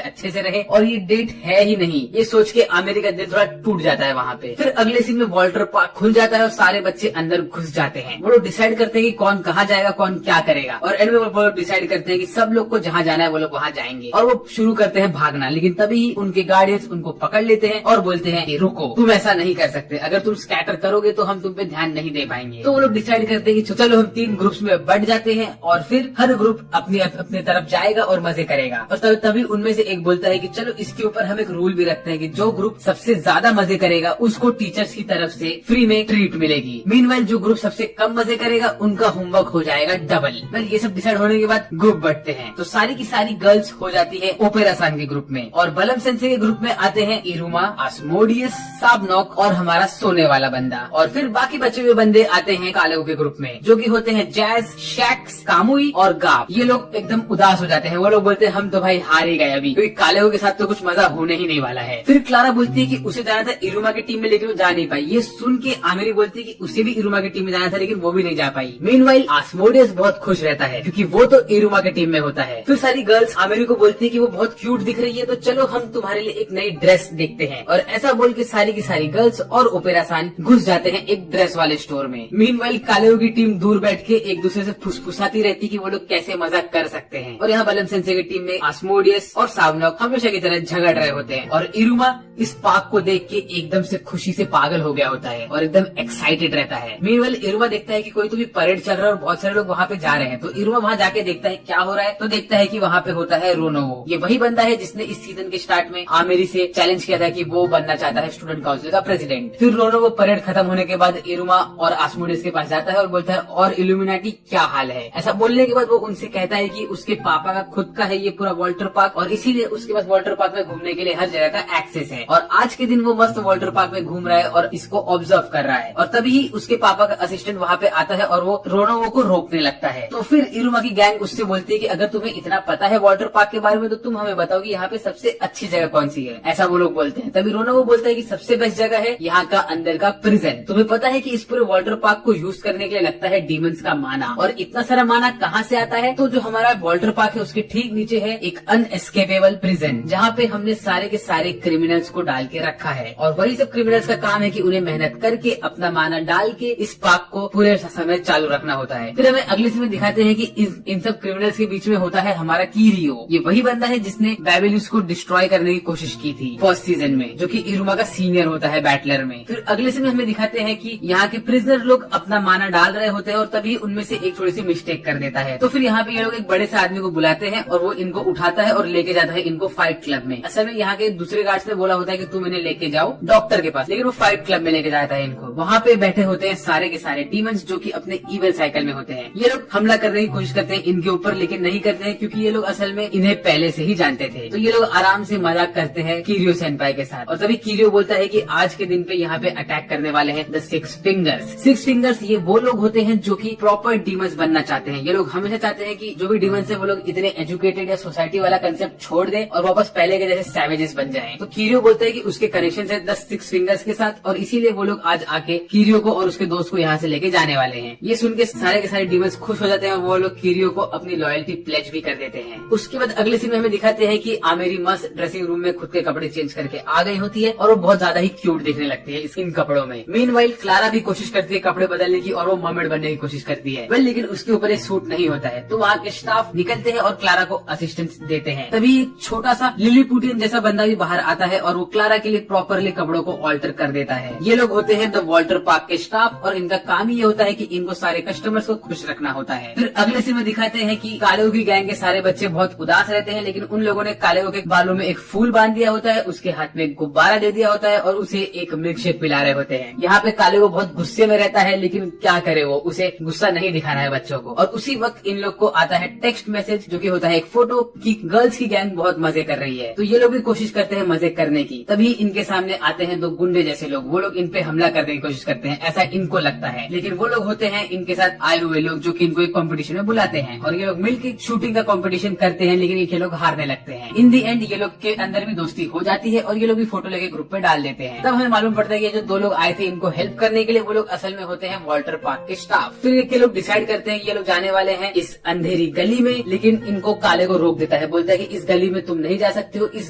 अच्छे से रहे और ये डेट है ही नहीं। ये सोच के आमेरी का दिल थोड़ा टूट जाता है वहाँ पे। फिर अगले सीन में वाल्टर पार्क खुल जाता है और सारे बच्चे अंदर घुस जाते हैं। वो लोग डिसाइड करते हैं कि कौन कहाँ जाएगा, कौन क्या करेगा और एंड में वो डिसाइड करते हैं कि सब लोग को जहाँ जाना है वो लोग वहाँ जाएंगे और वो शुरू करते हैं भागना। लेकिन तभी उनके गार्डियंस उनको पकड़ लेते हैं और बोलते हैं कि रुको, तुम ऐसा नहीं कर सकते, अगर तुम स्कैटर करोगे तो हम तुम पे ध्यान नहीं दे पाएंगे। तो वो लोग डिसाइड करते हैं कि चलो हम 3 ग्रुप्स में बट जाते हैं और फिर हर ग्रुप अपनी तरफ जाएगा और मजे करेगा। और तभी उनमें से एक बोलता है कि चलो इसके ऊपर हम एक रूल भी रखते हैं कि जो ग्रुप सबसे ज्यादा मजे करेगा उसको टीचर्स की तरफ से फ्री में ट्रीट मिलेगी। मीनवाइल जो ग्रुप सबसे कम मजे करेगा उनका होमवर्क हो जाएगा डबल। वेल ये सब डिसाइड होने के बाद ग्रुप बढ़ते हैं तो सारी की सारी गर्ल्स हो जाती है ओपेरा सान के ग्रुप में और बलम सेंसे के ग्रुप में आते हैं इरुमा, आस्मोडियस, साबनॉक और हमारा सोने वाला बंदा। और फिर बाकी बचे हुए बंदे आते हैं कालेगो के ग्रुप में जो कि होते हैं जैज, शैक्स, कामुई और गाप। ये लोग एकदम उदास हो जाते हैं। वो लोग बोलते हैं हम तो भाई हार ही गए अभी, क्योंकि कालेगो के साथ तो कुछ मजा होने ही नहीं वाला है। फिर क्लारा बोलती है कि उसे जाना था इरुमा की टीम में लेकिन वो जा नहीं पाई। ये सुन के आमेरी बोलती है कि उसे भी इरुमा की टीम में जाना था लेकिन वो भी नहीं जा पाई। मीनवाइल आस्मोडियस बहुत खुश रहता है क्योंकि वो तो इरुमा की टीम में होता है। फिर सारी गर्ल्स आमेरी को बोलती है कि वो बहुत क्यूट दिख रही है तो चलो हम तुम्हारे लिए एक नई ड्रेस देखते हैं। और ऐसा बोल के सारी की सारी गर्ल्स और ओपेरा सान घुस जाते हैं एक ड्रेस वाले स्टोर में। मीनवाइल कालेगो की टीम दूर बैठ के एक दूसरे से फुसफुसाती रहती कि वो लोग कैसे मजाक कर सकते हैं। और यहाँ बलम सेंसे की टीम में आस्मोडियस और सावनॉक हमेशा की तरह झगड़ रहे होते हैं और इरुमा इस पार्क को देख के एकदम से खुशी से पागल हो गया होता है और एकदम एक्साइटेड रहता है। मीनवाइल इरुमा देखता है कि कोई तो भी परेड चल रहा है और बहुत सारे लोग वहाँ पे जा रहे हैं तो इरुमा वहाँ जाके देखता है क्या हो रहा है तो देखता है कि वहाँ पे होता है रोनोवो। ये वही बंदा है जिसने इस सीजन के स्टार्ट में आमेरी से चैलेंज किया था कि वो बनना चाहता है स्टूडेंट काउंसिल का प्रेसिडेंट। फिर रोनोवो परेड खत्म होने के बाद इरुमा और आस्मोडियस के पास जाता है और बोलता है और इल्यूमिनाटी क्या हाल है। ऐसा बोलने के बाद वो उनसे कहता है कि उसके पापा का खुद का है ये पूरा वाटर पार्क और इसीलिए उसके पास वाटर पार्क में घूमने के लिए हर जगह का एक्सेस है और आज के दिन वो मस्त वाटर पार्क में घूम रहा है और इसको ऑब्जर्व कर रहा है। और तभी उसके पापा का असिस्टेंट वहाँ पे आता है और वो रोनोवो को रोकने लगता है। तो फिर इरुमा की गैंग उससे बोलती है कि अगर तुम्हें इतना पता है वाटर पार्क के बारे में तो तुम हमें बताओ कि यहाँ पे सबसे अच्छी जगह कौन सी है। ऐसा वो लोग बोलते हैं। तभी रोनोवो बोलता है कि सबसे बेस्ट जगह है यहाँ का अंदर का प्रिजन। तुम्हें पता है कि इस पूरे वाटर पार्क को यूज करने के लिए लगता है डीमंस का माना और इतना सारा माना कहाँ से आता है तो जो हमारा वाटर पार्क है उसके ठीक नीचे है एक अनएस्केपेबल प्रिजन जहाँ पे हमने सारे के सारे क्रिमिनल्स को डाल के रखा है और वही सब क्रिमिनल्स का काम है कि उन्हें मेहनत करके अपना माना डाल के इस पार्क को पूरे समय चालू रखना होता है। फिर हमें अगले सीन में दिखाते हैं कि इन सब क्रिमिनल्स के बीच में होता है हमारा कीरियो। ये वही बंदा है जिसने बैबिलियस को डिस्ट्रॉय करने की कोशिश की थी फर्स्ट सीजन में, जो कि इरुमा का सीनियर होता है बैटलर में। फिर अगले सीन में हमें दिखाते हैं कि यहाँ के प्रिजनर लोग अपना माना डाल रहे होते हैं और तभी उनमें से एक थोड़ी सी मिस्टेक कर देता है। तो फिर यहाँ पे ये लोग एक बड़े से आदमी को बुलाते हैं और वो इनको उठाता है और लेके जाता है इनको फाइट क्लब में। असल में यहाँ के दूसरे गार्ड्स ने बोला होता है कि तुम इन्हें लेके जाओ डॉक्टर के पास, लेकिन वो फाइट क्लब में लेके जाता है इनको। वहाँ पे बैठे होते हैं सारे के सारे डीमंस जो कि अपने इवल साइकिल में होते हैं। ये लोग हमला करने की कोशिश करते हैं इनके ऊपर लेकिन नहीं करते हैं क्योंकि ये लोग असल में इन्हें पहले से ही जानते थे। तो ये लोग आराम से मजाक करते हैं कीरियो सेनपाई के साथ और तभी कीरियो बोलता है कि आज के दिन पे यहाँ पे अटैक करने वाले हैं द 6 फिंगर्स। 6 फिंगर्स ये वो लोग होते हैं जो कि प्रॉपर डीमंस बनना चाहते हैं। ये लोग हमेशा चाहते हैं कि जो भी डीमंस है वो लोग इतने एजुकेटेड या सोसाइटी वाला कंसेप्ट छोड़ दे और वापस पहले के जैसे सैवेजेस बन जाएं। तो कीरियो बोलता है कि उसके कनेक्शन है द 6 फिंगर्स के साथ और इसीलिए वो लोग आज आके कीरियो को और उसके दोस्त को यहाँ से लेके जाने वाले हैं। ये सुन के सारे डीमंस खुश हो जाते हैं और वो लोग कीरियो को अपनी लॉयल्टी प्लेज भी कर देते हैं। उसके बाद अगले सीन में हमें दिखाते हैं कि आमेरी मस्त ड्रेसिंग रूम में खुद के कपड़े चेंज करके आ गई होती है और वो बहुत ज्यादा ही क्यूट दिखने लगती है इन कपड़ों में। मीनवाइल क्लारा भी कोशिश करती है कपड़े बदलने की और वो मर्मेड बनने की कोशिश करती है। वेल लेकिन उसके ऊपर एक सूट नहीं होता है तो वहाँ के स्टाफ निकलते हैं और क्लारा को असिस्टेंस देते हैं। तभी एक छोटा सा लिलीपुटियन जैसा बंदा भी बाहर आता है और वो क्लारा के लिए प्रॉपरली कपड़ों को ऑल्टर कर देता है। ये लोग होते हैं द वाटर पार्क के स्टाफ और इनका काम ये होता है कि इनको सारे कस्टमर्स को खुश रखना होता है। फिर अगले सीन में दिखाते हैं कि कालेगो की गैंग के सारे बच्चे बहुत उदास रहते हैं लेकिन उन लोगों ने कालेगो के बालों में एक फूल बांध दिया होता है, उसके हाथ में गुब्बारा दे दिया होता है और उसे एक मिल्क शेक पिला रहे होते हैं। यहाँ पे कालेगो बहुत गुस्से में रहता है लेकिन क्या करे वो उसे गुस्सा नहीं दिखाना है बच्चों को। और उसी वक्त इन लोग को आता है टेक्स्ट मैसेज जो कि होता है एक फोटो की गर्ल्स की गैंग बहुत मजे कर रही है। तो ये लोग भी कोशिश करते हैं मजे करने की। तभी इनके सामने आते हैं 2 गुंडे जैसे लोग। वो लोग इन पे हमला करने की कोशिश करते हैं ऐसा इनको लगता है, लेकिन वो लोग होते हैं इनके साथ आए हुए लोग जो कि इनको एक कंपटीशन में बुलाते हैं और ये लोग मिलकर शूटिंग का कंपटीशन करते हैं लेकिन ये लोग हारने लगते हैं। इन दी एंड ये लोग के अंदर भी दोस्ती हो जाती है और ये लोग भी फोटो लेके ग्रुप पे डाल देते हैं। तब हमें मालूम पड़ता है कि जो 2 लोग आए थे इनको हेल्प करने के लिए वो लोग असल में होते हैं वाटर पार्क के स्टाफ। फिर ये लोग डिसाइड करते हैं कि ये लोग जाने वाले हैं इस अंधेरी गली में, लेकिन इनको कालेगो रोक देता है। बोलता है कि इस गली में तुम नहीं जा सकते हो, इस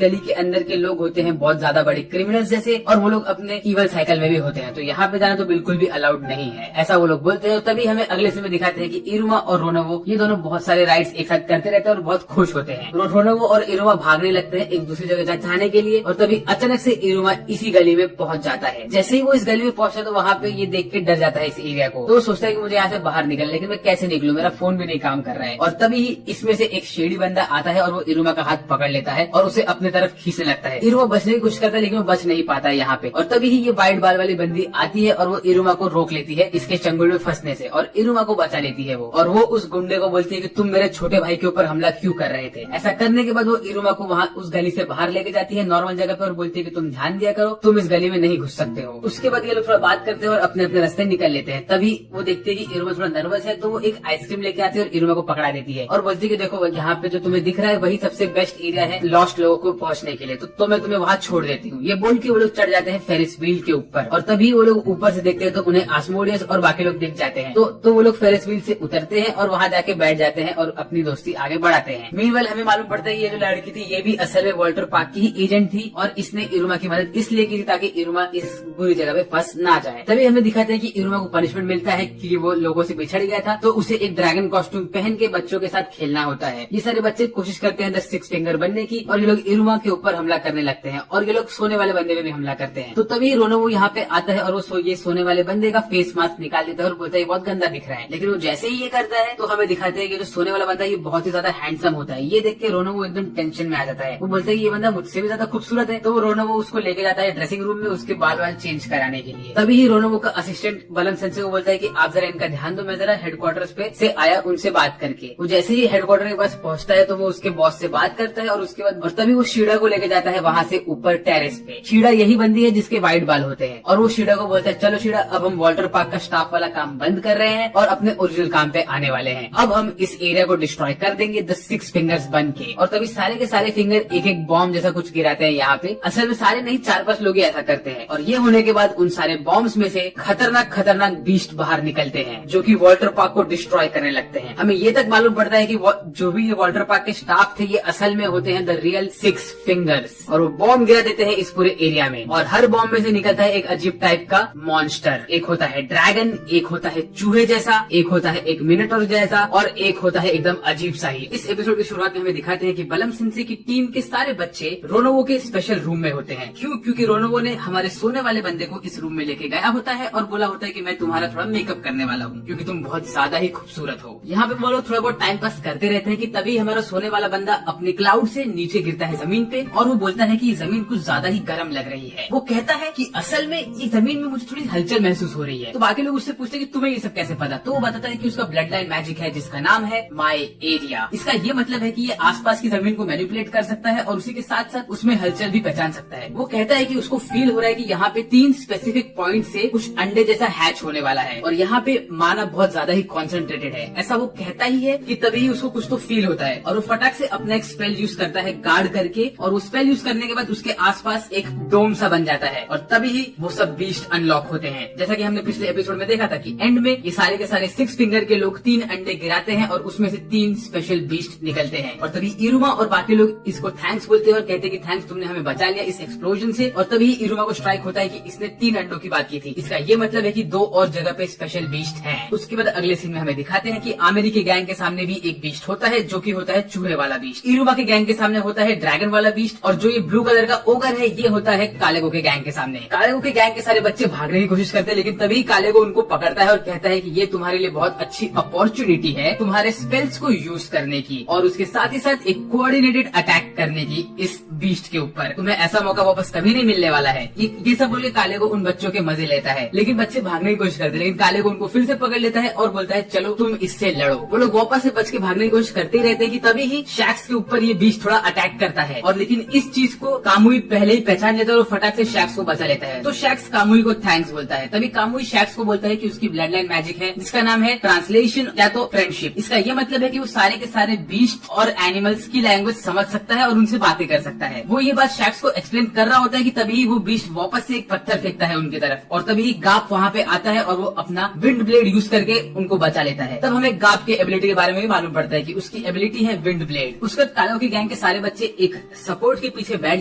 गली के अंदर के लोग होते हैं बहुत ज्यादा बड़े क्रिमिनल्स जैसे, और वो लोग अपने इवल साइकिल में भी होते हैं। तो यहाँ पे जाना तो बिल्कुल भी अलाउड नहीं है, ऐसा वो लोग बोलते हैं। तभी हमें अगले सीन में दिखाते हैं कि इरुमा और रोनोवो ये दोनों बहुत सारे राइड्स एक साथ करते रहते हैं और बहुत खुश होते हैं। रोनोवो और इरुमा भागने लगते हैं एक दूसरी जगह जाने के लिए, और तभी अचानक से इरुमा इसी गली में पहुंच जाता है। जैसे ही वो इस गली में पहुंचा तो वहाँ पे ये देख के डर जाता है इस एरिया को। तो वो सोचता है कि मुझे यहाँ से बाहर निकल, लेकिन मैं कैसे निकलूं, मेरा फोन भी नहीं काम कर रहा है। और तभी इसमें से एक शेडी बंदा आता है और वो इरुमा का हाथ पकड़ लेता है और उसे अपने तरफ खींचने लगता है। इरुमा बचने की कोशिश करता है लेकिन वो बच नहीं पाता है यहाँ पे। और तभी ही ये वाइट बाल वाली बंदी आती है और वो इरुमा को रोक लेती है इसके चंगुल में फंसने से, और इरुमा को बचा लेती है वो। और वो उस गुंडे को बोलती है कि तुम मेरे छोटे भाई के ऊपर हमला क्यों कर रहे थे। ऐसा करने के बाद वो इरुमा को वहाँ उस गली से बाहर लेके जाती है नॉर्मल जगह पे, और बोलती है कि तुम ध्यान दिया करो, तुम इस गली में नहीं घुस सकते हो। उसके बाद ये लोग थोड़ा बात करते हैं और अपने अपने रास्ते निकल लेते हैं। तभी वो देखते हैं कि इरुमा थोड़ा नर्वस है, तो वो एक आइसक्रीम लेके आती है और इरुमा को पकड़ा देती है और बोलती है कि देखो यहाँ पे जो तुम्हें दिख रहा है वही सबसे बेस्ट एरिया है लॉस्ट लोगों को पहुंचने के लिए, तो मैं तुम्हें वहाँ छोड़ देती हूँ। ये बोल के वो लोग चढ़ जाते हैं फेरिस व्हील के ऊपर, और तभी वो लोग ऊपर से देखते हैं तो उन्हें आस्मोडियस और बाकी लोग दिख जाते हैं। तो वो लोग फेरिस व्हील से उतरते हैं और वहाँ जाके बैठ जाते हैं और अपनी दोस्ती आगे बढ़ाते हैं। मीनवाइल हमें मालूम पड़ता है ये जो लड़की थी ये भी असल में वॉल्टर पार्क की ही एजेंट थी, और इसने इरुमा की मदद इसलिए की थी ताकि इरुमा इस बुरी जगह पे फंस ना जाए। तभी हमें दिखाते हैं कि इरुमा को पनिशमेंट मिलता है कि वो लोगों से बिछड़ गया था, तो उसे एक ड्रैगन कॉस्ट्यूम पहन के बच्चों के साथ खेलना होता है। ये सारे बच्चे कोशिश करते हैं द सिक्स फिंगर बनने की, और ये लोग इरुमा के ऊपर हमला करने लगते हैं, और ये लोग सोने वाले बंदे पे भी हमला करते हैं। तो तभी रोनोवो यहाँ पे आता है और वो ये सोने वाले बंदे का फेस मास्क निकाल देता है और बोलता है बहुत गंदा दिख रहा है। लेकिन वो जैसे ही ये करता है तो हमें दिखाते हैं कि जो सोने वाला बंदा है ये बहुत ही ज्यादा हैंडसम होता है। ये देख के रोनोवो एकदम टेंशन में आ जाता है। वो बोलता है कि ये बंदा मुझसे भी ज्यादा खूबसूरत है। तो वो रोनोवो उसको लेके जाता है ड्रेसिंग रूम में उसके बाल चेंज कराने के लिए। तभी ही रोनोवो का असिस्टेंट बलम सेंसे को बोलता है कि आप जरा इनका ध्यान दो, मैं जरा हेडक्वार्टर्स पे से आया उनसे बात करके। वो जैसे ही हेडक्वार्टर के पास पहुंचता है तो वो उसके बॉस से बात करता है, और उसके बाद और तभी वो शीडा को लेके जाता है वहाँ से ऊपर टेरेस पे। शीडा यही बंदी है जिसके व्हाइट बाल होते हैं, और वो शीडा को बोलता है चलो शीडा अब हम वॉल्टर पार्क का स्टाफ वाला काम बंद कर रहे हैं और अपने ओरिजिनल काम पे आने वाले हैं। अब हम इस एरिया को डिस्ट्रॉय कर देंगे द सिक्स फिंगर्स बन के। और तभी सारे के सारे फिंगर एक एक बॉम्ब जैसा कुछ गिराते हैं यहाँ पे। असल में सारे नहीं 4-5 लोग ही ऐसा करते हैं, और ये होने के बाद उन सारे बॉम्ब्स में से खतरनाक खतरनाक बीस्ट बाहर निकलते हैं जो कि वॉल्टर पार्क को डिस्ट्रॉय करने लगते हैं। हमें ये तक मालूम पड़ता है कि जो भी ये वॉल्टर पार्क के स्टाफ थे ये असल में होते हैं द रियल सिक्स फिंगर्स, और वो बॉम्ब गिरा देते हैं इस पूरे एरिया में। और हर बॉम्ब में से निकलता है एक अजीब टाइप का मॉन्स्टर। एक होता है ड्रैगन, एक होता है चूहे जैसा, एक होता है एक मिनोटॉर जैसा, और एक होता है एकदम अजीब सा ही। इस एपिसोड की शुरुआत में हमें दिखाते हैं कि बलम सेंसे की टीम के सारे बच्चे रोनोवो के स्पेशल रूम में होते हैं। क्यों? क्योंकि रोनोवो ने हमारे सोने वाले बंदे को इस रूम में लेके गया होता है और बोला होता है कि मैं तुम्हारा थोड़ा मेकअप करने वाला हूँ क्योंकि तुम बहुत ज्यादा ही खूबसूरत हो। यहाँ पे वो लोग थोड़ा बहुत टाइम पास करते रहते हैं कि तभी हमारा सोने वाला बंदा अपने क्लाउड से नीचे गिरता है जमीन पे, और वो बोलता है कि ये जमीन कुछ ज्यादा ही गर्म लग रही है। वो कहता है कि असल में ये जमीन में मुझे थोड़ी हलचल महसूस हो रही है। तो बाकी लोग उससे पूछते हैं कि तुम्हें ये सब कैसे पता। तो वो बताता है कि उसका ब्लड लाइन मैजिक है जिसका नाम है माई एरिया। इसका ये मतलब है कि ये आसपास की जमीन को मैनिपुलेट कर सकता है और उसी के साथ साथ उसमें हलचल भी पहचान सकता है। वो कहता है कि उसको फील हो रहा है कि यहाँ पे 3 स्पेसिफिक पॉइंट से कुछ अंडे जैसा हैच होने वाला है, और यहाँ पे माना बहुत ज्यादा ही कॉन्सेंट्रेटेड है। ऐसा वो कहता ही है कि तभी उसको कुछ तो फील होता है, और वो फटाक से अपना एक स्पेल यूज करता है गार्ड करके, और वो स्पेल यूज करने के बाद उसके आसपास एक डोम सा बन जाता है, और तभी ही वो सब बीस्ट अनलॉक होते हैं। जैसा कि हमने पिछले एपिसोड में देखा था कि एंड में ये सारे के सारे 6 फिंगर के लोग 3 अंडे गिराते हैं और उसमें से 3 स्पेशल बीस्ट निकलते हैं। और तभी इरुमा और बाकी लोग इसको थैंक्स बोलते हैं और कहते हैं कि थैंक्स, तुमने हमें बचा लिया इस एक्सप्लोजन से। और तभी इरुमा को स्ट्राइक होता है कि इसने 3 अंडों की बात की थी। इसका ये मतलब है कि 2 और जगह पे स्पेशल बीस्ट है। उसके बाद अगले सीन में हमें दिखाते हैं कि आमिर के गैंग के सामने भी एक बीस्ट होता है जो कि होता है चूहे वाला बीस्ट। इरुमा के गैंग के सामने होता है ड्रैगन वाला बीस्ट, और जो ये ब्लू कलर का ओगर है ये होता है कालेगो के गैंग के सामने। कालेगो के गैंग के सारे बच्चे भागने की कोशिश करते हैं, लेकिन तभी कालेगो उनको पकड़ता है और कहता है कि ये तुम्हारे लिए बहुत अच्छी अपॉर्चुनिटी है तुम्हारे स्पेल्स को यूज करने की, और उसके साथ ही साथ एक कोऑर्डिनेटेड अटैक करने की इस बीस्ट के ऊपर। तुम्हें ऐसा मौका वापस कभी नहीं मिलने वाला है। ये सब बोल के कालेगो उन बच्चों के मजे लेता है, लेकिन बच्चे भागने की कोशिश करते हैं, लेकिन कालेगो उनको फिर से पकड़ लेता है और बोलता है चलो तुम इससे लड़ो। वो लोग वापस से बच के भागने की कोशिश करते ही रहते हैं कि तभी ही शैक्स के ऊपर ये बीस्ट थोड़ा अटैक करता है, और लेकिन इस चीज को कामुई पहले ही पहचान लेता है और फटाक से शैक्स को बचा लेता है। तो शैक्स कामुई को थैंक्स बोलता है। तभी कामुई शैक्स को बोलता है कि उसकी ब्लड लाइन मैजिक है जिसका नाम है ट्रांसलेशन या तो फ्रेंडशिप। इसका ये मतलब है कि वो सारे के सारे बीस्ट और एनिमल्स की लैंग्वेज समझ सकता है और उनसे बातें कर सकता है। वो ये बात शैक्स को एक्सप्लेन कर रहा होता है कि तभी वो बीस्ट वापस से एक पत्थर फेंकता है उनकी तरफ, और तभी गाप वहाँ पे आता है और वो अपना विंड ब्लेड यूज करके उनको बचा लेता है। तब हमें गाप के एबिलिटी के बारे में भी मालूम पड़ता है कि उसकी एबिलिटी है विंड ब्लेड। उसके कालेगो की गैंग के सारे बच्चे एक सपोर्ट के पीछे बैठ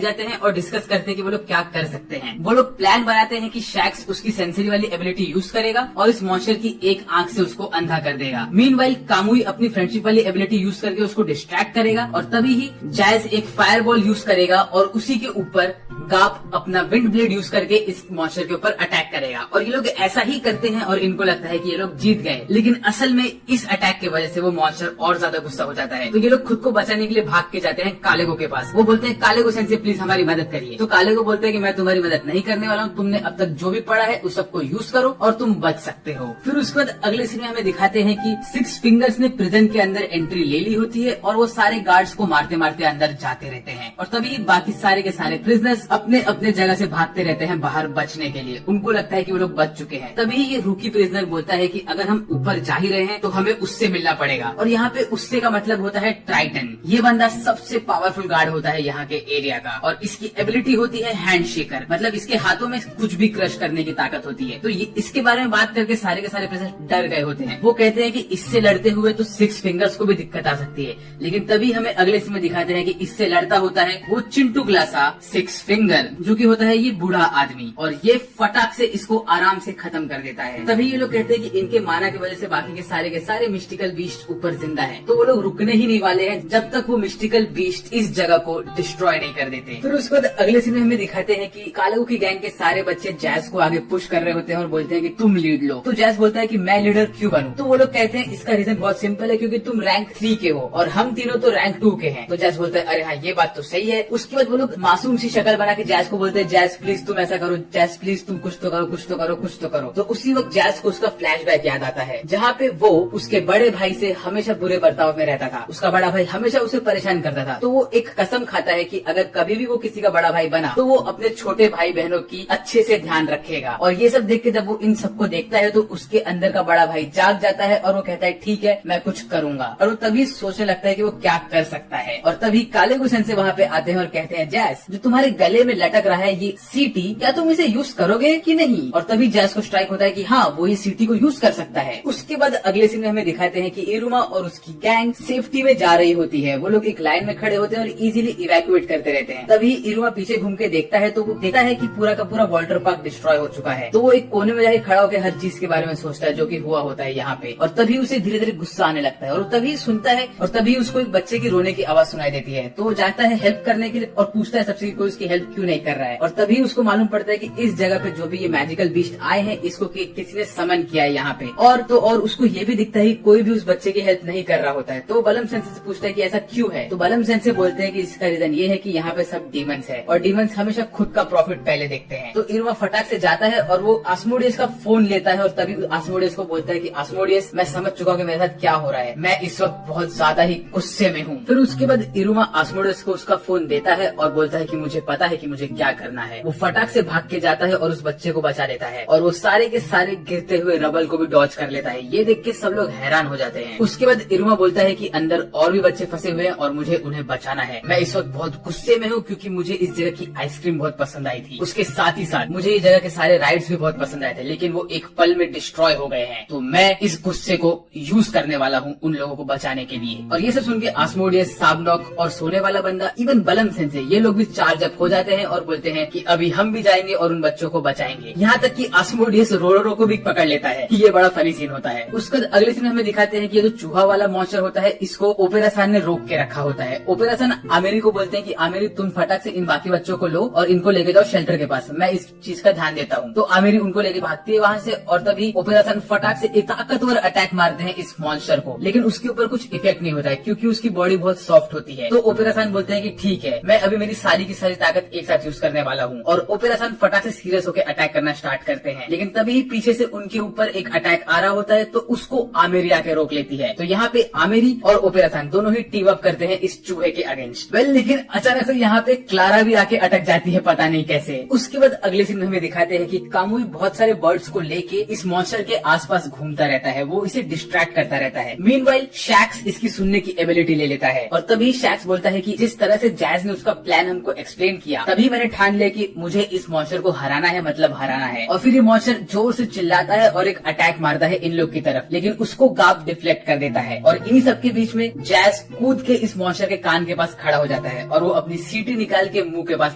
जाते हैं हैं और डिस्कस करते हैं कि वो लोग क्या कर सकते हैं। वो लोग प्लान बनाते हैं कि शैक्स उसकी सेंसरी वाली एबिलिटी यूज करेगा और इस मॉन्स्टर की एक आंख से उसको अंधा कर देगा। मीनवाइल कामुई अपनी फ्रेंडशिप वाली एबिलिटी यूज करके उसको डिस्ट्रैक्ट करेगा और तभी ही जैज एक फायरबॉल यूज करेगा और उसी के ऊपर गाप अपना विंड ब्लेड यूज करके इस मॉन्स्टर के ऊपर अटैक करेगा। और ये लोग ऐसा ही करते हैं और इनको लगता है कि ये लोग जीत गए, लेकिन असल में इस अटैक की वजह से वो मॉन्स्टर और ज्यादा गुस्सा हो जाता है। तो ये लोग खुद को बचाने के लिए भाग के जाते हैं कालेगो के पास। वो बोलते हैं कालेगो सेंसे प्लीज हमारी मदद करिए। तो कालेगो बोलते हैं कि मैं तुम्हारी मदद नहीं करने वाला हूँ, तुमने अब तक जो भी पढ़ा है उस सबको यूज करो और तुम बच सकते हो। फिर उसके बाद अगले सीन में हमें दिखाते हैं कि 6 फिंगर्स ने प्रिजन के अंदर एंट्री ले ली होती है और वो सारे गार्ड्स को मारते मारते अंदर जाते रहते हैं और तभी बाकी सारे के सारे प्रिजनर्स अपने अपने जगह से भागते रहते हैं बाहर बचने के लिए। उनको लगता है कि वो लोग बच चुके हैं। तभी ये रूकी प्रिजनर बोलता है कि अगर हम ऊपर जा ही रहे हैं तो हमें उससे मिलना पड़ेगा। और यहाँ पे उससे का मतलब होता है ट्राइटन। ये बंदा सबसे पावरफुल गार्ड होता है यहाँ के एरिया का और इसकी एबिलिटी होती है हैंड शेकर, मतलब इसके हाथों में कुछ भी क्रश करने की ताकत होती है। तो ये इसके बारे में बात करके सारे के सारे प्रिजनर डर गए होते हैं। वो कहते हैं कि इससे लड़ते हुए तो 6 फिंगर्स को भी दिक्कत आ सकती है, लेकिन तभी हमें अगले सीन में दिखाते हैं कि इससे लड़ता होता है वो चिंटू ग्लासा 6 फिंगर, जो कि होता है ये बूढ़ा आदमी और ये फटाक से इसको आराम से खत्म कर देता है। तभी ये लोग कहते हैं कि इनके माना की वजह से बाकी के सारे मिस्टिकल बीस्ट ऊपर जिंदा हैं, तो वो लोग रुकने ही नहीं वाले हैं जब तक वो मिस्टिकल बीस्ट इस जगह को डिस्ट्रॉय नहीं कर देते। फिर उसके बाद अगले सीन में हमें दिखाते हैं कि कालेगो की गैंग के सारे बच्चे जैज को आगे पुश कर रहे होते हैं और बोलते हैं कि तुम लीड लो। तो जैज बोलता है कि मैं लीडर क्यों बनूं? तो वो लोग कहते हैं इसका रीजन बहुत सिंपल है, क्योंकि तुम रैंक 3 के हो और हम तीनों तो रैंक 2 के हैं। तो जैज बोलता है अरे हाँ ये बात तो सही है। उसके बाद वो लोग मासूम सी शक्ल बना के जैज को बोलते हैं जैज प्लीज तुम ऐसा करो, जैज प्लीज तुम कुछ तो करो, कुछ तो करो, कुछ तो करो। तो उसी वक्त जैज को उसका फ्लैशबैक याद आता है जहाँ पे वो उसके बड़े भाई से हमेशा बुरे बर्ताव में रहता था। उसका बड़ा भाई हमेशा उसे परेशान करता था, तो वो एक कसम खाता है कि अगर कभी भी वो किसी का बड़ा भाई बना तो वो अपने छोटे भाई बहनों की अच्छे से ध्यान रखेगा। और ये सब देख के जब वो इन सबको देखता है तो उसके अंदर का बड़ा भाई जाग जाता है और वो कहता है ठीक है मैं कुछ करूंगा। और वो तभी सोचने लगता है कि वो क्या कर सकता है। और तभी कालेगो सेंसे वहाँ पे आते हैं और कहते हैं जैस जो तुम्हारे गले में लटक रहा है ये सीटी, क्या तुम इसे यूज करोगे कि नहीं? और तभी जैस को स्ट्राइक होता है कि हाँ वो ये सीटी को यूज कर सकता है। उसके बाद अगले सीन में हमें दिखाते हैं कि इरुमा और उसकी गैंग सेफ्टी में जा रही होती है। वो लोग एक लाइन में खड़े होते हैं और इजीली इवैक्यूएट करते रहते हैं। तभी इरुमा पीछे घूम के देखता है तो वो देखता है कि पूरा का पूरा वाटर पार्क डिस्ट्रॉय हो चुका है। तो वो एक कोने में जाके खड़ा होकर हर चीज के बारे में सोचता है जो कि हुआ होता है यहाँ पे। और तभी उसे धीरे धीरे गुस्सा आने लगता है और तभी सुनता है और तभी उसको एक बच्चे की रोने की आवाज सुनाई देती है। तो वो जाता है हेल्प करने के लिए और पूछता है सबसे कोई उसकी हेल्प क्यों नहीं कर रहा है। और तभी उसको मालूम पड़ता है कि इस जगह पे जो भी ये मैजिकल बीस्ट आए हैं इसको किसी ने समन किया है यहाँ पे। और उसको ये भी दिखता है कि कोई भी उस बच्चे की हेल्प नहीं कर रहा होता है। तो बलम सेंसे से पूछता है कि ऐसा क्यों है। तो बलम सेंसे बोलते हैं कि इसका रीजन ये है कि यहाँ पे सब डीमंस है और डीमंस हमेशा खुद का प्रॉफिट पहले देखते हैं। तो इरुमा फटाक से जाता है और वो आस्मोडियस का फोन लेता है और तभी आस्मोडियस को बोलता है कि आस्मोडियस मैं समझ चुका हूँ कि मेरे साथ क्या हो रहा है, मैं इस वक्त बहुत ज्यादा ही गुस्से में हूँ। फिर उसके बाद इरुमा आस्मोडियस को उसका फोन देता है और बोलता है कि मुझे पता है कि मुझे क्या करना है। वो फटाक से भाग के जाता है और उस बच्चे को बचा लेता है और वो सारे के सारे गिरते हुए रबल को भी डॉज कर लेता है। ये देख के सब लोग हैरान हो जाते हैं। उसके बाद इरुमा बोलता है कि अंदर और भी बच्चे फंसे हुए हैं और मुझे उन्हें बचाना है। मैं इस वक्त बहुत गुस्से में हूँ क्योंकि मुझे इस जगह की आइसक्रीम बहुत पसंद आई थी। उसके साथ ही साथ मुझे इस जगह के सारे राइड्स भी बहुत पसंद आए थे, लेकिन वो एक पल में डिस्ट्रॉय हो गए हैं। तो मैं इस गुस्से को यूज करने वाला हूँ उन लोगों को बचाने के लिए। और ये सब सुन के आस्मोडियस, साबनॉक और सोने वाला बंदा, इवन बलम सेंसे, ये लोग भी चार्ज अप हो जाते हैं और बोलते हैं कि अभी हम भी जाएंगे और उन बच्चों को बचाएंगे। यहाँ तक कि आस्मोडियस रोरोरो को भी पकड़ लेता है। ये बड़ा फनी सीन होता है। उसके बाद अगले सीन हमें दिखाते हैं कि ये जो चूहा वाला मॉन्स्टर होता है इसको ओपेरा सान ने रोक के रखा होता है। ओपेरा सान आमेरी को बोलते हैं कि आमेरी तुम फटाक से इन बाकी बच्चों को लो और इनको लेके जाओ शेल्टर के पास, मैं इस चीज का ध्यान देता हूँ। तो आमेरी उनको लेके भागती है वहाँ से और तभी ओपेरा सान फटाक से एक ताकतवर अटैक मारते हैं इस मॉन्स्टर को, लेकिन उसके ऊपर कुछ इफेक्ट नहीं होता है क्योंकि उसकी बॉडी बहुत सॉफ्ट होती है। तो ओपेरा सान बोलते हैं कि ठीक है मैं अभी मेरी सारी की सारी ताकत एक साथ यूज करने वाला हूँ। और ओपेरा सान फटाक से सीरियस होकर अटैक करना स्टार्ट करते हैं, लेकिन तभी पीछे से उनके ऊपर एक अटैक आ रहा होता है तो उसको आमेरी आके रोक लेती है। तो यहाँ पे आमेरी और ओपेरा सान दोनों ही टीम अप करते हैं इस चूहे के अगेंस्ट। लेकिन अचानक से यहाँ पे क्लारा भी आके अटक जाती है, पता नहीं कैसे। उसके बाद अगले सीन में हमें दिखाते हैं कि कामुई बहुत सारे बर्ड्स को लेके इस मॉन्स्टर के आसपास घूमता रहता है, वो इसे डिस्ट्रैक्ट करता रहता है। मीनवाइल शैक्स इसकी सुनने की एबिलिटी ले लेता है और तभी शैक्स बोलता है कि जिस तरह से जैज ने उसका प्लान हमको एक्सप्लेन किया तभी मैंने ठान लिया कि मुझे इस मॉन्स्टर को हराना है, मतलब हराना है। और फिर ये मॉन्स्टर जोर से चिल्लाता है और एक अटैक मारता है इन लोग की तरफ, लेकिन उसको गाब डिफ्लेक्ट कर देता है। और इन्हीं सबके बीच में जैस कूद के इस मॉन्स्टर के कान के पास खड़ा हो जाता है और वो अपनी सीटी निकाल के मुंह के पास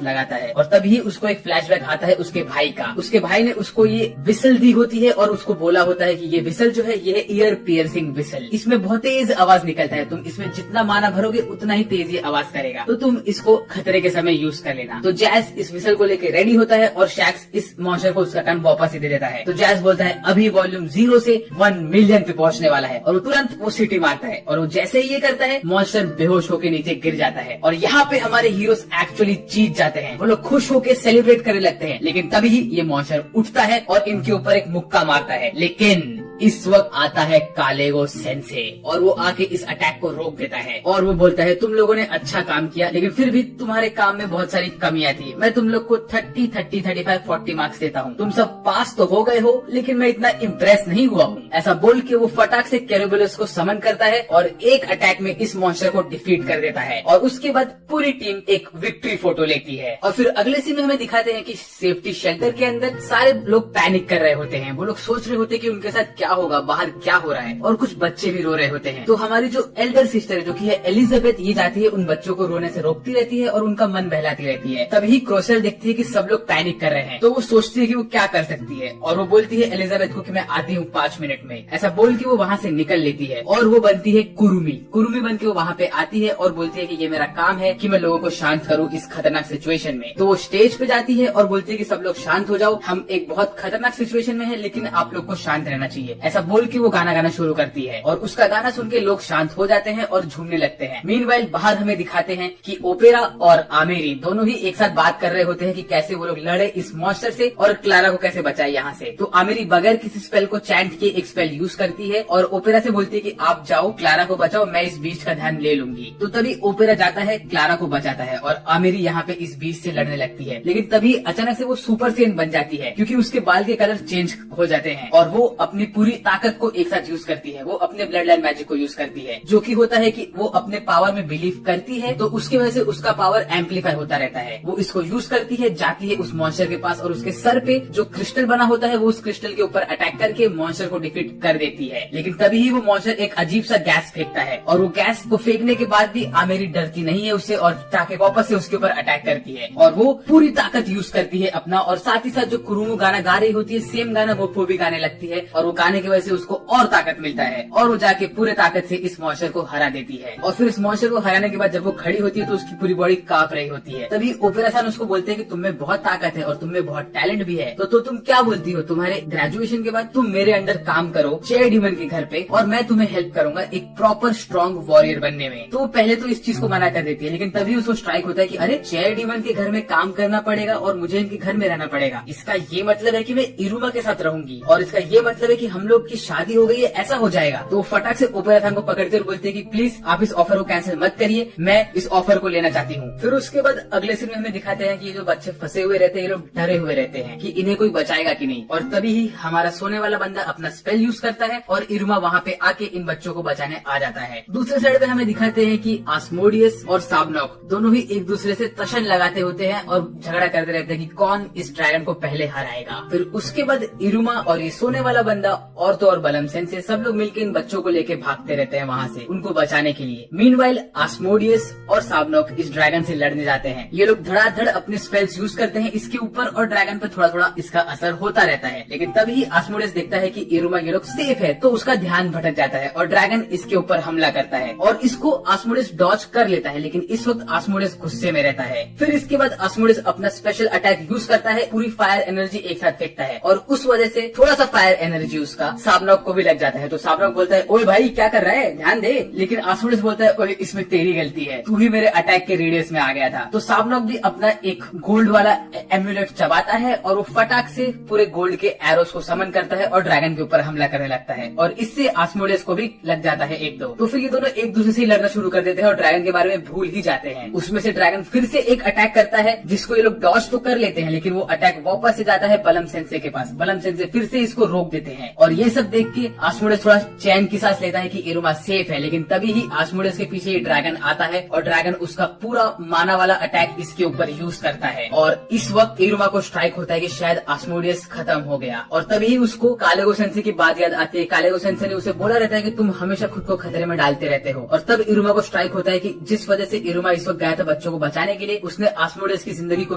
लगाता है। और तभी उसको एक फ्लैशबैक आता है उसके भाई का। उसके भाई ने उसको ये विसल दी होती है और उसको बोला होता है कि ये विसल जो है ये है ईयर पियर्सिंग विसल। इसमें बहुत तेज आवाज निकलता है, तुम इसमें जितना माना भरोगे उतना ही तेज ये आवाज करेगा, तो तुम इसको खतरे के समय यूज कर लेना। तो जैस इस विसल को लेके रेडी होता है और शैक्स इस मॉन्स्टर को उसका कान वापस ही दे देता है। तो जैस बोलता है अभी वॉल्यूम 0 से 1 मिलियन पे पहुंचने वाला है, और वो तुरंत वो सीटी मारता है। और वो जैसे ही ये करता है मॉन्स्टर बेहोश होकर नीचे गिर जाता है। और यहाँ पे हमारे हीरोज एक्चुअली जीत जाते हैं। वो लोग खुश होकर सेलिब्रेट करने लगते हैं, लेकिन तभी ये मॉन्स्टर उठता है और इनके ऊपर एक मुक्का मारता है। लेकिन इस वक्त आता है कालेगो सेंसे और वो आके इस अटैक को रोक देता है। और वो बोलता है तुम लोगों ने अच्छा काम किया, लेकिन फिर भी तुम्हारे काम में बहुत सारी कमियां थी। मैं तुम लोग को 30, 35, 40 मार्क्स देता हूँ। तुम सब पास तो हो गए हो, लेकिन मैं इतना इम्प्रेस नहीं हुआ हूँ। ऐसा बोल के वो फटाक से कैरेबुलस को समन करता है और एक अटैक में इस मॉन्स्टर को डिफीट कर देता है। और उसके बाद पूरी टीम एक विक्ट्री फोटो लेती है। और फिर अगले सीन में हमें दिखाते हैं कि सेफ्टी शेल्टर के अंदर सारे लोग पैनिक कर रहे होते हैं। वो लोग सोच रहे होते हैं कि उनके साथ क्या होगा, बाहर क्या हो रहा है, और कुछ बच्चे भी रो रहे होते हैं। तो हमारी जो एल्डर सिस्टर जो कि है एलिजाबेथ, ये जाती है उन बच्चों को रोने से रोकती रहती है और उनका मन बहलाती रहती है। तभी क्रोसेल देखती है कि सब लोग पैनिक कर रहे हैं, तो वो सोचती है कि वो क्या कर सकती है। और वो बोलती है एलिजाबेथ को कि मैं आती हूँ 5 मिनट में। ऐसा बोल के वो वहाँ से निकल लेती है और वो बनती है कुरुमी। कुरुमी बन के वो वहाँ पे आती है और बोलती है कि ये मेरा काम है कि मैं लोगों को शांत करूँ इस खतरनाक सिचुएशन में। तो वो स्टेज पे जाती है और बोलती है कि सब लोग शांत हो जाओ, हम एक बहुत खतरनाक सिचुएशन में है, लेकिन आप लोग को शांत रहना चाहिए। ऐसा बोल के वो गाना गाना शुरू करती है और उसका गाना सुन के लोग शांत हो जाते हैं और झूमने लगते हैं। मीनवाइल बाहर हमें दिखाते हैं कि ओपेरा और आमेरी दोनों ही एक साथ बात कर रहे होते हैं कि कैसे वो लोग लड़े इस मॉन्स्टर से और क्लारा को कैसे बचाए यहाँ से। तो आमेरी बगैर किसी स्पेल को चैंट के एक स्पेल यूज करती है और ओपेरा से बोलती है कि आप जाओ, क्लारा को बचाओ, मैं इस बीच का ध्यान ले लूंगी। तो तभी ओपेरा जाता है, क्लारा को बचाता है और आमेरी यहाँ पे इस बीच से लड़ने लगती है। लेकिन तभी अचानक से वो सुपर सेन बन जाती है, क्योंकि उसके बाल के कलर चेंज हो जाते हैं और वो अपनी पूरी ताकत को एक साथ यूज करती है। वो अपने ब्लड लाइन मैजिक को यूज करती है, जो कि होता है कि वो अपने पावर में बिलीव करती है, तो उसकी वजह से उसका पावर एम्पलीफाई होता रहता है। वो इसको यूज करती है, जाती है उस मॉन्स्टर के पास और उसके सर पे जो क्रिस्टल बना होता है वो उस क्रिस्टल के ऊपर अटैक करके मॉन्स्टर को डिफीट कर देती है। लेकिन तभी ही वो मॉन्स्टर एक अजीब सा गैस फेंकता है और वो गैस को फेंकने के बाद भी आमेरी डरती नहीं है उससे और जाके वापस से उसके ऊपर अटैक करती है और वो पूरी ताकत यूज करती है अपना। और साथ ही साथ जो कुरुमु गाना गा रही होती है, सेम गाना वो भी गाने लगती है और वो गाने की वजह से उसको और ताकत मिलता है और वो जाके पूरे ताकत से इस मॉन्स्टर को हरा देती है। और फिर इस मॉन्स्टर को हराने के बाद जब वो खड़ी होती है तो उसकी पूरी बॉडी कांप रही होती है। तभी ओपेरा सान उसको बोलते हैं कि तुम में बहुत ताकत है और तुम में बहुत टैलेंट भी है, तो तुम क्या बोलती हो, तुम्हारे ग्रेजुएशन के बाद तुम मेरे अंडर काम करो चेयर डीमन के घर पे और मैं तुम्हें हेल्प करूंगा एक प्रॉपर स्ट्रॉन्ग वॉरियर बनने में। तो पहले तो इस चीज को मना कर देती है, लेकिन तभी उसको स्ट्राइक होता है कि अरे चेयर डीमन के घर में काम करना पड़ेगा और मुझे इनके घर में रहना पड़ेगा, इसका ये मतलब है कि मैं इरुमा के साथ रहूंगी और इसका ये मतलब है कि हम लोग की शादी हो गई है, ऐसा हो जाएगा। तो फटाक से ओपेरा खान को पकड़ते और बोलते हैं कि प्लीज आप इस ऑफर को कैंसिल मत करिए, मैं इस ऑफर को लेना चाहती हूँ। फिर उसके बाद अगले सीन में हमें दिखाते हैं कि ये जो बच्चे फंसे हुए रहते हैं, ये लोग डरे हुए रहते हैं कि इन्हें कोई बचाएगा कि नहीं। और तभी ही हमारा सोने वाला बंदा अपना स्पेल यूज करता है और इरुमा वहाँ पे आके इन बच्चों को बचाने आ जाता है। दूसरे साइड पे हमें दिखाते हैं कि आस्मोडियस और साबनॉक दोनों ही एक दूसरे से तशन लगाते होते हैं और झगड़ा करते रहते हैं कि कौन इस ड्रैगन को पहले हराएगा। फिर उसके बाद इरुमा और ये सोने वाला बंदा और तो और बलम सेन से सब लोग मिलकर इन बच्चों को लेके भागते रहते हैं वहाँ से उनको बचाने के लिए। मीनवाइल आस्मोडियस और साबनॉक इस ड्रैगन से लड़ने जाते हैं। ये लोग धड़ाधड़ अपने स्पेल्स यूज करते हैं इसके ऊपर और ड्रैगन पे थोड़ा थोड़ा इसका असर होता रहता है। लेकिन तभी आस्मोडियस देखता है कि इरुमा ये लोग सेफ है, तो उसका ध्यान भटक जाता है और ड्रैगन इसके ऊपर हमला करता है और इसको आस्मोडियस डॉज कर लेता है। लेकिन इस वक्त आस्मोडियस गुस्से में रहता है। फिर इसके बाद आस्मोडियस अपना स्पेशल अटैक यूज करता है, पूरी फायर एनर्जी एक साथ फेंकता है और उस वजह से थोड़ा सा फायर एनर्जी उसका साबनॉक को भी लग जाता है। तो साबनॉक बोलता है ओए भाई क्या कर रहा है, ध्यान दे। लेकिन आस्मोडियस बोलता है ओए इसमें तेरी गलती है, तू ही मेरे अटैक के रेडियस में आ गया था। तो साबनॉक भी अपना एक गोल्ड वाला एम्यूलेट चबाता है और वो फटाक से पूरे गोल्ड के एरोस को समन करता है और ड्रैगन के ऊपर हमला करने लगता है और इससे आस्मोडियस को भी लग जाता है एक दो। तो फिर ये दोनों एक दूसरे से लड़ना शुरू कर देते हैं और ड्रैगन के बारे में भूल ही जाते हैं। उसमें से ड्रैगन फिर से एक अटैक करता है जिसको ये लोग डॉज तो कर लेते हैं, लेकिन वो अटैक वापस से जाता है बलम सेंसे के पास। बलम सेंसे फिर से इसको रोक देते हैं और ये सब देख के आस्मोडेस थोड़ा चैन की सांस लेता है कि इरुमा सेफ है, लेकिन तभी ही आस्मोडेस के पीछे ये ड्रैगन आता है और ड्रैगन उसका पूरा माना वाला अटैक इसके ऊपर यूज करता है। और इस वक्त इरुमा को स्ट्राइक होता है कि शायद आस्मोडेस खत्म हो गया, और तभी उसको कालेगो सेंसे की बात याद आती है। कालेगो सेंसे ने उसे बोला रहता है कि तुम हमेशा खुद को खतरे में डालते रहते हो, और तब इरुमा को स्ट्राइक होता है कि जिस वजह से इरुमा इस वक्त गया था बच्चों को बचाने के लिए, उसने आस्मोडेस की जिंदगी को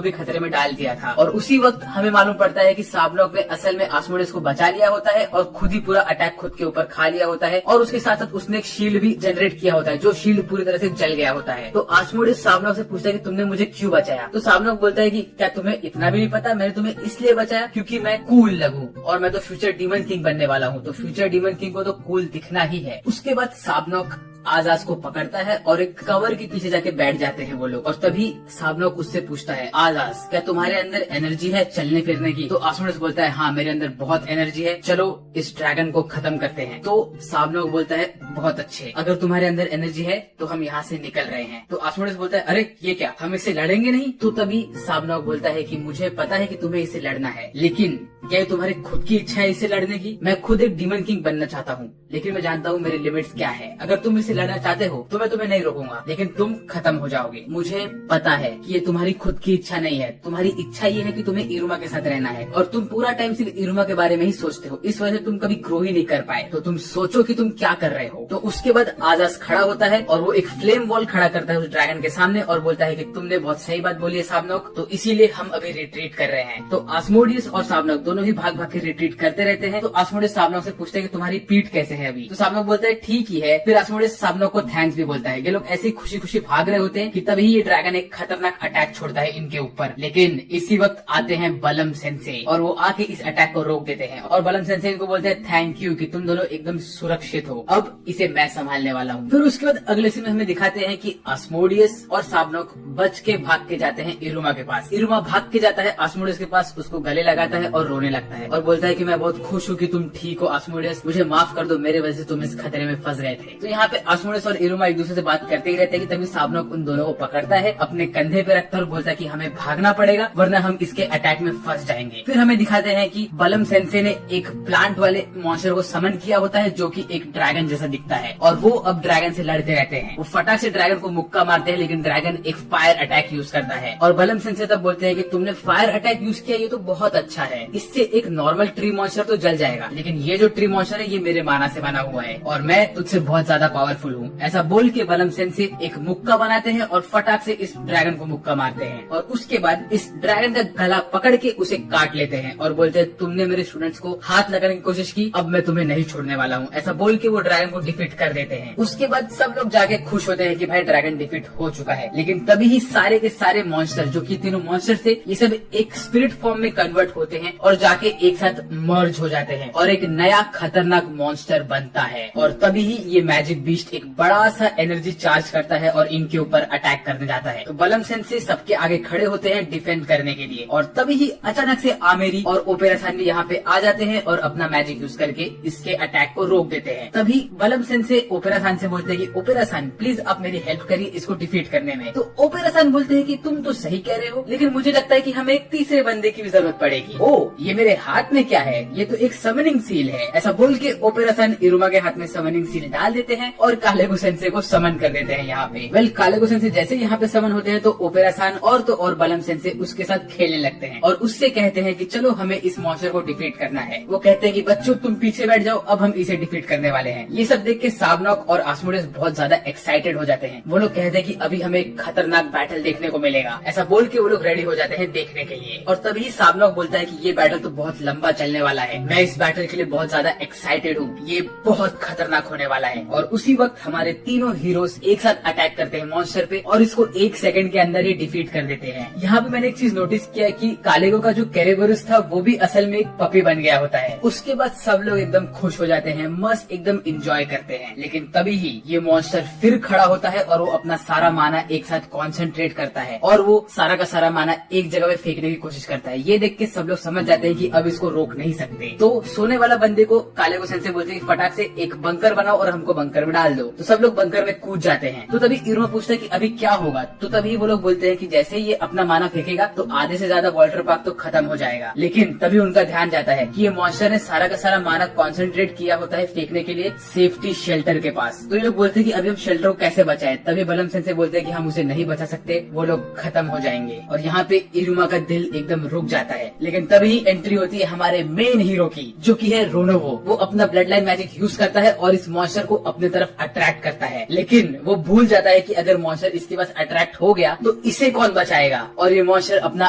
भी खतरे में डाल दिया था। और उसी वक्त हमें मालूम पड़ता है कि साबनॉक ने असल में आस्मोडेस को बचा लिया होता है और खुद ही पूरा अटैक खुद के ऊपर खा लिया होता है, और उसके साथ साथ उसने एक शील्ड भी जनरेट किया होता है, जो शील्ड पूरी तरह से जल गया होता है। तो आस्मोडेस साबनॉक से पूछता है कि तुमने मुझे क्यों बचाया? तो साबनॉक बोलता है कि क्या तुम्हें इतना भी नहीं पता, मैंने तुम्हें इसलिए बचाया क्योंकि मैं कूल लगूं, और मैं तो फ्यूचर डीमन किंग बनने वाला हूँ, तो फ्यूचर डीमन किंग को तो कूल दिखना ही है। उसके बाद साबनॉक आजाज को पकड़ता है और एक कवर के पीछे जाके बैठ जाते हैं वो लोग, और तभी साबनॉक उससे पूछता है, आजाज क्या तुम्हारे अंदर एनर्जी है चलने फिरने की? तो आस्मोडेस बोलता है, हाँ मेरे अंदर बहुत एनर्जी है, चलो इस ड्रैगन को खत्म करते हैं। तो साबनॉक बोलता है, बहुत अच्छे, अगर तुम्हारे अंदर एनर्जी है तो हम यहाँ से निकल रहे हैं। तो आस्मोडेस बोलता है, अरे ये क्या, हम इससे लड़ेंगे नहीं? तो तभी साबनॉक बोलता है कि मुझे पता है कि तुम्हें इसे लड़ना है, लेकिन क्या ये तुम्हारी खुद की इच्छा है इसे लड़ने की? मैं खुद एक डीमन किंग बनना चाहता हूँ, लेकिन मैं जानता हूँ मेरे लिमिट्स क्या है। अगर तुम इसे लड़ना चाहते हो तो मैं तुम्हें नहीं रोकूंगा, लेकिन तुम खत्म हो जाओगे। मुझे पता है कि ये तुम्हारी खुद की इच्छा नहीं है, तुम्हारी इच्छा ये है कि तुम्हें इरुमा के साथ रहना है, और तुम पूरा टाइम सिर्फ इरुमा के बारे में ही सोचते हो, इस वजह से तुम कभी ग्रो ही नहीं कर पाए। तो तुम सोचो कि तुम क्या कर रहे हो। तो उसके बाद आजाज खड़ा होता है और वो एक फ्लेम वॉल खड़ा करता है उस ड्रैगन के सामने और बोलता है कि तुमने बहुत सही बात बोली है साबनॉक, तो इसीलिए हम अभी रिट्रीट कर रहे हैं। तो आस्मोडियस और साबनॉक दोनों ही भाग भाग के रिट्रीट करते रहते हैं। तो आस्मोडियस साबनॉक से पूछते हैं कि तुम्हारी पीठ कैसे है अभी? तो साबनॉक बोलता है ठीक ही है। फिर आस्मोडियस साबनॉक को थैंक्स भी बोलता है। ये लोग ऐसे खुशी खुशी भाग रहे होते हैं कि तभी ये ड्रैगन एक खतरनाक अटैक छोड़ता है इनके ऊपर, लेकिन इसी वक्त आते हैं बलम सेंसे और वो आके इस अटैक को रोक देते हैं, और बलम सेंसे इनको बोलते हैं थैंक यू कि तुम दोनों एकदम सुरक्षित हो, अब इसे मैं संभालने वाला हूँ। फिर उसके बाद अगले सीन में हमें दिखाते हैं कि आस्मोडियस और साबनॉक बच के भाग के जाते हैं इरुमा के पास। इरुमा भाग के जाता है आस्मोडियस के पास, उसको गले लगाता है और रोने लगता है और बोलता है कि मैं बहुत खुश हूँ कि तुम ठीक हो आस्मोडियस, मुझे माफ कर दो, मेरे वजह से तुम इस खतरे में फंस गए थे। तो यहाँ पे आस्मोडियस और इरुमा एक दूसरे से बात करते ही रहते हैं कि तभी साबनॉक उन दोनों को पकड़ता है, अपने कंधे पे रखता है और बोलता है कि हमें भागना पड़ेगा वरना हम इसके अटैक में फंस जाएंगे। फिर हमें दिखाते हैं कि बलम सेंसे ने एक प्लांट वाले मॉन्स्टर को समन किया होता है जो कि एक ड्रैगन जैसा दिखता है, और वो अब ड्रैगन से लड़ते रहते हैं। वो फटाक से ड्रैगन को मुक्का मारते हैं, लेकिन ड्रैगन एक फायर अटैक यूज करता है और बलम सेंसे तब बोलते हैं कि तुमने फायर अटैक यूज किया, ये तो बहुत अच्छा है, इससे एक नॉर्मल ट्री मॉन्स्टर तो जल जाएगा, लेकिन ये जो ट्री मॉन्स्टर है ये मेरे माना से बना हुआ है और मैं तुझसे बहुत ज्यादा पावरफुल हूँ। ऐसा बोल के बलम सेंसे एक मुक्का बनाते हैं और फटाक से इस ड्रैगन को मुक्का मारते हैं, और उसके बाद इस ड्रैगन का गला पकड़ के उसे काट लेते हैं और बोलते हैं तुमने मेरे स्टूडेंट्स को हाथ लगाने की कोशिश की, अब मैं तुम्हें नहीं छोड़ने वाला हूँ। ऐसा बोल के वो ड्रैगन को डिफीट कर देते हैं। उसके बाद सब लोग जाके खुश होते हैं कि भाई ड्रैगन डिफीट हो चुका है, लेकिन तभी ही सारे के सारे मॉन्स्टर जो कि तीनों मॉन्स्टर थे ये सब एक स्पिरिट फॉर्म में कन्वर्ट होते हैं और जाके एक साथ मर्ज हो जाते हैं और एक नया खतरनाक मॉन्स्टर बनता है, और तभी ही ये मैजिक बीस्ट एक बड़ा सा एनर्जी चार्ज करता है और इनके ऊपर अटैक करने जाता है। तो बलम सेंसे सबके आगे खड़े होते हैं डिफेंड करने के लिए, और तभी ही अचानक से आमेरी और ओपेरा सान भी यहाँ पे आ जाते हैं और अपना मैजिक यूज करके इसके अटैक को रोक देते हैं। तभी बलम सेंसे ओपेरा सान से बोलते हैं कि ओपेरा सान प्लीज आप मेरी हेल्प करिए इसको डिफीट करने में। तो ओपेरा सान बोलते हैं कि तुम तो सही कह रहे हो, लेकिन मुझे लगता है कि हमें एक तीसरे बंदे की भी जरूरत पड़ेगी। ओ ये मेरे हाथ में क्या है? ये तो एक समनिंग सील है। ऐसा बोल के ओपेरा सान इरुमा के हाथ में समनिंग सील डाल देते हैं और कालेगो सेंसे को समन कर देते हैं यहाँ पे। वेल कालेगो सेंसे जैसे यहाँ पे समन होते हैं तो ओपेरा सान और तो और बलम सेंसे उसके साथ खेलने लगते हैं और उससे कहते हैं कि चलो हमें इस मॉन्स्टर को डिफीट करना है। वो कहते हैं कि बच्चों तुम पीछे बैठ जाओ, अब हम इसे डिफीट करने वाले हैं। ये सब देख के साबनॉक और आस्मोडियस बहुत ज्यादा एक्साइटेड हो जाते हैं। वो लोग कहते हैं कि अभी हमें एक खतरनाक बैटल देखने को मिलेगा। ऐसा बोल के वो लोग रेडी हो जाते हैं देखने के लिए, और तभी साबनॉक बोलता है कि ये बैटल तो बहुत लंबा चलने वाला है, मैं इस बैटल के लिए बहुत ज्यादा एक्साइटेड हूँ, ये बहुत खतरनाक होने वाला है। और उसी वक्त हमारे तीनों हीरोज एक साथ अटैक करते हैं मॉन्स्टर पे और इसको 1 सेकंड के अंदर ही डिफीट कर देते हैं। यहाँ पे मैंने एक चीज नोटिस किया कि कालेगो का जो कैरेगोरस था वो भी असल में एक पपी बन गया होता है। उसके बाद सब लोग एकदम खुश हो जाते हैं, मस्त एकदम इंजॉय करते करते हैं। लेकिन तभी ही ये मॉन्स्टर फिर खड़ा होता है और वो अपना सारा माना एक साथ कॉन्सेंट्रेट करता है और वो सारा का सारा माना एक जगह पे फेंकने की कोशिश करता है। ये देख के सब लोग समझ जाते हैं कि अब इसको रोक नहीं सकते। तो सोने वाला बंदे को काले को सेंसे बोलते हैं कि फटाक से एक बंकर बनाओ और हमको बंकर में डाल दो। तो सब लोग बंकर में कूद जाते हैं। तो तभी इरुमा पूछता है कि अभी क्या होगा। तो तभी वो लोग बोलते हैं कि जैसे ही ये अपना माना फेंकेगा तो आधे से ज्यादा वाटर पार्क तो खत्म हो जाएगा। लेकिन तभी उनका ध्यान जाता है कि ये मॉन्स्टर ने सारा का सारा माना कॉन्सेंट्रेट किया होता है फेंकने के लिए सेफ्टी शेल्टर के पास। तो ये लोग बोलते हैं कि अभी हम शेल्टर को कैसे बचाएं। तभी बलम सेंसे बोलते हैं कि हम उसे नहीं बचा सकते, वो लोग खत्म हो जाएंगे। और यहाँ पे इरुमा का दिल एकदम रुक जाता है। लेकिन तभी एंट्री होती है हमारे मेन हीरो की, जो कि है रोनोवो। वो अपना ब्लड लाइन मैजिक यूज करता है और इस मॉन्स्टर को अपने तरफ अट्रैक्ट करता है। लेकिन वो भूल जाता है कि अगर मॉन्स्टर इसके पास अट्रैक्ट हो गया तो इसे कौन बचाएगा। और ये मॉन्स्टर अपना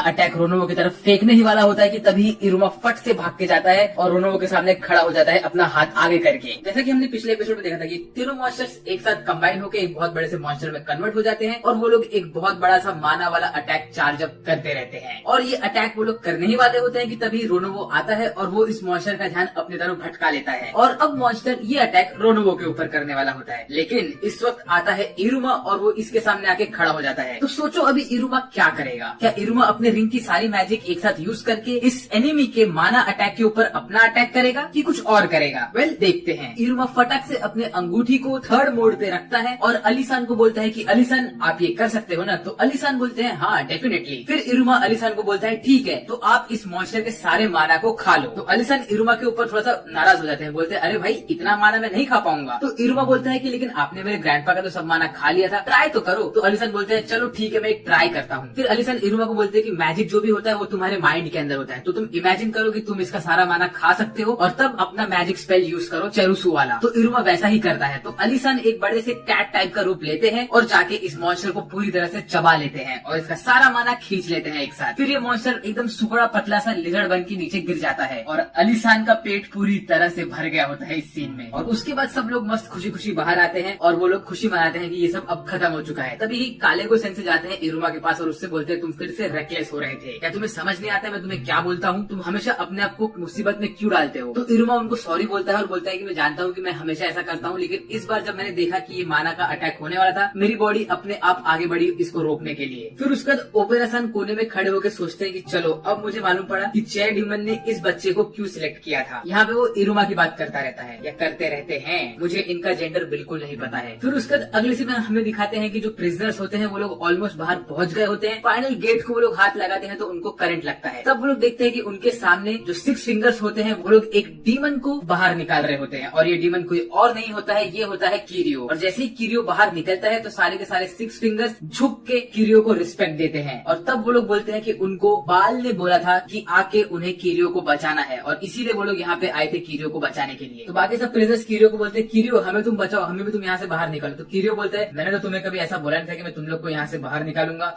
अटैक रोनोवो की तरफ फेंकने ही वाला होता है कि तभी इरुमा फट से भाग के जाता है और रोनोवो के सामने खड़ा हो जाता है अपना हाथ आगे करके। जैसा कि हमने पिछले एपिसोड में देखा था कि तीनों मॉन्स्टर्स एक साथ कंबाइन होकर एक बहुत बड़े से मॉन्स्टर में कन्वर्ट हो जाते हैं और वो लोग एक बहुत बड़ा सा माना वाला अटैक चार्ज अप करते रहते हैं। और ये अटैक वो लोग करने ही वाले होते हैं कि तभी रोनोवो आता है और वो इस मॉन्स्टर का ध्यान अपनी तरफ भटका लेता है। और अब मॉन्स्टर ये अटैक रोनोवो के ऊपर करने वाला होता है। लेकिन इस वक्त आता है इरुमा और वो इसके सामने आके खड़ा हो जाता है। तो सोचो अभी इरुमा क्या करेगा। क्या इरुमा अपने रिंग की सारी मैजिक एक साथ यूज करके इस एनिमी के माना अटैक के ऊपर अपना अटैक करेगा कि कुछ और करेगा। वेल देखते हैं। इरुमा फटाक से अपने अंगूठी को थर्ड मोड पे रखता है और अलीसान को बोलता है कि अलीसान आप ये कर सकते हो ना। तो अलीसान बोलते हैं हाँ डेफिनेटली। फिर इरुमा अलीसान को बोलता है ठीक है तो आप इस मॉन्स्टर के सारे माना को खा लो। तो अलीसान इरुमा के ऊपर थोड़ा सा नाराज हो जाते हैं, बोलते हैं अरे भाई इतना माना मैं नहीं खा पाऊंगा। तो इरुमा बोलता है कि लेकिन आपने मेरे ग्रैंडपा का तो सब माना खा लिया था, ट्राई तो करो। तो अलीसान बोलते हैं चलो ठीक है मैं एक ट्राई करता हूँ। फिर अलीसान इरुमा को बोलते हैं कि मैजिक जो भी होता है वो तुम्हारे माइंड के अंदर होता है, तो तुम इमेजिन करो कि तुम इसका सारा माना खा सकते हो और तब अपना मैजिक स्पेल यूज करो चेरुसु वाला। तो इरुमा वैसा ही करता है। तो अलीसान एक बड़े से कैट टाइप का रूप लेते हैं और जाके इस मॉन्स्टर को पूरी तरह से चबा लेते हैं और इसका सारा माना खींच लेते हैं एक साथ। फिर ये मॉन्स्टर एकदम सुखड़ा पतला सा लिजर्ड बन के नीचे गिर जाता है और अलीसान का पेट पूरी तरह से भर गया होता है इस सीन में। और उसके बाद सब लोग मस्त खुशी खुशी बाहर आते हैं और वो लोग खुशी मनाते हैं कि ये सब अब खत्म हो चुका है। तभी ही काले को सेंसे जाते हैं इरुमा के पास और उससे बोलते हैं तुम फिर से रेकलेस हो रहे थे, क्या तुम्हें समझ नहीं आता मैं तुम्हें क्या बोलता हूँ, तुम हमेशा अपने आप को मुसीबत में क्यों डालते हो। तो इरुमा उनको सॉरी बोलता है और बोलता है कि मैं जानता हूँ कि मैं हमेशा ऐसा करता हूँ, लेकिन इस बार जब मैंने देखा कि ये माना का अटैक होने वाला था मेरी बॉडी अपने आप आगे बढ़ी इसको रोकने के लिए। फिर उसके बाद ओपेरा सन कोने में खड़े होकर सोचते हैं कि चलो अब मुझे मालूम पड़ा कि चेयर डिमन ने इस बच्चे को क्यों सिलेक्ट किया था। यहाँ पे वो इरुमा की बात करता रहता है या करते रहते हैं, मुझे इनका जेंडर बिल्कुल नहीं पता है। फिर उसके बाद अगले सीन में हमें दिखाते हैं कि जो प्रिजनर्स होते हैं वो लोग ऑलमोस्ट बाहर पहुंच गए होते हैं। फाइनल गेट को वो लोग हाथ लगाते हैं तो उनको करंट लगता है। तब वो लोग देखते हैं कि उनके सामने जो 6 फिंगर्स होते हैं वो लोग एक डीमन को बाहर निकाल रहे होते हैं और ये डीमन कोई और नहीं होता है, ये होता है किरियो। और जैसे ही किरियो बाहर निकलता है तो सारे के सारे 6 फिंगर्स झुक के किरियो को रिस्पेक्ट देते हैं। और तब वो लोग बोलते हैं कि उनको बाल ने बोला था कि आके उन्हें किरियो को बचाना है और इसीलिए वो लोग यहाँ पे आए थे किरियो को बचाने के लिए। तो बाकी सब प्रिजनर्स किरियो को बोलते हैं किरियो हमें तुम बचाओ, हमें भी तुम यहाँ से बाहर निकालो। तो किरियो बोलते हैं मैंने तो तुम्हें कभी ऐसा बोला नहीं था कि मैं तुम लोग को यहाँ से बाहर निकालूंगा।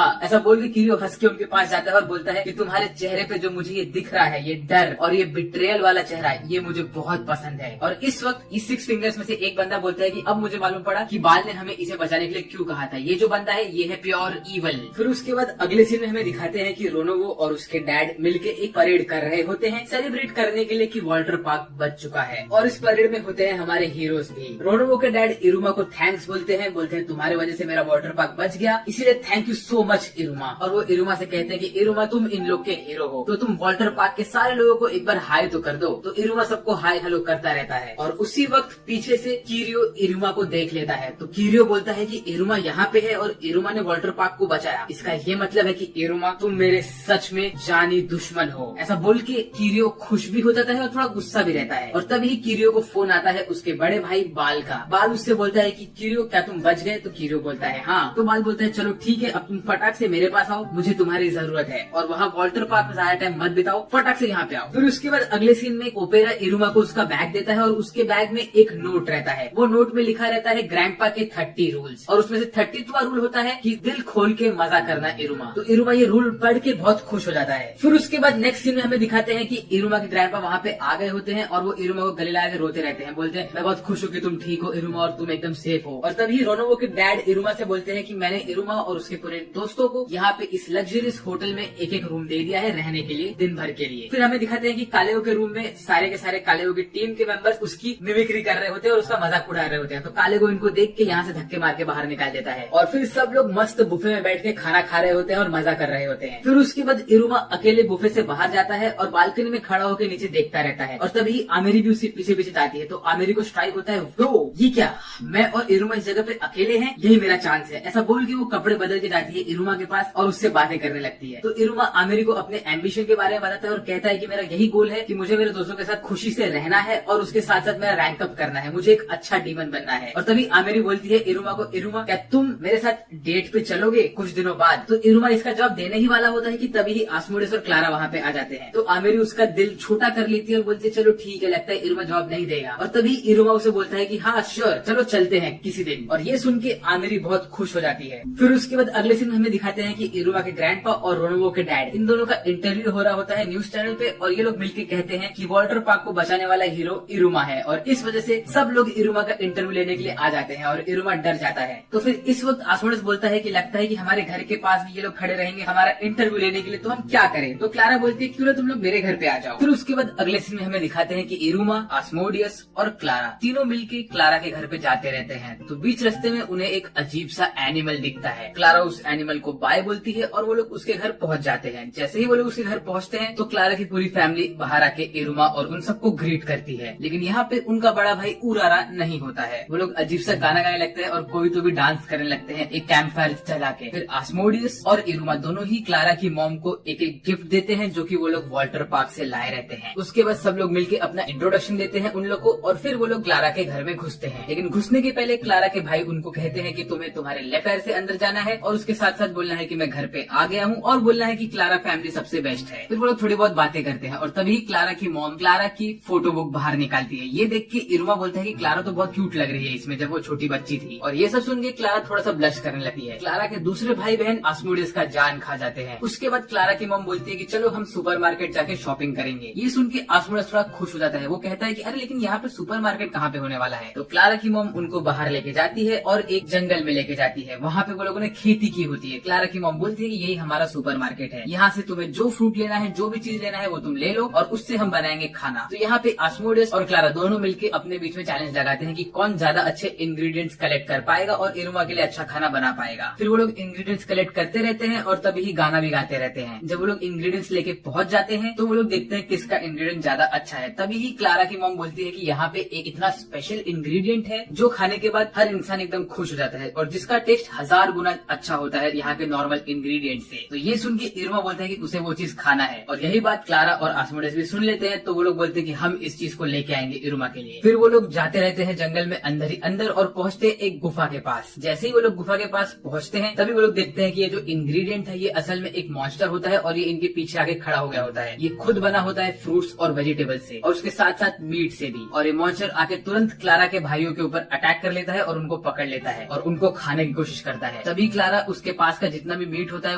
ऐसा बोल के किरियो हंस के उनके पास जाता है और बोलता है कि तुम्हारे चेहरे पे जो मुझे ये दिख रहा है, ये डर और ये बिट्रेयल वाला चेहरा, ये मुझे बहुत पसंद है। और इस वक्त इस 6 फिंगर्स में से एक बंदा बोलता है कि अब मुझे मालूम पड़ा कि बाल ने हमें इसे बचाने के लिए क्यों कहा था, ये जो बंदा है ये है प्योर ईवल। फिर उसके बाद अगले सीन में हमें दिखाते हैं कि रोनोवो और उसके डैड मिलके एक परेड कर रहे होते हैं सेलिब्रेट करने के लिए कि वाटर पार्क बच चुका है। और इस परेड में होते हैं हमारे हीरोज भी। रोनोवो के डैड इरुमा को थैंक्स बोलते हैं तुम्हारे वजह से मेरा वाटर पार्क बच गया, इसीलिए थैंक यू सो मच इरुमा। और वो इरुमा से कहते हैं कि इरुमा तुम इन लोग के हीरो हो तो तुम वाटर पार्क के सारे लोगों को एक बार हाय तो कर दो। तो इरुमा सबको हाय हेलो करता रहता है और उसी वक्त पीछे से किरियो इरुमा को देख लेता है। तो किरियो बोलता है कि इरुमा यहाँ पे है और इरुमा ने वाटर पार्क को बचाया, इसका ये मतलब है कि इरुमा तुम मेरे सच में जानी दुश्मन हो। ऐसा बोल के किरियो खुश भी हो जाता है और थोड़ा गुस्सा भी रहता है। और तभी किरियो को फोन आता है उसके बड़े भाई बाल का। बाल उससे बोलता है कि किरियो क्या तुम बच गए। तो किरियो बोलता है हाँ। तो बाल बोलता है चलो ठीक है अब तुम फटाक से मेरे पास आओ, मुझे तुम्हारी जरूरत है और वहाँ वाटर पार्क में ज्यादा टाइम मत बिताओ, फटाक से यहाँ पे आओ। फिर उसके बाद अगले सीन में ओपेरा इरुमा को उसका बैग देता है और उसके बैग में एक नोट रहता है। वो नोट में लिखा रहता है ग्रैंडपा के 30 रूल्स और उसमें से 30वां रूल होता है कि दिल खोल के मजा करना इरुमा। तो इरुमा ये रूल पढ़ के बहुत खुश हो जाता है। फिर उसके बाद नेक्स्ट सीन में हमें दिखाते हैं कि इरुमा के ग्रैंडपा वहाँ पे आ गए होते हैं और वो इरुमा को गले लगा के रोते रहते हैं, बोलते हैं मैं बहुत खुश हूँ कि तुम ठीक हो इरुमा और तुम एकदम सेफ हो। और तभी रोनोवो के डैड इरुमा से बोलते हैं कि मैंने इरुमा और उसके पूरे दोस्तों को यहाँ पे इस लग्जरियस होटल में एक एक रूम दे दिया है रहने के लिए दिन भर के लिए। फिर हमें दिखाते हैं कि कालेओ के रूम में सारे के सारे कालेओ की टीम के मेंबर्स उसकी उसकी मिमिक्री कर रहे होते हैं और उसका मजाक उड़ा रहे होते हैं। तो काले को इनको देख के यहाँ से धक्के मार के बाहर निकाल देता है और फिर सब लोग मस्त बुफे में बैठ के खाना खा रहे होते हैं और मजा कर रहे होते हैं। फिर उसके बाद इरुमा अकेले बुफे से बाहर जाता है और बालकनी में खड़ा होकर नीचे देखता रहता है और तभी आमिरी भी उसके पीछे पीछे जाती है। तो आमिरी को स्ट्राइक होता है, ब्रो ये क्या, मैं और इरुमा इस जगह पे अकेले हैं, यही मेरा चांस है। ऐसा बोल के वो कपड़े बदल के जाती है इरुमा के पास और उससे बातें करने लगती है। तो इरुमा आमिरी को अपने एम्बिशन के बारे में बताता है और कहता है कि मेरा यही गोल है कि मुझे मेरे दोस्तों के साथ खुशी से रहना है और उसके साथ साथ मेरा रैंक अप करना है, मुझे एक अच्छा डीमन बनना है। और तभी आमिरी बोलती है इरुमा को, इरुमा क्या तुम मेरे साथ डेट पे चलोगे कुछ दिनों बाद? तो इरुमा इसका जवाब देने ही वाला होता है कि तभी ही आसमोडेस और क्लारा वहाँ पे आ जाते हैं। तो आमिरी उसका दिल छोटा कर लेती है और बोलती है चलो ठीक है, लगता है इरुमा जवाब नहीं देगा। और तभी इरुमा उसे बोलता है कि हाँ श्योर, चलो चलते हैं किसी दिन। और ये सुन के आमिरी बहुत खुश हो जाती है। फिर उसके बाद अगले सीन में हमें दिखाते हैं कि इरुमा के ग्रैंडपा और रोनोवो के डैड, इन दोनों का इंटरव्यू हो रहा होता है न्यूज चैनल पे और ये लोग मिलकर कहते हैं कि वॉल्टर पार्क को बचाने वाला हीरो इरुमा है और इस वजह से सब लोग इरुमा का इंटरव्यू लेने के लिए आ जाते हैं और इरुमा डर जाता है। तो फिर इस वक्त आसमोडेस बोलता है कि लगता है कि हमारे घर के पास भी ये लोग खड़े रहेंगे हमारा इंटरव्यू लेने के लिए, तो हम क्या करें? तो क्लारा बोलती है क्यों ना तुम लोग मेरे घर पे आ जाओ। फिर उसके बाद अगले सीन में हमें दिखाते हैं कि इरुमा, आस्मोडियस और क्लारा तीनों मिलके क्लारा के घर पे जाते रहते हैं। तो बीच रास्ते में उन्हें एक अजीब सा एनिमल दिखता है। क्लारा उस एनिमल को बाय बोलती है और वो लोग उसके घर पहुंच जाते हैं। जैसे ही वो लोग उसके घर पहुंचते हैं तो क्लारा की पूरी फैमिली बाहर आके इरुमा और उन सबको ग्रीट करती है। लेकिन यहाँ पे उनका बड़ा भाई उरारा नहीं होता है। वो लोग अजीब सा गाना गाने लगते हैं और कोई तो भी डांस करने लगते हैं एक कैंप फायर जला के। फिर आस्मोडियस और इरुमा दोनों ही क्लारा की मॉम को एक एक गिफ्ट देते हैं जो कि वो लोग वॉल्टर पार्क से लाए रहते हैं। उसके बाद सब लोग मिलकर अपना इंट्रोडक्शन देते हैं उन लोग को और फिर वो लोग क्लारा के घर में घुसते हैं। लेकिन घुसने के पहले क्लारा के भाई उनको कहते हैं कि तुम्हें तुम्हारे लेफ्ट पैर से अंदर जाना है और उसके साथ साथ बोलना है कि मैं घर पे आ गया हूँ और बोलना है कि क्लारा फैमिली सबसे बेस्ट है। फिर वो लोग थोड़ी बहुत बातें करते हैं और तभी क्लारा की मॉम क्लारा की फोटो बुक बाहर निकालती है। ये देख के इरुमा बोलता है कि क्लारा तो बहुत क्यूट लग रही है इसमें जब वो छोटी बच्ची थी। और ये सब सुन के क्लारा थोड़ा सा ब्लश करने लगती है। क्लारा के दूसरे भाई बहन आस्मोडियस का जान खा जाते हैं। उसके बाद क्लारा की मॉम बोलती है कि चलो हम सुपरमार्केट जाके शॉपिंग करेंगे। ये सुन के आस्मोडियस थोड़ा खुश हो जाता है। वो कहता है कि अरे लेकिन यहाँ पे सुपरमार्केट कहाँ पे होने वाला है? तो क्लारा की मॉम उनको बाहर लेके जाती है और एक जंगल में लेके जाती है। वहाँ पे वो लोगों ने खेती की होती है। क्लारा की मॉम बोलती है कि यही हमारा सुपरमार्केट है, यहाँ से तुम्हें जो फ्रूट लेना है जो भी चीज लेना है वो तुम ले लो और उससे हम बनाएंगे खाना। तो यहाँ पे आस्मोडियस और क्लारा दोनों मिलकर अपने बीच में चैलेंज लगाते हैं कि कौन ज्यादा अच्छे इंग्रेडिएंट्स कलेक्ट कर पाएगा और इरुमा के लिए अच्छा खाना बना पाएगा। फिर वो लोग इंग्रेडिएंट्स कलेक्ट करते रहते हैं और तभी ही गाना भी गाते रहते हैं। जब वो लोग इंग्रेडिएंट्स लेके पहुंच जाते हैं तो वो लोग देखते हैं किसका इंग्रेडिएंट ज्यादा अच्छा है। तभी ही क्लारा की मॉम बोलती है कि यहाँ पे एक इतना स्पेशल इंग्रेडिएंट है जो खाने के बाद हर इंसान एकदम खुश हो जाता है और जिसका टेस्ट 1000 गुना अच्छा होता है यहाँ के नॉर्मल इंग्रेडिएंट से। तो ये सुन के इरुमा बोलता है कि उसे वो चीज खाना है और यही बात क्लारा और आस्मोडियस भी सुन लेते हैं। तो वो लोग बोलते हैं कि हम इस चीज को लेके आएंगे इरुमा के लिए। फिर वो लोग जाते रहते हैं जंगल में अंदर ही अंदर और पहुंचते एक गुफा के पास। जैसे ही वो लोग गुफा के पास पहुंचते हैं तभी वो लोग देखते हैं कि ये जो इंग्रेडिएंट है ये असल में एक मॉन्स्टर होता है और ये इनके पीछे आके खड़ा हो गया होता है। ये खुद बना होता है फ्रूट्स और वेजिटेबल से और उसके साथ साथ मीट से भी। और ये मॉन्स्टर आके तुरंत क्लारा के भाइयों के ऊपर अटैक कर लेता है और उनको पकड़ लेता है और उनको खाने की कोशिश करता है। तभी क्लारा उसके पास का जितना भी मीट होता है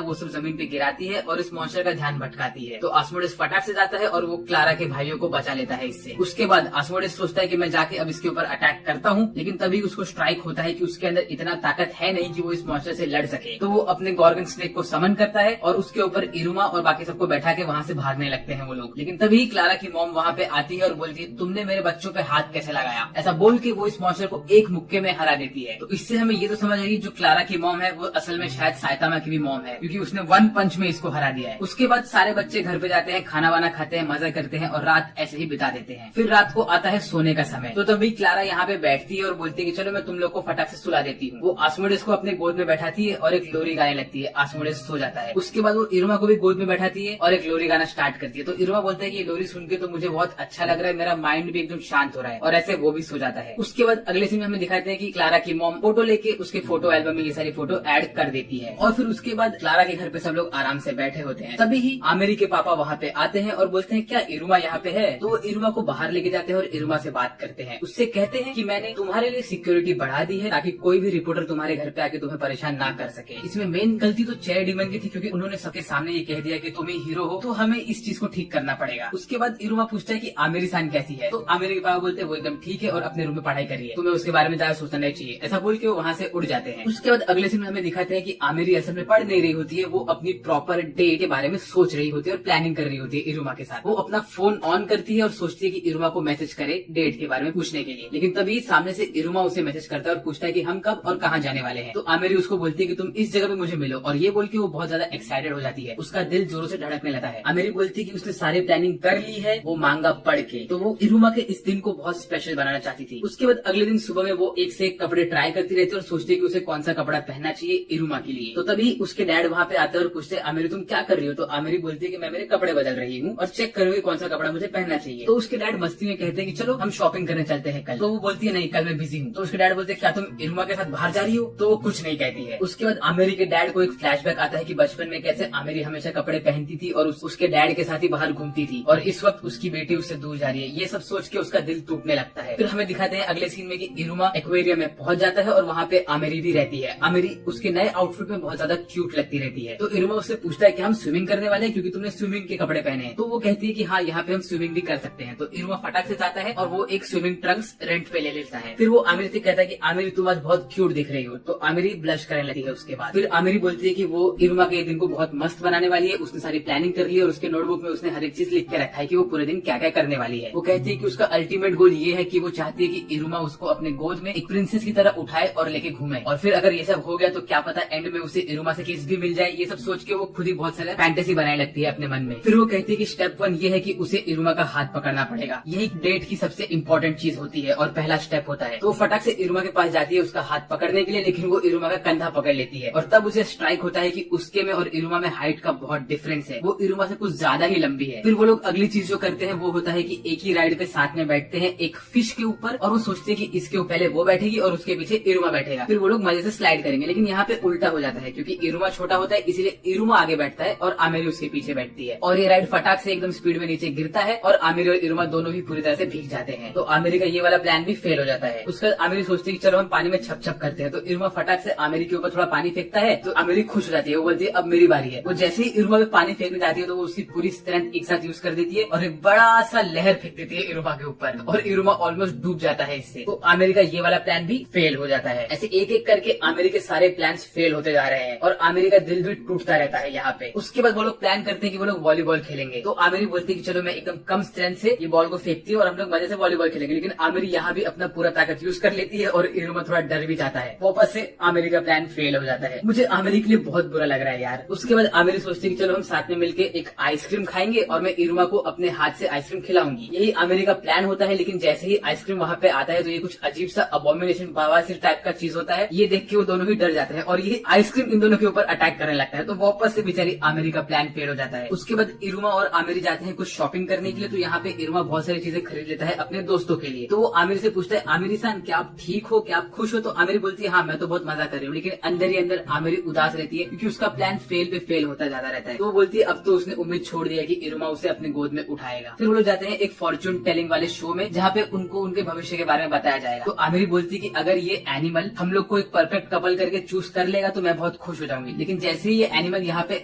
वो सब जमीन पे गिराती है और इस मॉन्स्टर का ध्यान भटकाती है। तो आस्मोडियस फटाक से जाता है और वो क्लारा के भाइयों को बचा लेता है इससे। उसके बाद आस्मोडियस सोचता है कि मैं जाके अब इसके ऊपर अटैक करता हूँ, लेकिन तभी उसको स्ट्राइक होता है कि उसके अंदर इतना ताकत है नहीं कि वो इस मॉन्स्टर से लड़ सके। तो वो अपने गॉर्गन स्नेक को समन करता है और उसके ऊपर इरुमा और बाकी सबको बैठा के वहाँ से भागने लगते हैं वो लोग। लेकिन तभी क्लारा की मॉम वहाँ पे आती है और बोलती है तुमने मेरे बच्चों पे हाथ कैसे लगाया? ऐसा बोल के वो इस मॉन्स्टर को एक मुक्के में हरा देती है। तो इससे हमें ये तो समझ आएगी जो क्लारा की मॉम है वो असल में शायद साइतामा की भी मॉम है क्योंकि उसने वन पंच में इसको हरा दिया है। उसके बाद सारे बच्चे घर पे जाते हैं, खाना वाना खाते हैं, मजा करते हैं और रात ऐसे ही बिता देते हैं। फिर रात को आता है सोने का समय। तो तभी क्लारा यहाँ पे बैठती है और बोलती है कि चलो मैं तुम लोग को फटाक से सुला देती हूँ। वो आस्मोडियस को अपने गोद में बैठाती है और एक लोरी गाने लगती है। आस्मोडियस सो जाता है। उसके बाद वो इरुमा को भी गोद में बैठाती है और एक लोरी गाना स्टार्ट करती है। तो इरुमा बोलता है कि ये लोरी सुन के तो मुझे बहुत अच्छा लग रहा है, मेरा माइंड भी एकदम शांत हो रहा है और ऐसे वो भी सो जाता है। उसके बाद अगले सीन में हमें दिखाते हैं कि क्लारा की मॉम फोटो लेके उसके फोटो एल्बम में ये सारी फोटो ऐड कर देती है और फिर उसके बाद क्लारा के घर पे सब लोग आराम से बैठे होते हैं। तभी ही आमिरी के पापा वहाँ पे आते हैं और बोलते हैं क्या इरुमा यहाँ पे है? तो वो इरुमा को बाहर लेके जाते हैं और इरुमा से बात करते हैं। उससे कहते हैं कि मैंने तुम्हारे लिए सिक्योरिटी बढ़ा दी है ताकि कोई भी रिपोर्टर तुम्हारे घर पे आके तुम्हें परेशान ना कर सके। इसमें मेन गलती तो चेयर डीमन की थी क्योंकि उन्होंने सबके सामने ये कह दिया कि तुम ही हीरो हो, तो हमें इस चीज को ठीक करना पड़ेगा। उसके बाद इरुमा पूछता है कि आमिरी सान कैसी है? तो आमिरी के पापा बोलते हैं वो एकदम ठीक है और अपने रूम में पढ़ाई करिए, तुम्हें उसके बारे में ज्यादा सोचना नहीं चाहिए। ऐसा बोल के वो वहाँ से उड़ जाते हैं। उसके बाद अगले सीन में हमें दिखाते हैं कि आमिरी असल में पढ़ नहीं रही होती है, वो अपनी प्रॉपर डे के बारे में सोच रही होती है और प्लानिंग कर रही होती है इरुमा के साथ। वो अपना फोन ऑन करती है और सोचती है कि इरुमा को मैसेज करे सारे डेट के बारे में पूछने के लिए। लेकिन तभी सामने से इरुमा उसे मैसेज करता है और पूछता है कि हम कब और कहाँ जाने वाले हैं। तो आमेरी उसको बोलती है कि तुम इस जगह पे मुझे मिलो, और ये बोल के वो बहुत ज्यादा एक्साइटेड हो जाती है। उसका दिल जोरों से धड़कने लगता है। आमेरी बोलती है कि उसने सारी प्लानिंग कर ली है वो मांगा पढ़ के। तो वो इरुमा के इस दिन को बहुत स्पेशल बनाना चाहती थी। उसके बाद अगले दिन सुबह में वो एक से एक कपड़े ट्राई करती रहती है और सोचती है कि उसे कौन सा कपड़ा पहनना चाहिए इरुमा के लिए। तो तभी उसके डैड वहाँ पे आते हैं और पूछते हैं आमेरी तुम क्या कर रही हो। तो आमेरी बोलती है कि मैं मेरे कपड़े बदल रही हूँ और चेक करूंगी कौन सा कपड़ा मुझे पहनना चाहिए। तो उसके डैड मस्ती में कहते हैं कि चलो हम शॉपिंग करने चलते हैं कल। तो वो बोलती है नहीं कल मैं बिजी हूँ। तो उसके डैड बोलते हैं क्या तुम इरुमा के साथ बाहर जा रही हो। तो वो कुछ नहीं कहती है। उसके बाद आमेरी के डैड को एक फ्लैशबैक आता है कि बचपन में कैसे आमेरी हमेशा कपड़े पहनती थी और उसके डैड के साथ ही बाहर घूमती थी और इस वक्त उसकी बेटी उससे दूर जा रही है। ये सब सोच के उसका दिल टूटने लगता है। फिर हमें दिखाते हैं अगले सीन में कि इरुमा एक्वेरियम में पहुंच जाता है और वहाँ पे आमेरी भी रहती है। आमेरी उसके नए आउटफिट में बहुत ज्यादा क्यूट लगती रहती है। तो इरुमा उससे पूछता है कि हम स्विमिंग करने वाले हैं क्योंकि तुमने स्विमिंग के कपड़े पहने हैं। तो वो कहती है कि हाँ यहाँ पे हम स्विमिंग भी कर सकते हैं। तो इरुमा फटाक से जाता है और वो एक स्विमिंग ट्रंक्स रेंट पे ले लेता है। फिर वो आमेरी से कहता है कि आमेरी तुम आज बहुत क्यूट दिख रही हो। तो आमेरी ब्लश करने लगती है। उसके बाद फिर आमेरी बोलती है कि वो इरुमा के दिन को बहुत मस्त बनाने वाली है। उसने सारी प्लानिंग कर ली है और उसके नोटबुक में उसने हर एक चीज लिख के रखा है कि वो पूरे दिन क्या क्या करने वाली है। वो कहती है कि उसका अल्टीमेट गोल ये है कि वो चाहती है कि इरुमा उसको अपने गोद में एक प्रिंसेस की तरह उठाए और लेके घूमे। और फिर अगर ये सब हो गया तो क्या पता एंड में उसे इरुमा से किस भी मिल जाए। ये सब सोच के वो खुद ही बहुत सारे फैंटेसी बनाने लगती है अपने मन में। फिर वो कहती है कि स्टेप 1 ये है कि उसे इरुमा का हाथ पकड़ना पड़ेगा। यही डेट की सबसे इम्पोर्टेंट चीज होती है और पहला स्टेप होता है। तो वो फटाक से इरुमा के पास जाती है उसका हाथ पकड़ने के लिए, लेकिन वो इरुमा का कंधा पकड़ लेती है और तब उसे स्ट्राइक होता है कि उसके में और इरुमा में हाइट का बहुत डिफरेंस है। वो इरुमा से कुछ ज्यादा ही लंबी है। फिर वो लोग अगली चीज जो करते हैं वो होता है कि एक ही राइड पे साथ में बैठते हैं एक फिश के ऊपर और वो सोचते हैं कि इसके पहले वो बैठेगी और उसके पीछे इरुमा बैठेगा। फिर वो लोग मजे से स्लाइड करेंगे। लेकिन यहाँ पे उल्टा हो जाता है क्योंकि इरुमा छोटा होता है इसलिए इरुमा आगे बैठता है और आमेरी उसके पीछे बैठती है और ये राइड फटाक से एकदम स्पीड में नीचे गिरता है और आमेरी और इरुमा दोनों ही पूरी तरह से भीग जाते हैं। तो आमेरी का ये वाला प्लान भी फेल हो जाता है। उसके बाद आमेरी सोचती है कि चलो हम पानी में छप छप करते हैं। तो इरुमा फटाक से आमेरी के ऊपर थोड़ा पानी फेंकता है तो आमेरी खुश हो जाती है। वो बोलती है अब मेरी बारी है। वो जैसे ही इरुमा में पानी फेंकने जाती है तो वो उसकी पूरी स्ट्रेंथ एक साथ यूज कर देती है और एक बड़ा सा लहर फेंक देती है इरुमा के ऊपर और इरुमा ऑलमोस्ट डूब जाता है इससे। तो आमेरी का ये वाला प्लान भी फेल हो जाता है। ऐसे एक एक करके आमेरी के सारे प्लान फेल होते जा रहे हैं और आमेरी का दिल भी टूटता रहता है यहाँ पे। उसके बाद वो लोग प्लान करते हैं कि वो लोग वॉलीबॉल खेलेंगे। तो आमेरी बोलती है कि चलो मैं एकदम कम स्ट्रेंथ से ये बॉल को फेंकती हूँ और हम लोग मजे से वॉलीबॉल खेलेंगे। लेकिन आमेरी यहाँ भी अपना पूरा ताकत यूज कर लेती है और इरुमा थोड़ा डर भी जाता है। वापस से आमेरी का प्लान फेल हो जाता है। मुझे आमेरी के लिए बहुत बुरा लग रहा है यार। उसके बाद आमेरी सोचती है कि चलो हम साथ में मिलकर एक आइसक्रीम खाएंगे और मैं इरुमा को अपने हाथ से आइसक्रीम खिलाऊंगी। यही आमेरी का प्लान होता है। लेकिन जैसे ही आइसक्रीम वहाँ पे आता है तो ये कुछ अजीब सा अबॉमिनेशन बवासीर टाइप का चीज होता है। ये देख के वो दोनों ही डर जाते हैं और ये आइसक्रीम इन दोनों के ऊपर अटैक करने लगता है। तो वापस से बेचारी आमेरी का प्लान फेल हो जाता है। उसके बाद इरुमा और आमेरी जाते हैं कुछ शॉपिंग करने के लिए। तो यहाँ पे इरुमा बहुत सारी चीजें खरीद लेता है अपने दोस्तों के लिए। तो वो आमेरी से पूछता है आमेरी सान क्या आप ठीक हो, क्या आप खुश हो। तो आमेरी बोलती है हाँ मैं तो बहुत मजा कर रही हूँ। लेकिन अंदर ही अंदर आमेरी उदास रहती है क्योंकि उसका प्लान फेल पे फेल होता जाता रहता है। तो वो बोलती है अब तो उसने उम्मीद छोड़ दिया कि इरुमा उसे अपने गोद में उठाएगा। फिर वो लोग जाते हैं एक फॉर्चून टेलिंग वाले शो में जहाँ पे उनको उनके भविष्य के बारे में बताया जाएगा। तो आमेरी बोलती है कि अगर ये एनिमल हम लोग को एक परफेक्ट कपल करके चूज कर लेगा तो मैं बहुत खुश हो जाऊंगी। लेकिन जैसे ही ये एनिमल यहाँ पे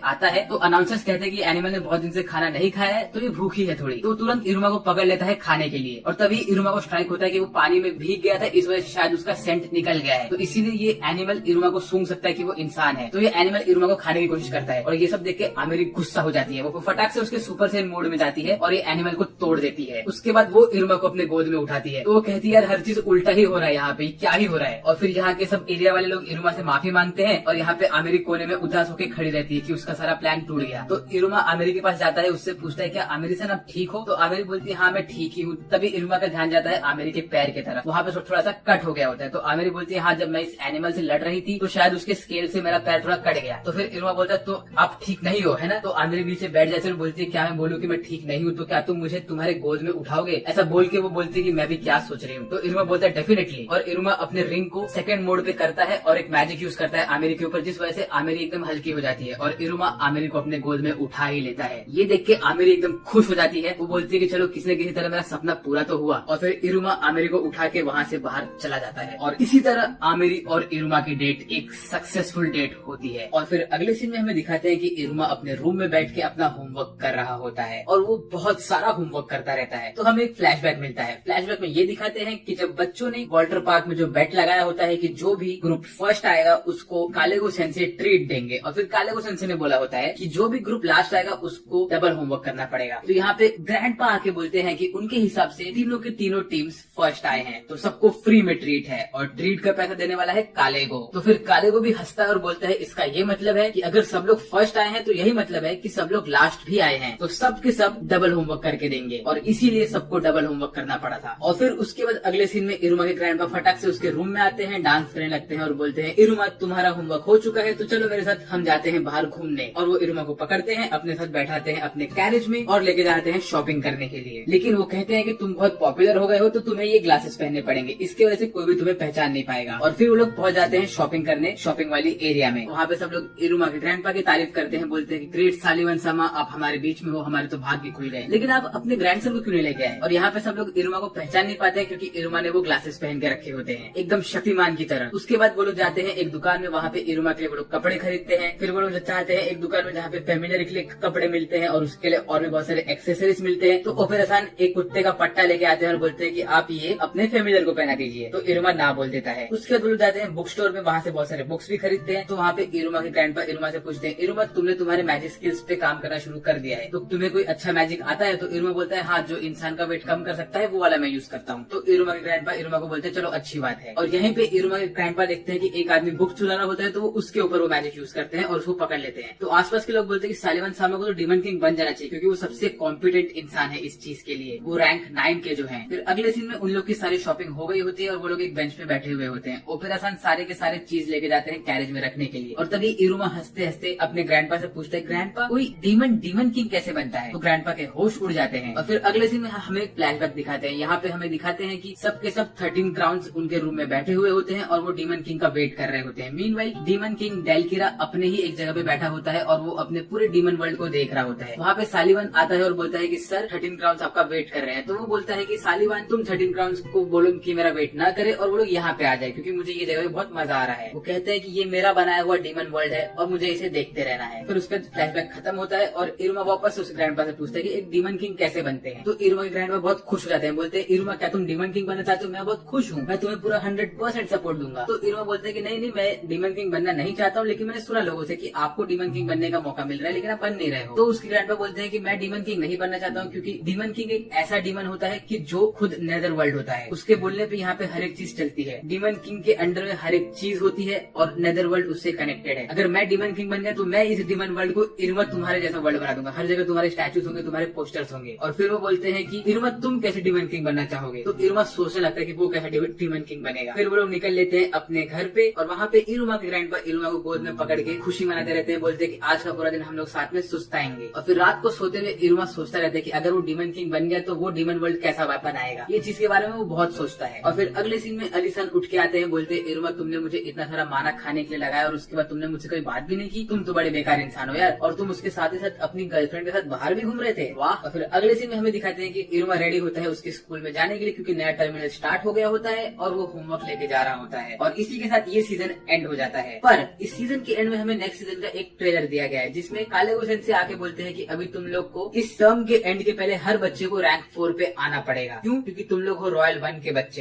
आता है तो अनाउंसर्स कहते हैं कि एनिमल ने बहुत दिन से खाना नहीं खाया है तो ये भूखी है थोड़ी। तो तुरंत इरुमा को पकड़ लेता है खाने के लिए और तभी इरुमा को स्ट्राइक होता है कि वो पानी में भीग गया था, इस वजह से शायद उसका सेंट निकल गया है। तो इसीलिए ये एनिमल इरुमा को सूंघ सकता है कि वो इंसान है। तो ये एनिमल इरुमा को खाने की कोशिश करता है और ये सब देख के आमेरी गुस्सा हो जाती है। वो फटाक से उसके सुपर सेन मोड में जाती है और ये एनिमल को तोड़ देती है। उसके बाद वो इरुमा को अपने गोद में उठाती है। तो वो कहती है यार हर चीज उल्टा ही हो रहा है यहाँ पे, क्या ही हो रहा है। और फिर यहाँ के सब एरिया वाले लोग इरुमा से माफी मांगते हैं और यहाँ पे आमेरी कोने में उदास होकर खड़ी रहती है कि उसका सारा प्लान टूट गया। तो इरुमा आमेरी के पास जाता है, उससे पूछता है क्या आमेरी सन आप ठीक हो। तो आमेरी बोलती है हाँ मैं ठीक ही हूँ। तभी इरुमा का ध्यान जाता है आमेरी के पैर की तरफ। वहाँ पे थोड़ा सा कट हो गया होता है। तो आमेरी बोलती है हाँ जब मैं इस एनिमल से लड़ रही थी तो शायद उसके स्केल से मेरा पैर थोड़ा कट गया। तो फिर इरुमा बोलता है तो आप ठीक नहीं हो है ना। तो आमेरी नीचे बैठ जाती है और बोलती है क्या मैं बोलूँ कि मैं ठीक नहीं हूँ तो क्या तुम मुझे तुम्हारे गोद में उठाओगे। ऐसा बोल के वो बोलती है कि मैं भी क्या सोच रही हूँ। तो इरुमा बोलता है डेफिनेटली। और इरुमा अपने रिंग को सेकंड मोड पे करता है और एक मैजिक यूज करता है आमेरी के ऊपर, जिस वजह से आमेरी एकदम हल्की हो जाती है और इरुमा आमेरी को अपने गोद में उठा ही लेता है। ये देख के आमेरी एकदम खुश हो जाती है। वो बोलती है कि चलो किसी न किसी तरह मेरा सपना पूरा तो हुआ। और फिर इरुमा आमेरी को उठा के वहाँ से बाहर चला जाता है और इसी तरह आमेरी और इरुमा की डेट एक सक्सेसफुल डेट होती है। और फिर अगले सीन में हमें दिखाते हैं कि इरुमा अपने रूम में बैठ के अपना होमवर्क कर रहा होता है और वो बहुत सारा होमवर्क करता रहता है। तो हमें एक फ्लैशबैक मिलता है। फ्लैशबैक में ये दिखाते हैं कि जब बच्चों ने वाटर पार्क में जो बेट लगाया होता है कि जो भी ग्रुप फर्स्ट आएगा उसको कालेगो सेंसे ट्रीट देंगे और फिर कालेगो सेंसे ने बोला होता है कि जो भी ग्रुप लास्ट आएगा उसको डबल होमवर्क करना पड़ेगा। तो यहाँ पे ग्रैंडपा आके बोलते हैं कि उनके हिसाब से तीनों के तीनों टीम्स फर्स्ट आए हैं, तो सबको फ्री में ट्रीट है और ट्रीट का पैसा देने वाला है कालेगो। तो फिर कालेगो भी हंसता है और बोलता है इसका ये मतलब है कि अगर सब लोग फर्स्ट आए हैं तो यही मतलब है कि सब लोग लास्ट भी आए हैं, तो सब के सब डबल होमवर्क करके देंगे, और इसीलिए सबको डबल होमवर्क करना पड़ा था। और फिर उसके बाद अगले सीन में इरुमा के ग्रैंडपा फटाक से उसके रूम में आते हैं, डांस करने लगते हैं और बोलते हैं इरुमा तुम्हारा होमवर्क हो चुका है, तो चलो मेरे साथ हम जाते हैं बाहर घूमने। और वो इरुमा को पकड़ते हैं, अपने साथ बैठाते हैं अपने कैरेज में और लेके जाते हैं शॉपिंग करने के लिए। लेकिन वो कहते हैं कि तुम बहुत पॉपुलर हो गए हो तो तुम्हें ये ग्लासेस पहनने पड़ेंगे, इसकी वजह से कोई भी तुम्हें पहचान नहीं पाएगा। और फिर वो लोग पहुंच जाते हैं शॉपिंग करने शॉपिंग वाली एरिया में। वहाँ पे सब लोग इरुमा के ग्रैंडपा की तारीफ करते हैं, बोलते हैं कि ग्रेट सालिवन सामा, आप हमारे बीच में हो, हमारे तो भाग्य खुल गए, लेकिन आप अपने ग्रैंडसन को क्यों नहीं लेके आए। और यहाँ पे सब लोग इरुमा को पहचान नहीं पाते हैं क्योंकि इरुमा ने वो ग्लासेस पहन के रखे होते हैं एकदम शक्तिमान की तरह। उसके बाद वो लोग जाते हैं एक दुकान में, वहाँ पे इरुमा के लिए वो लोग कपड़े खरीदते हैं। फिर वो लोग चाहते हैं एक दुकान में जहाँ पे फैमिलियर के लिए कपड़े मिलते हैं और उसके लिए और भी बहुत सारे एक्सेसरीज मिलते हैं। तो ओपेरासान एक कुत्ते का पट्टा लेके आते हैं और बोलते हैं कि आप ये अपने फैमिलियर को पहना दीजिए, तो इरुमा ना बोल देता है। उसके बाद वो लोग जाते हैं बुक स्टोर में, वहाँ से बहुत सारे बुक्स भी खरीदते हैं। तो वहाँ पे इरुमा के ग्रैंडपा इरुमा से पूछते हैं इरुमा तुमने तुम्हारे मैजिक स्किल्स पे काम करना शुरू कर दिया है, तो तुम्हें कोई अच्छा मैजिक आता है। तो इरुमा बोलता है हाँ, जो इंसान का वेट कम कर सकता है वो वाला मैं यूज करता हूँ। तो इरुमा के ग्रैंडपा इरुमा को बोलते हैं चलो अच्छी बात है। और यहीं पे इरुमा के ग्रैंडपा देखते हैं कि एक आदमी बुक चुराना होता है, तो वो उसके ऊपर वो मैजिक यूज करते हैं और उसको पकड़ लेते हैं। तो आसपास के लोग बोलते हैं कि सालिवन सामा को तो डीमन किंग बन जाना चाहिए क्योंकि वो सबसे कॉम्पिटेंट इंसान है इस चीज के लिए, वो रैंक 9 के जो है। फिर अगले सीन में उन लोग की सारी शॉपिंग हो गई होती है और वो लोग एक बेंच पे बैठे हुए होते हैं। ओपेरासान सारे के सारे चीज लेके जाते हैं कैरेज में रखने के लिए। और तभी इरुमा हंसते हंसते अपने ग्रैंडपा से पूछते हैं ग्रैंडपा कोई डीमन किंग कैसे बनता है। तो ग्रैंडपा के होश उड़ जाते हैं। और फिर अगले सीन में हमें एक फ्लैशबैक दिखाते हैं। यहाँ पे हमें दिखाते हैं कि सब के सब 13 क्राउन्स उनके रूम में बैठे हुए होते हैं और वो डीमन किंग का वेट कर रहे होते हैं। मीनवाइल डीमन किंग डेलकिरा अपने ही एक जगह पे बैठा होता है और वो अपने पूरे डीमन वर्ल्ड को देख रहा होता है। वहाँ पे सालिवन आता है और बोलता है कि सर 13 क्राउन्स आपका वेट कर रहे हैं। तो वो बोलता है कि सालिवन तुम 13 क्राउन्स को बोलो कि मेरा वेट ना करे और वो लोग यहाँ पे आ जाए क्योंकि मुझे ये जगह पे बहुत मजा आ रहा है। वो कहते हैं कि ये मेरा बनाया हुआ डीमन वर्ल्ड है और मुझे इसे देखते रहना है। फिर उसके बाद फ्लैशबैक खत्म होता है और इरुमा वापस उस ग्रैंडपा से पूछता है कि एक डीमन किंग कैसे बनते हैं। तो इरुमा के ग्रैंडपा बहुत खुश हो जाते हैं, बोलते हैं इरुमा क्या तुम डीमन किंग बनना चाहते हो, मैं बहुत खुश हूँ, मैं तुम्हें पूरा 100% सपोर्ट दूंगा। तो इरुमा बोलते हैं कि नहीं मैं डीमन किंग बनना नहीं चाहता हूँ, लेकिन मैंने सुना लोगों से कि आपको डीमन किंग बनने का मौका मिल रहा है लेकिन आप बन नहीं रहे हो। तो उसके ग्रैंडपा बोलते हैं कि मैं डीमन किंग नहीं बनना चाहता हूँ क्योंकि डीमन किंग एक ऐसा डीमन होता है कि जो खुद नेदर वर्ल्ड होता है, उसके बोलने पे यहाँ पे हर एक चीज चलती है। डीमन किंग के अंडर में हर एक चीज होती है और नेदर वर्ल्ड उससे कनेक्टेड है। अगर मैं डीमन किंग बन गया तो मैं इस डीमन वर्ल्ड को इरुमा तुम्हारे जैसा वर्ल्ड बना दूंगा, हर जगह तुम्हारे स्टैचूज होंगे, तुम्हारे पोस्टर्स होंगे। और फिर वो बोलते हैं कि इरुमा तुम कैसे डीमन किंग बनना चाहोगे। तो इरुमा सोचने लगता है कि वो कैसे डीमन किंग बनेगा। फिर वो लोग निकल लेते हैं अपने घर पे और वहाँ पे इरुमा के ग्रैंडपा इरुमा को गोद में पकड़ के खुशी मनाते रहते हैं, बोलते हैं कि आज का पूरा दिन हम लोग साथ में सुस्ताएंगे। और फिर रात को सोते हुए इरुमा सोचता रहता है कि अगर वो डीमन किंग बन गया तो वो डीमन वर्ल्ड कैसा बनाएगा। ये चीज के बारे में वो बहुत सोचता है। और फिर अगले सीन में अलीसन उठ के आते हैं, बोलते हैं इरुमा तुमने मुझे इतना सारा माना खाने के लिए लगाया और उसके बाद तुमने मुझसे कोई बात भी नहीं की, तुम तो बड़े बेकार इंसान हो यार, और तुम उसके साथ ही साथ अपनी गर्लफ्रेंड के साथ बाहर भी घूम रहे थे, वाह। और फिर अगले सीन में हमें दिखाते हैं कि इरुमा रेडी होता है उसके स्कूल में जाने के लिए क्योंकि नया टर्मिनल स्टार्ट हो गया होता है और वो होमवर्क लेके जा रहा होता है। और इसी के साथ ये सीजन एंड हो जाता है। पर इस सीजन के एंड में हमें नेक्स्ट सीजन का एक ट्रेलर दिया गया है जिसमें कालेगो सेंसेई आके बोलते हैं कि अभी तुम लोग को इस टर्म के एंड के पहले हर बच्चे को रैंक 4 पे आना पड़ेगा। क्यों? क्योंकि तुम लोग हो रॉयल 1 के बच्चे।